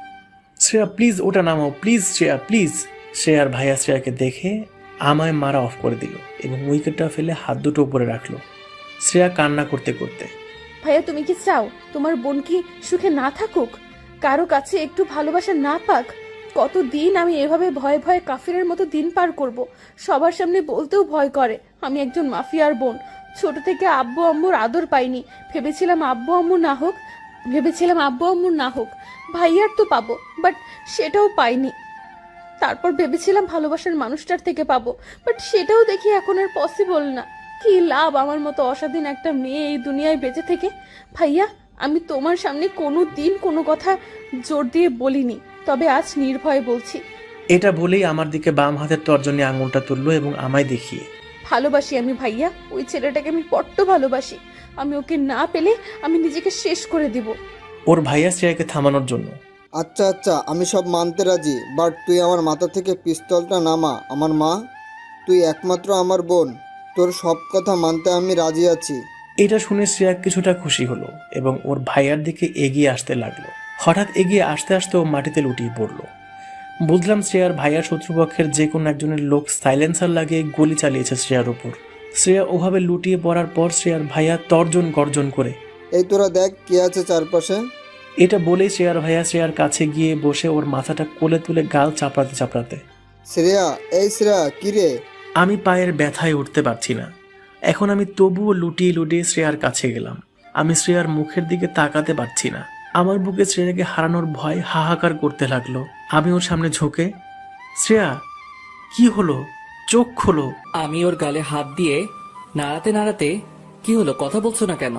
শ্রেয়া প্লিজ ওটা নামাও, প্লিজ শ্রেয়া প্লিজ। শ্রেয়ার ভাইয়া শ্রেয়াকে দেখে আমায় মারা অফ করে দিল এবং উইকেটটা ফেলে হাত দুটো উপরে রাখলো। শ্রেয়া কান্না করতে করতে, ভাইয়া তুমি কি চাও তোমার বোন কি সুখে না থাকুক, কারো কাছে একটু ভালোবাসা না পাক? কতদিন আমি এভাবে ভয়ে ভয়ে কাফিরের মতো দিন পার করব? সবার সামনে বলতেও ভয় করে আমি একজন মাফিয়ার বোন। ছোট থেকে আব্বু আম্মুর আদর পাইনি, ভেবেছিলাম আব্বু আম্মু না হোক ভাইয়ার তো পাবো, বাট সেটাও পাইনি। তারপর ভেবেছিলাম ভালোবাসার মানুষটার থেকে পাবো, বাট সেটাও দেখি এখন আর পসিবল না। কি লাভ আমার মতো অস্বাধীন একটা মেয়ে এই দুনিয়ায় বেঁচে থেকে? ভাইয়া আমি তোমার সামনে কোনো দিন কোনো কথা জোর দিয়ে বলিনি, তবে আজ নির্ভয়ে বলছি। এটা বলেই আমার দিকে বাম হাতের তর্জনী আঙুলটা তুললো এবং আমায় দেখিয়ে, ভালোবাসি আমি ভাইয়া, ওই ছেলেটাকে আমি বড্ড ভালোবাসি। আমি ওকে না পেলে আমি নিজেকে শেষ করে দিব। ওর ভাইয়া শ্রেয়াকে থামানোর জন্য, আচ্ছা আচ্ছা, আমি সব মানতে রাজি, বাট তুই আমার মাথা থেকে পিস্তলটা নামা। আমার মা, তুই একমাত্র আমার বোন, তোর সব কথা মানতে আমি রাজি আছি। এটা শুনে শ্রেয়া কিছুটা খুশি হলো এবং ওর ভাইয়ার দিকে এগিয়ে আসতে লাগলো। হঠাৎ এগিয়ে আসতে আসতে ও মাটিতে লুটিয়ে পড়লো। বুঝলাম শ্রেয়ার ভাইয়ার শত্রুপক্ষের যে কোনো একজনের লোক সাইলেন্সার লাগিয়ে গুলি চালিয়েছে শ্রেয়ার উপর। শ্রেয়া ওভাবে লুটিয়ে পড়ার পর শ্রেয়ার ভাইয়া তর্জন গর্জন করে, এই তোরা দেখ কে আছে চারপাশে। এটা বলেই শ্রেয়ার ভাইয়া শ্রেয়ার কাছে গিয়ে বসে ওর মাথাটা কোলে তুলে গাল চাপড়াতে চাপড়াতে, শ্রেয়া, এই শ্রেয়া, কি রে? আমি পায়ের ব্যথায় উঠতে পারছি না। এখন আমি তবুও লুটিয়ে লুটিয়ে শ্রেয়ার কাছে গেলাম। আমি শ্রেয়ার মুখের দিকে তাকাতে পারছি না। আমার বুকে শ্রেয়াকে হারানোর ভয় হাহাকার করতে লাগলো। আমি ওর সামনে ঝোঁকে, শ্রেয়া কি হলো, চোখ খোলো। আমি ওর গালে হাত দিয়ে নাড়াতে নাড়াতে, কি হলো, কথা বলছো না কেন?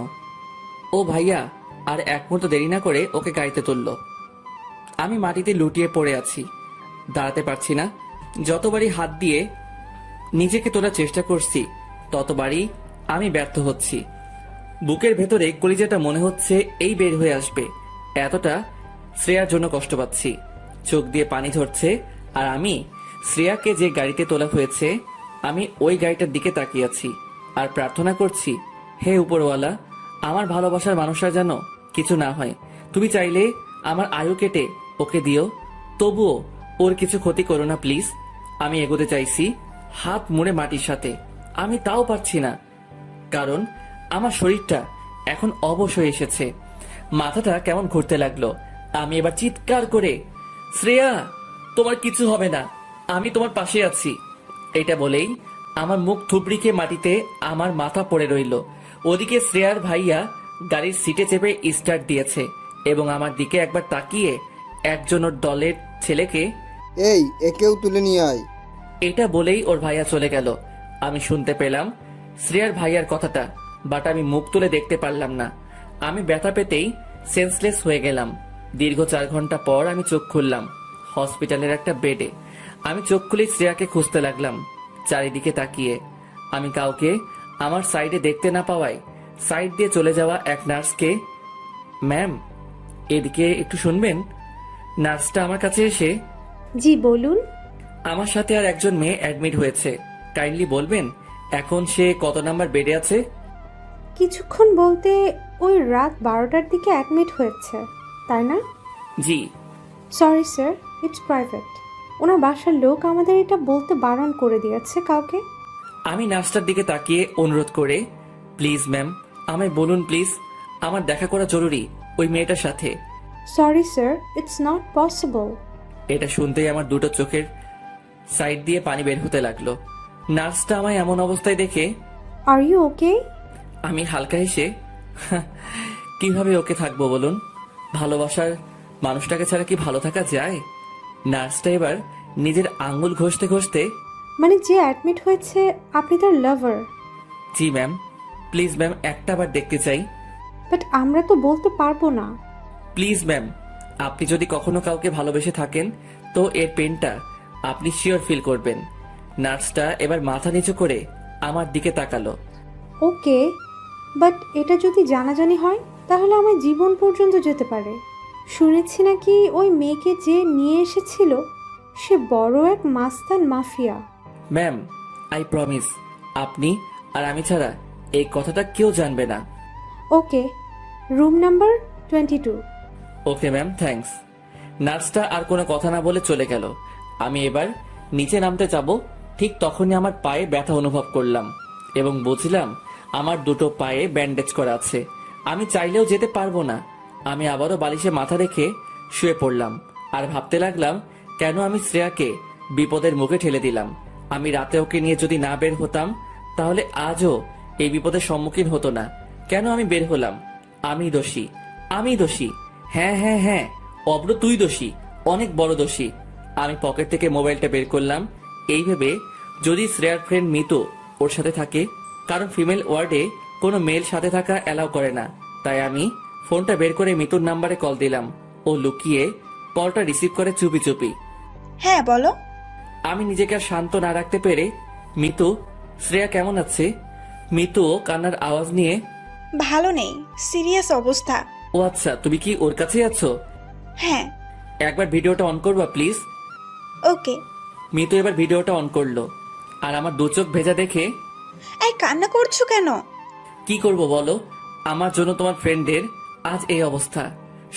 ও ভাইয়া আর এক মুহূর্ত দেরি না করে ওকে গাড়িতে তুললো। আমি মাটিতে লুটিয়ে পড়ে আছি, দাঁড়াতে পারছি না। যতবারই হাত দিয়ে নিজেকে তোলার চেষ্টা করছি ততবারই আমি ব্যর্থ হচ্ছি। বুকের ভেতরে কলিজাটা মনে হচ্ছে এই বের হয়ে আসবে, এতটা শ্রেয়ার জন্য কষ্ট পাচ্ছি। চোখ দিয়ে পানি ঝরছে আর আমি শ্রেয়াকে যে গাড়িতে তোলা হয়েছে আমি ওই গাড়িটার দিকে তাকিয়ে আছি আর প্রার্থনা করছি, হে উপরওয়ালা, আমার ভালোবাসার মানুষরা যেন কিছু না হয়। তুমি চাইলে আমার আয়ু কেটে ওকে দিও, তবুও ওর কিছু ক্ষতি করো না প্লিজ। আমি এগোতে চাইছি হাত মুড়ে মাটির সাথে, আমি তাও পারছি না, কারণ আমার শরীরটা এখন অবশ হয়ে এসেছে। মাথাটা কেমন ঘুরতে লাগলো। আমি এবার চিৎকার করে, শ্রেয়া তোমার কিছু হবে না, আমি তোমার পাশে আছি, এটা বলেই আমার মুখ থুবড়ি মাটিতে আমার মাথা পড়ে রইল। ওদিকে শ্রেয়ার ভাইয়া গাড়ির সিটে চেপে স্টার্ট দিয়েছে এবং আমার দিকে একবার তাকিয়ে একজন ওর দলের ছেলেকে, এই একেও তুলে নিয়ে আয়। এটা বলেই ওর ভাইয়া চলে গেল। আমি শুনতে পেলাম শ্রেয়ার ভাইয়ার কথাটা, বাট আমি মুখ তুলে দেখতে পারলাম না। আমি ব্যথা পেতেই সেন্সলেস হয়ে গেলাম। দীর্ঘ 4 ঘন্টা পর আমি চোখ খুললাম হসপিটালের একটা বেডে। আমি চোখ খুলে শ্রেয়াকে খুঁজতে লাগলাম চারিদিকে তাকিয়ে। আমি কাউকে আমার সাইডে দেখতে না পাওয়ায় সাইড দিয়ে চলে যাওয়া এক নার্সকে, ম্যাম এদিকে একটু শুনবেন। নার্সটা আমার কাছে এসে, জি বলুন। আমার সাথে আর একজন মেয়ে অ্যাডমিট হয়েছে, কাইন্ডলি বলবেন এখন সে কত নাম্বার বেডে আছে? কিছুক্ষণ বলতে ওই রাত 12টার দিকে অ্যাডমিট হয়েছে, তাই না? জি। Sorry sir, it's private. ওনার বাসার লোক আমাদের এটা বলতে বারণ করে দিয়েছে কাউকে। আমি নার্সটার দিকে তাকিয়ে অনুরোধ করে, প্লিজ ম্যাম আমায় বলুন প্লিজ, আমার দেখা করা জরুরি ওই মেয়েটার সাথে। Sorry sir, it's not possible. এটা শুনতেই আমার দুটো চোখের সাইড দিয়ে পানি বের হতে লাগলো। নার্সটা আমায় এমন অবস্থায় দেখে, আর ইউ ওকে? আমি হালকা হেসে, কিভাবে ওকে থাকবো বলুন, ভালোবাসার মানুষটাকে ছাড়া কি ভালো থাকা যায়? নার্সটা এবার নিজের আঙ্গুল ঘষতে ঘষতে, মানে যে অ্যাডমিট হয়েছে আপনি তার লাভার? জি ম্যাম, প্লিজ ম্যাম একটা বার দেখতে চাই। বাট আমরা তো বলতে পারবো না। প্লিজ ম্যাম, আপনি যদি কখনো কাউকে ভালোবেসে থাকেন তো এর পেনটা আপনি শিওর ফিল করবেন। নার্সটা এবার মাথা নিচু করে আমার দিকে তাকালো। ওকে, বাট এটা যদি জানাজানি হয় তাহলে আমার জীবন পর্যন্ত যেতে পারে। শুনেছি নাকি ওই মেয়েকে যে নিয়ে এসেছিল সে বড় এক মাস্তান মাফিয়া। ম্যাম আই প্রমিস, আপনি আর আমি ছাড়া এই কথাটা কেউ জানবে না। Okay, room number 22। Okay ma'am, thanks. নার্সটা আর কোনো কথা না বলে চলে গেল। আমি এবার নিচে নামতে যাব, ঠিক তখনই আমার পায়ে ব্যথা অনুভব করলাম এবং বুঝলাম আমার দুটো পায়ে ব্যান্ডেজ করা আছে। আমি চাইলেও যেতে পারবো না। আমি আবারও বালিশে মাথা রেখে শুয়ে পড়লাম আর ভাবতে লাগলাম, কেন আমি শ্রেয়াকে বিপদের মুখে ঠেলে দিলাম। আমি রাতে ওকে নিয়ে যদি না বের হতাম তাহলে আজও এই বিপদের সম্মুখীন হতো না। কেন আমি বের হলাম? আমি দোষী, আমি দোষী। হ্যাঁ হ্যাঁ হ্যাঁ, অব্র তুই দোষী, অনেক বড় দোষী। আমি পকেট থেকে মোবাইলটা বের করলাম এই ভেবে যদি শ্রেয়ার ফ্রেন্ড মিতু ওর সাথে থাকে, কারণ ফিমেল ওয়ার্ডে কোনো মেল সাথে থাকা অ্যালাউ করে না। তাই আমি ফোনটা বের করে মিতুর নাম্বারে কল দিলাম। ও লুকিয়ে কলটা রিসিভ করে চুপি চুপি। হ্যাঁ বলো। আমি নিজেকে আর শান্ত না রাখতে পেরে, মিতু শ্রেয়া কেমন আছে? মিতু কান্নার আওয়াজ নিয়ে, ভালো নেই, সিরিয়াস অবস্থা। ও আচ্ছা, তুমি কি ওর কাছেই আছো? হ্যাঁ। একবার ভিডিওটা অন করবা প্লিজ। ওকে। মিতু এবার ভিডিওটা অন করলো আর আমার দু চোখ ভেজা দেখে, এই কান্না করছো কেন? কি করব বলো, আমার জন্য তোমার ফ্রেন্ডের আজ এই অবস্থা,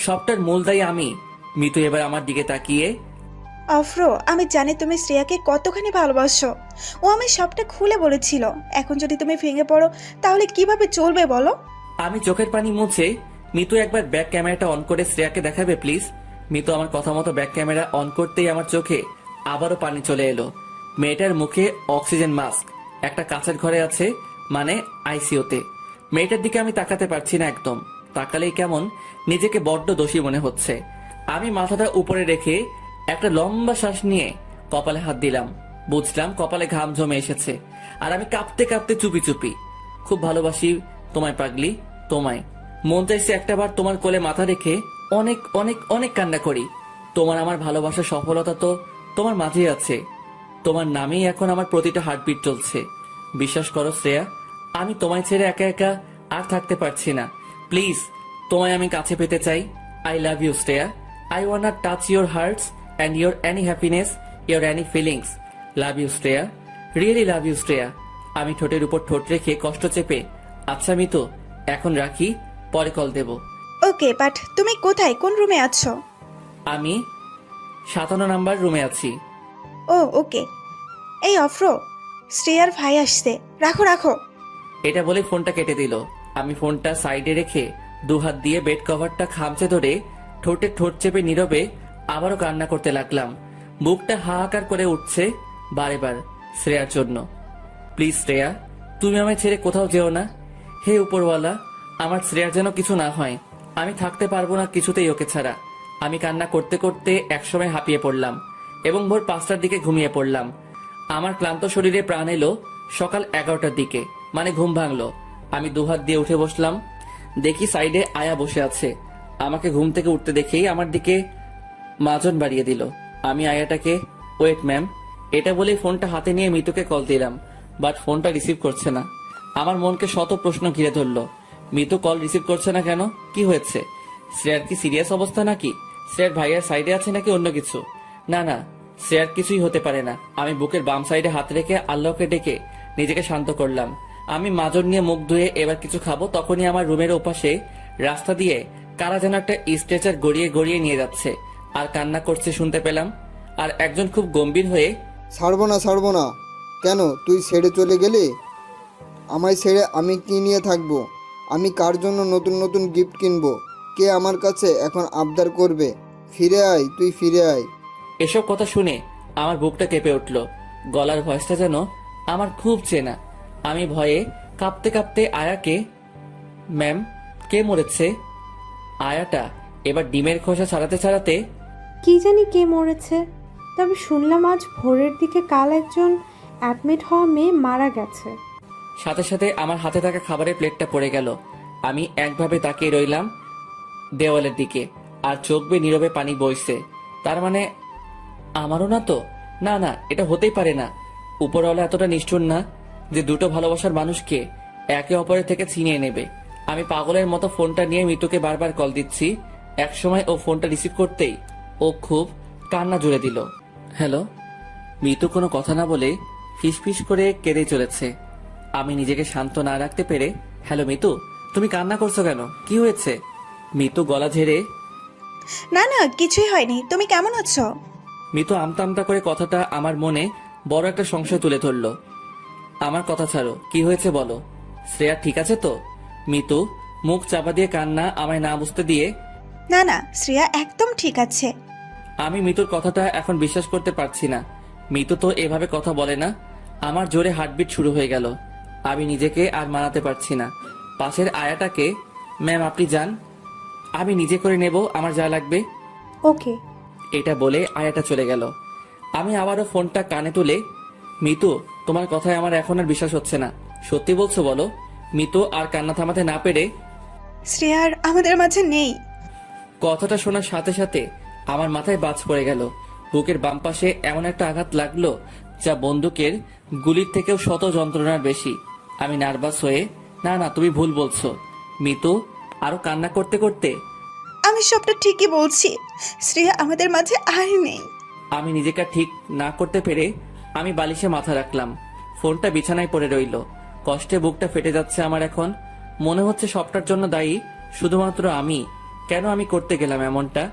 সবটার মূল দায়ী আমি। মিতু এবার আমার দিকে তাকিয়ে, অফরো, আমি জানি তুমি শ্রেয়াকে কতখানি ভালোবাসো। ও আমি সবটা খুলে বলেছিল। এখন যদি তুমি ভেঙে পড়ো তাহলে কিভাবে চলবে বলো? আমি চোখের পানি মুছে, মিতু একবার ব্যাক ক্যামেরাটা অন করে শ্রেয়াকে দেখাবে প্লিজ। মিতু আমার কথা মতো ব্যাক ক্যামেরা অন করতেই আমার চোখে আবারও পানি চলে এলো। মেয়েটার মুখে অক্সিজেন মাস্ক, একটা কাঁচের ঘরে আছে, মানে আইসিইউতে। মেয়েটার দিকে আমি তাকাতে পারছি না একদম, তাকালেই কেমন নিজেকে বড্ড দোষী মনে হচ্ছে। আমি মাথাটা উপরে রেখে একটা লম্বা শ্বাস নিয়ে কপালে হাত দিলাম। বুঝলাম কপালে ঘাম জমে এসেছে, আর আমি কাঁপতে কাঁপতে চুপি চুপি, খুব ভালোবাসি তোমায় পাগলি, তোমায়। মন চাইছে একটাবার তোমার কোলে মাথা রেখে অনেক অনেক অনেক কান্না করি। তোমার আমার ভালোবাসার সফলতা তো তোমার মাঝেই আছে। তোমার নামেই এখন আমার প্রতিটা হার্টবিট চলছে। বিশ্বাস করো শ্রেয়া, আমি তোমায় ছেড়ে একা একা আর থাকতে পারছি না। প্লিজ, তোমায় আমি কাছে পেতে চাই। I love you Shreya. I want touch your hearts and your any happiness, your any feelings. Love you Shreya, really love you Shreya. আমি ঠোঁটের উপর ঠোঁট রেখে কষ্ট চেপে, আচ্ছা মিতু, এখন রাখি, পরে কল দেব। ওকে, বাট তুমি কোথায়, কোন রুমে আছো? আমি 57 নাম্বার রুমে আছি। ও ওকে। এই অফ্র, শ্রেয়ার ভাই আসছে, রাখো রাখো। এটা বলে ফোনটা কেটে দিল। আমি ফোনটা সাইডে রেখে দুহাত দিয়ে বেড কভারটা খামচে ধরে ঠোঁটে ঠোঁট চেপে নীরবে আবারও কান্না করতে লাগলাম। বুকটা হাহাকার করে উঠছে বারে বার শ্রেয়ার জন্য। প্লিজ শ্রেয়া, তুমি আমায় ছেড়ে কোথাও যেও না। হে উপরওয়ালা, আমার শ্রেয়ার যেন কিছু না হয়। আমি থাকতে পারবো না কিছুতেই ওকে ছাড়া। আমি কান্না করতে করতে একসময় হাঁপিয়ে পড়লাম এবং ভোর 5টার দিকে ঘুমিয়ে পড়লাম। আমার ক্লান্ত শরীরে প্রাণ এলো সকাল 11টার দিকে, মানে ঘুম ভাঙলো। আমি দুহাত দিয়ে উঠে বসলাম, দেখি সাইডে আয়া বসে আছে। আমাকে ঘুম থেকে উঠতে দেখেই আমার দিকে মাজন বাড়িয়ে দিল। আমি আয়াটাকে, ওয়েট ম্যাম, এটা বলে ফোনটা হাতে নিয়ে মিতুকে কল দিলাম, বাট ফোনটা রিসিভ করছে না। আমার মনকে শত প্রশ্ন ঘিরে ধরলো। মিতু কল রিসিভ করছে না কেন? কি হয়েছে? শ্রেয়ার কি সিরিয়াস অবস্থা নাকি? শ্রেয়ার ভাইয়ার সাইডে আছে নাকি অন্য কিছু? না না, শ্রেয়ার কিছুই হতে পারে না। আমি বুকের বাম সাইডে হাত রেখে আল্লাহকে ডেকে নিজেকে শান্ত করলাম। আমি মাজন নিয়ে মুখ ধুয়ে এবার কিছু খাবো, তখনই আমার রুমের ওপাশে রাস্তা দিয়ে কারা যেন একটা স্ট্রেচার গড়িয়ে গড়িয়ে নিয়ে যাচ্ছে আর কান্না করছে শুনতে পেলাম। আর একজন খুব গম্ভীর হয়ে, ছাড়বো না ছাড়বো না। কেন তুই ছেড়ে চলে গেলি? আমায় ছেড়ে আমি কি নিয়ে থাকবো? আমি কার জন্য নতুন নতুন গিফট কিনবো? কে আমার কাছে এখন আবদার করবে? ফিরে আয়, তুই ফিরে আয়। এসব কথা শুনে আমার বুকটা কেঁপে উঠল। গলার ভয়েসটা যেন আমার খুব চেনা। আমি ভয়ে কাঁপতে কাঁপতে আয়াকে, ম্যাম, কে মরেছে? আয়াটা এবার ডিমের খোসা ছাড়াতে ছাড়াতে, কি জানি কে মরেছে, তবে শুনলাম আজ ভোরের দিকে কাল একজন অ্যাডমিট হওয়া মেয়ে মারা গেছে। সাথে সাথে আমার হাতে থাকা খাবারের প্লেটটা পড়ে গেল। আমি একভাবে তাকিয়ে রইলাম দেওয়ালের দিকে, আর চোখ বেয়ে নীরবে পানি বইছে। তার মানে আমারও না তো? না না, এটা হতেই পারে না। উপরওয়ালা এতটা নিষ্ঠুর না যে দুটো ভালোবাসার মানুষকে একে অপরের থেকে ছিনিয়ে নেবে। আমি পাগলের মতো ফোনটা নিয়ে মিতুকে বারবার কল দিচ্ছি। একসময় ও ফোনটা রিসিভ করতেই ও খুব কান্না জুড়ে দিল। হ্যালো। মিতু কোনো কথা না বলে ফিসফিস করে কেঁদে চলেছে। আমি নিজেকে শান্ত না রাখতে পেরে, হ্যালো মিতু, তুমি কান্না করছো কেন? কি হয়েছে? মিতু গলা ঝেড়ে, না না, কিছুই হয়নি। তুমি কেমন আছো? মিতু আমতা আমতা করে কথাটা আমার মনে বড় একটা সংশয় তুলে ধরলো। আমার কথা ছাড়ো, কি হয়েছে বলো। শ্রেয়া ঠিক আছে তো? মিতু মুখ চাপা দিয়ে কান্না আমায় না বুঝতে দিয়ে, না না, শ্রেয়া একদম ঠিক আছে। আমি মিতুর কথাটা এখন বিশ্বাস করতে পারছি না। মিতু তো এভাবে কথা বলে না। আমার জোরে হার্টবিট শুরু হয়ে গেল। আমি নিজেকে আর মানাতে পারছি না। পাশের আয়াটাকে, ম্যাম আপনি যান, আমি নিজে করে নেব আমার যা লাগবে। ওকে। এটা বলে আয়াটা চলে গেল। আমি আবারও ফোনটা কানে তুলে, মিতু, তোমার কথায় আমার এখন আর বিশ্বাস হচ্ছে না। সত্যি বলছো বলো? মিতু আর কান্না থামাতে না পেরে, শ্রেয়ার আমাদের মাঝে নেই। কথাটা শোনার সাথে সাথে আমার মাথায় বাজ পড়ে গেল। বুকের বাম পাশে এমন একটা আঘাত লাগলো যা বন্দুকের গুলির থেকেও শত যন্ত্রণার বেশি। আমি নার্ভাস হয়ে, না না, তুমি ভুল বলছো। মিতু আরো কান্না করতে করতে, আমি সবটা ঠিকই বলছি, শ্রেয়া আমাদের মাঝে আর নেই। আমি নিজেকে ঠিক না করতে পেরে আমি বালিশে মাথা রাখলাম। ফোনটা বিছানায় পড়ে রইল। কষ্টে বুকটা ফেটে যাচ্ছে আমার। এখন মনে হচ্ছে সবটার জন্য দায়ী শুধুমাত্র আমি। কেন আমি করতে গেলাম এমনটা?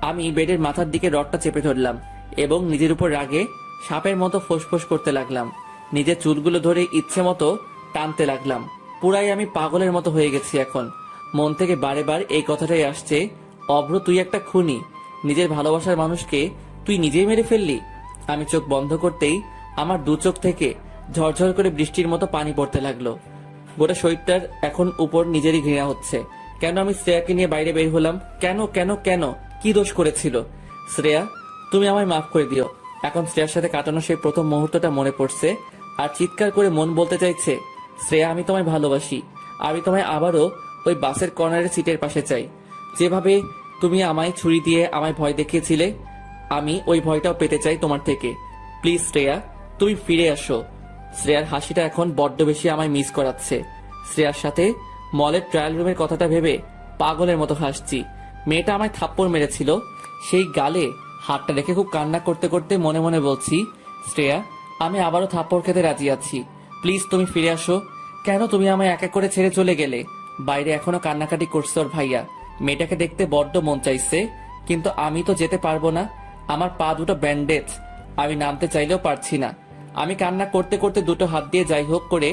আমি বেডের মাথার দিকে রডটা চেপে ধরলাম এবং নিজের উপর রাগে সাপের মতো ফোঁসফোঁস করতে লাগলাম। নিজের চুলগুলো ধরে ইচ্ছে মতো টানতে লাগলাম। পুরাই আমি পাগলের মতো হয়ে গেছি এখন। মন থেকে বারে বার এই কথাটাই আসছে, অভ্র তুই একটা খুনি। নিজের ভালোবাসার মানুষকে তুই নিজেই মেরে ফেললি। আমি চোখ বন্ধ করতেই আমার দু চোখ থেকে ঝরঝর করে বৃষ্টির মতো পানি পড়তে লাগলো। গোটা শরীরটার এখন উপর নিজেরই ঘৃণা হচ্ছে। কেন আমি শ্রেয়াকে নিয়ে বাইরে বের হলাম? কেন কেন কেন? কি দোষ করেছিল শ্রেয়া? তুমি আমায় মাফ করে দিও। এখন শ্রেয়ার সাথে কাটানো সেই প্রথম মুহূর্তটা মনে পড়ছে আর চিৎকার করে মন বলতে চাইছে, শ্রেয়া আমি তোমায় ভালোবাসি। আমি তোমায় আবারও ওই বাসের কর্নারের সিটের পাশে চাই। যেভাবে তুমি আমায় ছুরি দিয়ে আমায় ভয় দেখিয়েছিলে, আমি ওই ভয়টাও পেতে চাই তোমার থেকে। প্লিজ শ্রেয়া, তুমি ফিরে আসো। শ্রেয়ার হাসিটা এখন বড্ড বেশি আমায় মিস করাচ্ছে। শ্রেয়ার সাথে মলের ট্রায়াল রুমের কথাটা ভেবে পাগলের মতো হাসছি। মেয়েটা আমায় থাপ্পড় মেরেছিল, সেই গালে হাতটা রেখে খুব কান্না করতে করতে মনে মনে বলছি, শ্রেয়া আমি আবারও থাপ্পড় খেতে রাজি আছি। প্লিজ তুমি ফিরে আসো। কেন তুমি আমায় এক এক করে ছেড়ে চলে গেলে? বাইরে এখনো কান্নাকাটি করছে ওর ভাইয়া। মেয়েটাকে দেখতে বড্ড মন চাইছে, কিন্তু আমি তো যেতে পারবো না। আমার পা দুটো ব্যান্ডেজ, আমি নামতে চাইলেও পারছি না। আমি কান্না করতে করতে দুটো হাত দিয়ে যাই হোক করে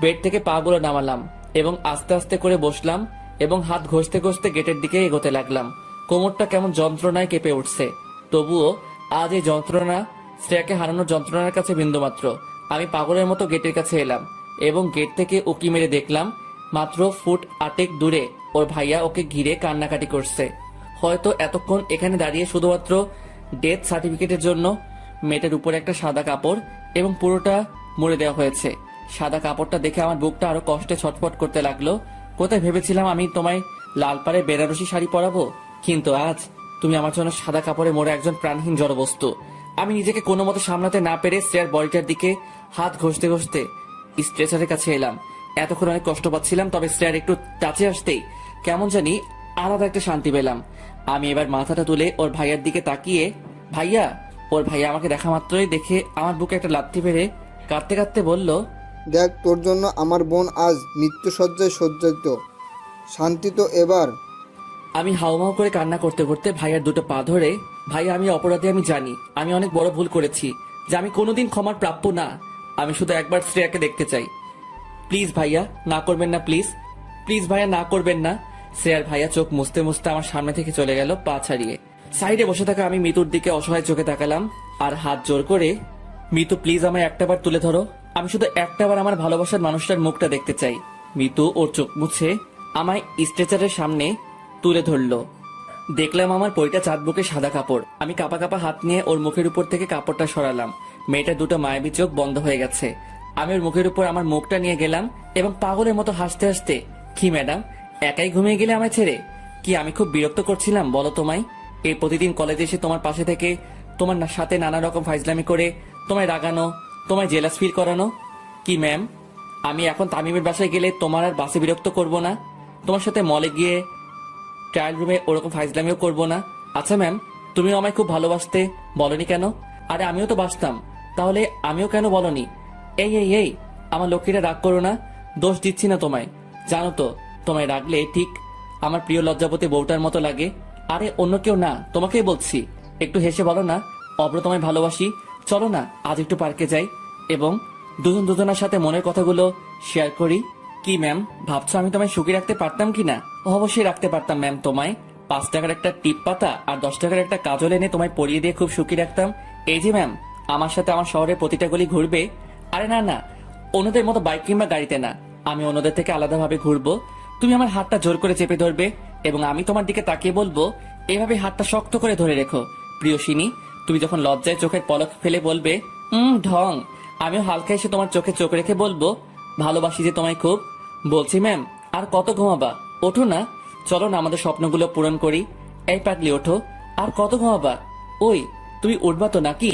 বেড থেকে পা গুলো নামালাম এবং আস্তে আস্তে করে বসলাম এবং হাত ঘষতে ঘষতে গেটের দিকে এগোতে লাগলাম। কোমরটা কেমন যন্ত্রণায় কেঁপে উঠছে, তবুও আজ এই যন্ত্রণা শ্রেয়াকে হারানোর যন্ত্রণার কাছে বিন্দুমাত্র। আমি পাগলের মতো গেটের কাছে এলাম এবং গেট থেকে উকি মেরে দেখলাম মাত্র ফুট 8 দূরে ওর ভাইয়া ওকে ঘিরে কান্নাকাটি করছে। হয়তো এতক্ষণ এখানে দাঁড়িয়ে শুধুমাত্র ডেথ সার্টিফিকেটের জন্য। মেয়েটার উপরে একটা সাদা কাপড় এবং পুরোটা মুড়ে দেওয়া হয়েছে। সাদা কাপড়টা দেখে আমার বুকটা আরো কষ্টে ছটফট করতে লাগলো। কোথায় ভেবেছিলাম আমি তোমায় লাল পাড়ে বেনারসি শাড়ি পরাবো, কিন্তু আজ তুমি আমার জন্য সাদা কাপড়ে মোড়ে একজন প্রাণহীন জড়বস্তু। আমি নিজেকে কোনো মতে সামলাতে না পেরে শ্রেয়ার বডিটার দিকে হাত ঘষতে ঘষতে স্ট্রেচারের কাছে এলাম। এতক্ষণ অনেক কষ্ট পাচ্ছিলাম, তবে শ্রেয়ার একটু কাছে আসতেই কেমন জানি আলাদা একটা শান্তি পেলাম। আমি এবার মাথাটা তুলে ওর ভাইয়ার দিকে তাকিয়ে, ভাইয়া। ওর ভাইয়া আমাকে দেখা মাত্রই দেখে আমার বুকে একটা লাথি মেরে কাঁদতে কাঁদতে বলল, দেখ, তোর জন্য আমার বোন আজ মৃত্যুসজ্জায় সজ্জিত। শান্তি তো এবার। আমি হাউমাউ করে কান্না করতে করতে ভাইয়ার দুটো পা ধরে, ভাইয়া আমি অপরাধী, আমি জানি আমি অনেক বড় ভুল করেছি, যে আমি কোনোদিন ক্ষমার প্রাপ্য না। আমি শুধু একবার শ্রেয়াকে দেখতে চাই। প্লিজ ভাইয়া না করবেন না, প্লিজ প্লিজ ভাইয়া না করবেন না। শ্রেয়ার ভাইয়া চোখ মুছতে মুছতে আমার সামনে থেকে চলে গেল পা ছাড়িয়ে। সাইডে বসে থাকা আমি মিতুর দিকে অসহায় চোখে তাকালাম আর হাত জোর করে, মিতু প্লিজ আমায় একটাবার তুলে ধরো। আমি শুধু একটাবার আমার ভালোবাসার মানুষটার মুখটা দেখতে চাই। মিতু ওর চোখ মুছে আমায় স্ট্রেচারের সামনে তুলে ধরলো। দেখলাম আমার পরিটা চাঁদ বুকে সাদা কাপড়। আমি কাপা কাপা হাত নিয়ে ওর মুখের উপর থেকে কাপড়টা সরালাম। মেয়েটার দুটো মায়াবী চোখ বন্ধ হয়ে গেছে। আমি ওর মুখের উপর আমার মুখটা নিয়ে গেলাম এবং পাগলের মতো হাসতে হাসতে, কি ম্যাডাম একাই ঘুমিয়ে গেলে আমায় ছেড়ে? কি আমি খুব বিরক্ত করছিলাম বলো তোমায়? এই প্রতিদিন কলেজে এসে তোমার পাশে থেকে তোমার সাথে নানা রকম ফাইজলামি করে তোমায় রাগানো, তোমায় জেলাস ফিল করানো। কি ম্যাম, আমি এখন তামিমের বাসায় গেলে তোমার আর বাসে বিরক্ত করব না? তোমার সাথে মলে গিয়ে ট্রায়াল রুমে ওরকম ফাইজলামিও করব না? আচ্ছা ম্যাম, তুমিও আমায় খুব ভালোবাসতে, বলনি কেন? আরে আমিও তো বাসতাম, তাহলে আমিও কেন বলনি? এই এই এই আমার লক্ষ্মীরা রাগ করো না, দোষ দিচ্ছি না তোমায়। জানো তো তোমায় রাগলে ঠিক আমার প্রিয় লজ্জাপতি বউটার মতো লাগে। আরে অন্য কেউ না, তোমাকেই বলছি। একটু হেসে বলো না, অব্র তোমায় ভালোবাসি, চলো না আজ একটু পার্কে যাই এবং দুজনের সাথে মনের কথাগুলো শেয়ার করি। কি ম্যাম ভাবছো আমি তোমায় সুখী রাখতে পারতাম কিনা? অবশ্যই রাখতে পারতাম ম্যাম। তোমায় 5 টাকার একটা টিপ পাতা আর 10 টাকার একটা কাজল এনে তোমায় পরিয়ে দিয়ে খুব সুখী রাখতাম। এই যে ম্যাম আমার সাথে আমার শহরের প্রতিটা গলি ঘুরবে। আরে না না, অন্যদের মতো বাইক কিংবা গাড়িতে না, আমি অন্যদের থেকে আলাদাভাবে ঘুরবো। তুমি আমার হাতটা জোর করে চেপে ধরবে এবং আমি তোমার দিকে তাকিয়ে বলবো, এভাবে হাতটা শক্ত করে ধরে রেখো প্রিয়সিনী। তুমি যখন লজ্জায় চোখের পলক ফেলে বলবে ঢং, আমিও হালকা এসে তোমার চোখে চোখ রেখে বলবো, ভালোবাসি যে তোমায় খুব। বলছি ম্যাম আর কত ঘুমাবা? ওঠো না, চলো না আমাদের স্বপ্নগুলো পূরণ করি। এই পাগলি ওঠো, আর কত ঘুমাবা? ওই তুমি উঠবা তো নাকি?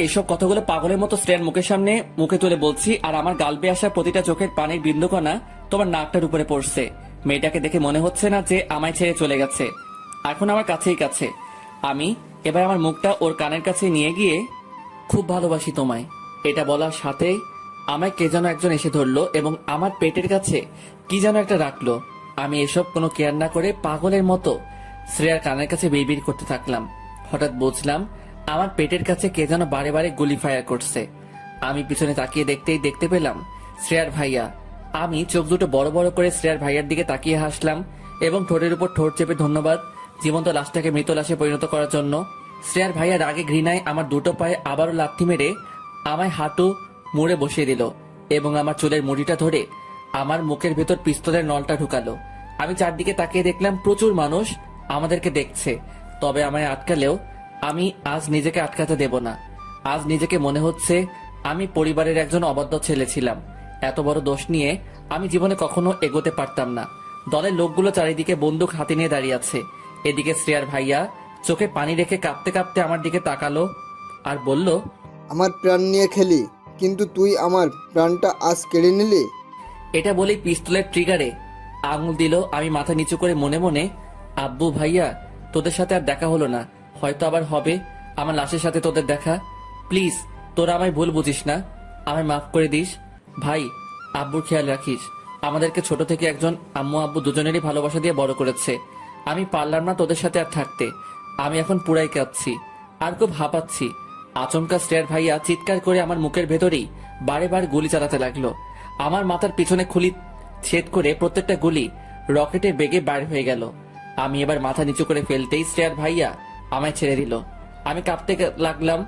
এসব কথাগুলো পাগলের মতো শ্রেয়ার মুখের সামনে মুখে তুলে বলছি, আর আমার গালবে আসা প্রতিটা চোখের পানির বিন্দুকণা তোমার নাকটার উপরে পড়ছে। মেয়েটাকে দেখে মনে হচ্ছে না যে আমায় ছেড়ে চলে গেছে, এখন আমার কাছেই কাছে। আমি এবার আমার মুখটা ওর কানের কাছে নিয়ে গিয়ে, খুব ভালোবাসি তোমায়, এটা বলার সাথেই আমায় কে যেন একজন এসে ধরলো এবং আমার পেটের কাছে কি যেন একটা রাখলো। আমি এসব কোনো কেয়ার না করে পাগলের মতো শ্রেয়ার কানের কাছে বিড়বিড় করতে থাকলাম। হঠাৎ বুঝলাম আমার পেটের কাছে কে যেন বারে বারে গুলি ফায়ার করছে। আমি পিছনে তাকিয়ে দেখতে পেলাম শ্রেয়ার ভাইয়া। আমি চোখ দুটো বড় বড় করে শ্রেয়ার ভাইয়ার দিকে তাকিয়ে হাসলাম এবং ঠোঁটের উপর ঠোঁট চেপে ধন্যবাদ জীবন্ত লাশটাকে মৃত লাশে পরিণত করার জন্য। শ্রেয়ার ভাইয়া রাগে ঘৃণায় আমার দুটো পায়ে আবারও লাথি মেরে আমায় হাঁটু মুড়ে বসিয়ে দিল এবং আমার চুলের মুড়িটা ধরে আমার মুখের ভেতর পিস্তলের নলটা ঢুকালো। আমি চারদিকে তাকিয়ে দেখলাম প্রচুর মানুষ আমাদেরকে দেখছে, তবে আমায় আটকালেও আমি আজ নিজেকে আটকাতে দেব না। আজ নিজেকে মনে হচ্ছে আমি পরিবারের একজন অবাধ্য ছেলে ছিলাম। এত বড় দোষ নিয়ে আমি জীবনে কখনো এগোতে পারতাম না। দলের লোকগুলো চারিদিকে বন্দুক হাতে নিয়ে দাঁড়িয়ে আছে। এদিকে শ্রেয়ার ভাইয়া চোখে পানি রেখে কাঁপতে কাঁপতে আমার দিকে তাকালো আর বলল, আমার প্রাণ নিয়ে খেলি, কিন্তু তুই আমার প্রাণটা আজ কেড়ে নিলি। এটা বলেই পিস্তলের ট্রিগারে আঙুল দিল। আমি মাথা নিচু করে মনে মনে, আব্বু ভাইয়া তোদের সাথে আর দেখা হলো না, হয়তো আবার হবে। আমার লাশের সাথে তোদের দেখা। প্লিজ তোরা আমায় ভুল বুঝিস না, আমায় মাফ করে দিস। ভাই, আব্বুর খেয়াল রাখিস। আমাদেরকে ছোট থেকে একজন আম্মু আব্বু দুজনেরই ভালোবাসা দিয়ে বড় করেছে। আমি পারলাম না তোদের সাথে আর থাকতে। আমি এখন পুরাই কাঁদছি আর খুব হাঁপাচ্ছি। আচমকা শ্রেয়ার ভাইয়া চিৎকার করে আমার মুখের ভেতরেই বারে বার গুলি চালাতে লাগলো। আমার মাথার পিছনে খুলি ছেদ করে প্রত্যেকটা গুলি রকেটের বেগে বার হয়ে গেল। আমি এবার মাথা নিচু করে ফেলতেই শ্রেয়ার ভাইয়া আমায় ছেড়ে দিল। আমি কাঁপতে লাগলাম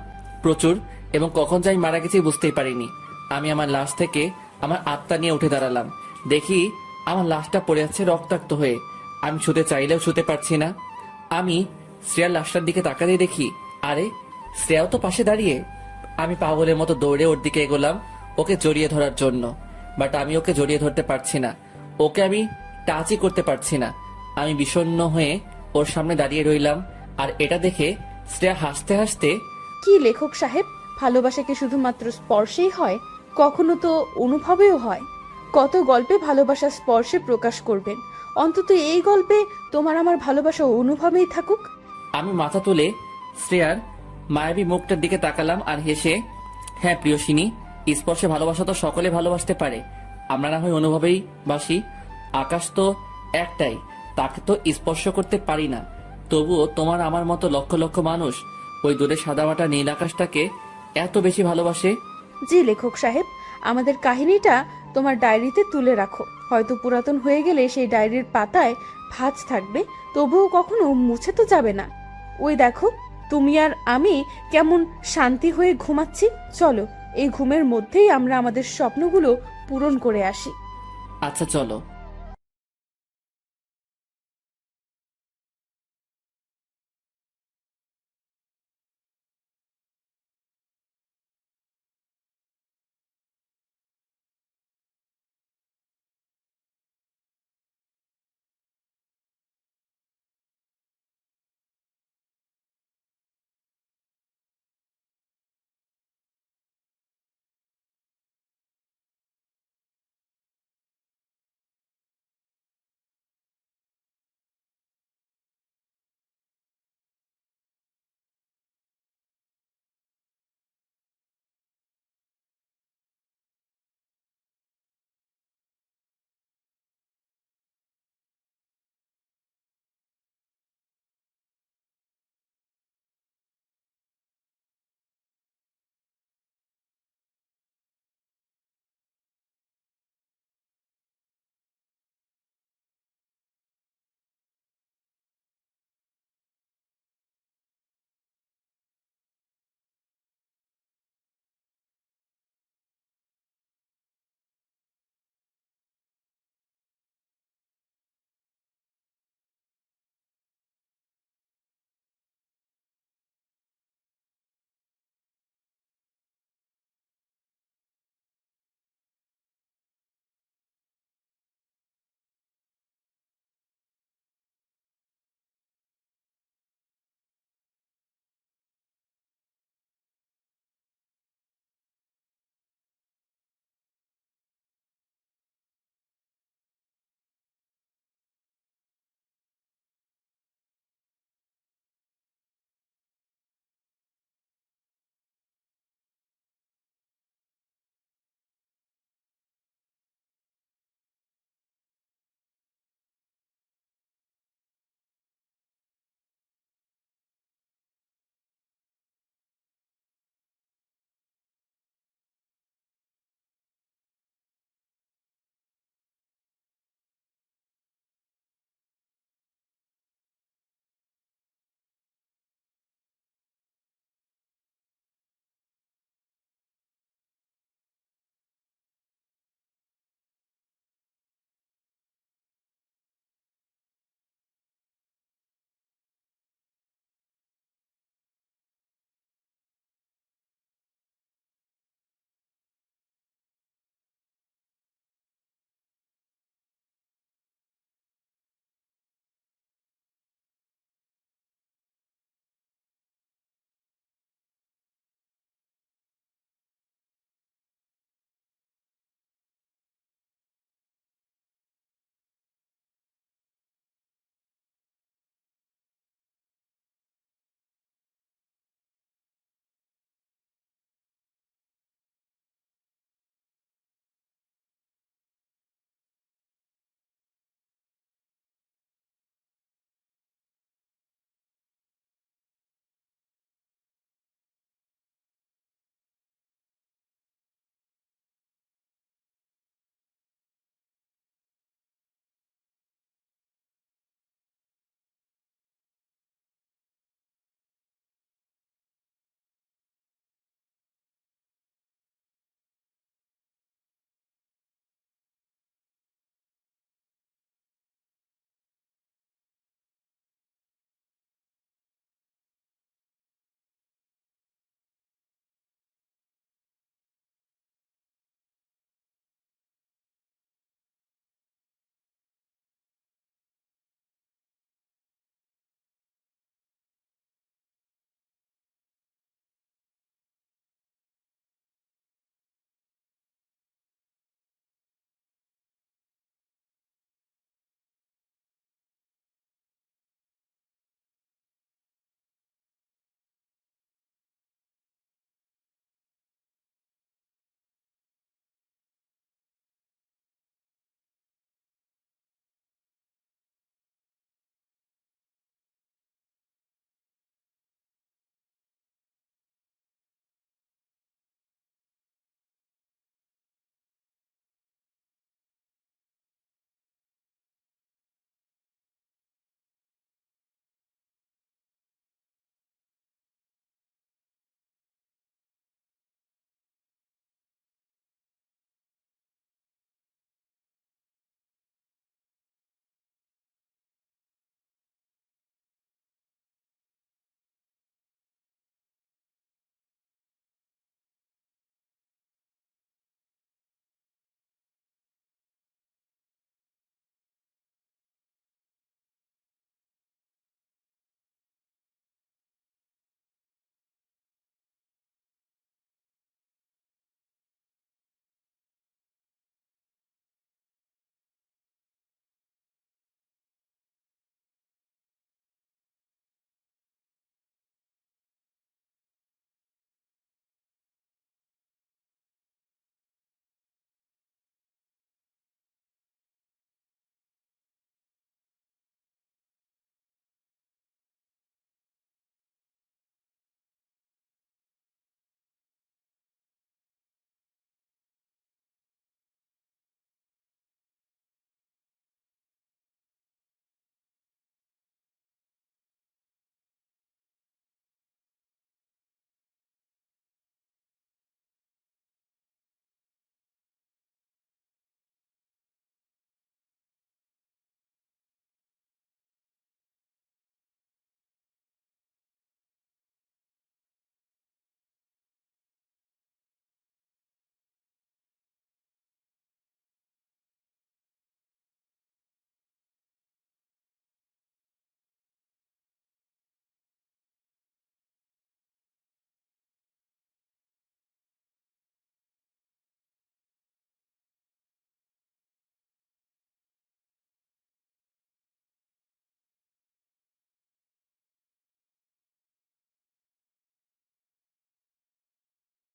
প্রচুর, এবং কখন যাই মারা গেছি বুঝতেই পারিনি। আমি আমার লাশ থেকে আমার আত্মা নিয়ে উঠে দাঁড়ালাম। দেখি আমার লাশটা পড়ে আছে রক্তাক্ত হয়ে। আমি ছুতে চাইলেও ছুতে পারছি না। আমি শ্রেয়ার লাশটার দিকে তাকাতেই দেখি, আরে শ্রেয়াও তো পাশে দাঁড়িয়ে। আমি পাগলের মতো দৌড়ে ওর দিকে এগোলাম ওকে জড়িয়ে ধরার জন্য, বাট আমি ওকে জড়িয়ে ধরতে পারছি না। ওকে আমি টাচই করতে পারছি না। আমি বিষণ্ণ হয়ে ওর সামনে দাঁড়িয়ে রইলাম। আর এটা দেখে শ্রেয়া হাসতে হাসতে, কি লেখক সাহেব, ভালোবাসা কি শুধুমাত্র স্পর্শেই হয়? কখনো তো অনুভবেও হয়। কত গল্পে ভালোবাসা স্পর্শে প্রকাশ করবেন, অন্তত এই গল্পে তোমার আমার ভালোবাসা অনুভবেই থাকুক। আমি মাথা তুলে শ্রেয়ার মায়াবী মুখটার দিকে তাকালাম আর হেসে, হ্যাঁ প্রিয়সিনী, স্পর্শে ভালোবাসা তো সকলে ভালোবাসতে পারে। আমরা না হয় অনুভবেই বাসি। আকাশ তো একটাই, তাকে তো স্পর্শ করতে পারি না। তবুও তোমার আমার মতো লক্ষ লক্ষ মানুষ ওই দূরে সাদামাটা নীল আকাশটাকে এত বেশি ভালোবাসে। জি লেখক সাহেব, আমাদের কাহিনীটা তোমার ডায়েরিতে তুলে রাখো। হয়তো পুরাতন হয়ে গেলে সেই ডায়েরির পাতায় ভাঁজ থাকবে, তবুও কখনো মুছে তো যাবে না। ওই দেখো, তুমি আর আমি কেমন শান্তি হয়ে ঘুমাচ্ছি। চলো, এই ঘুমের মধ্যেই আমরা আমাদের স্বপ্নগুলো পূরণ করে আসি। আচ্ছা চলো।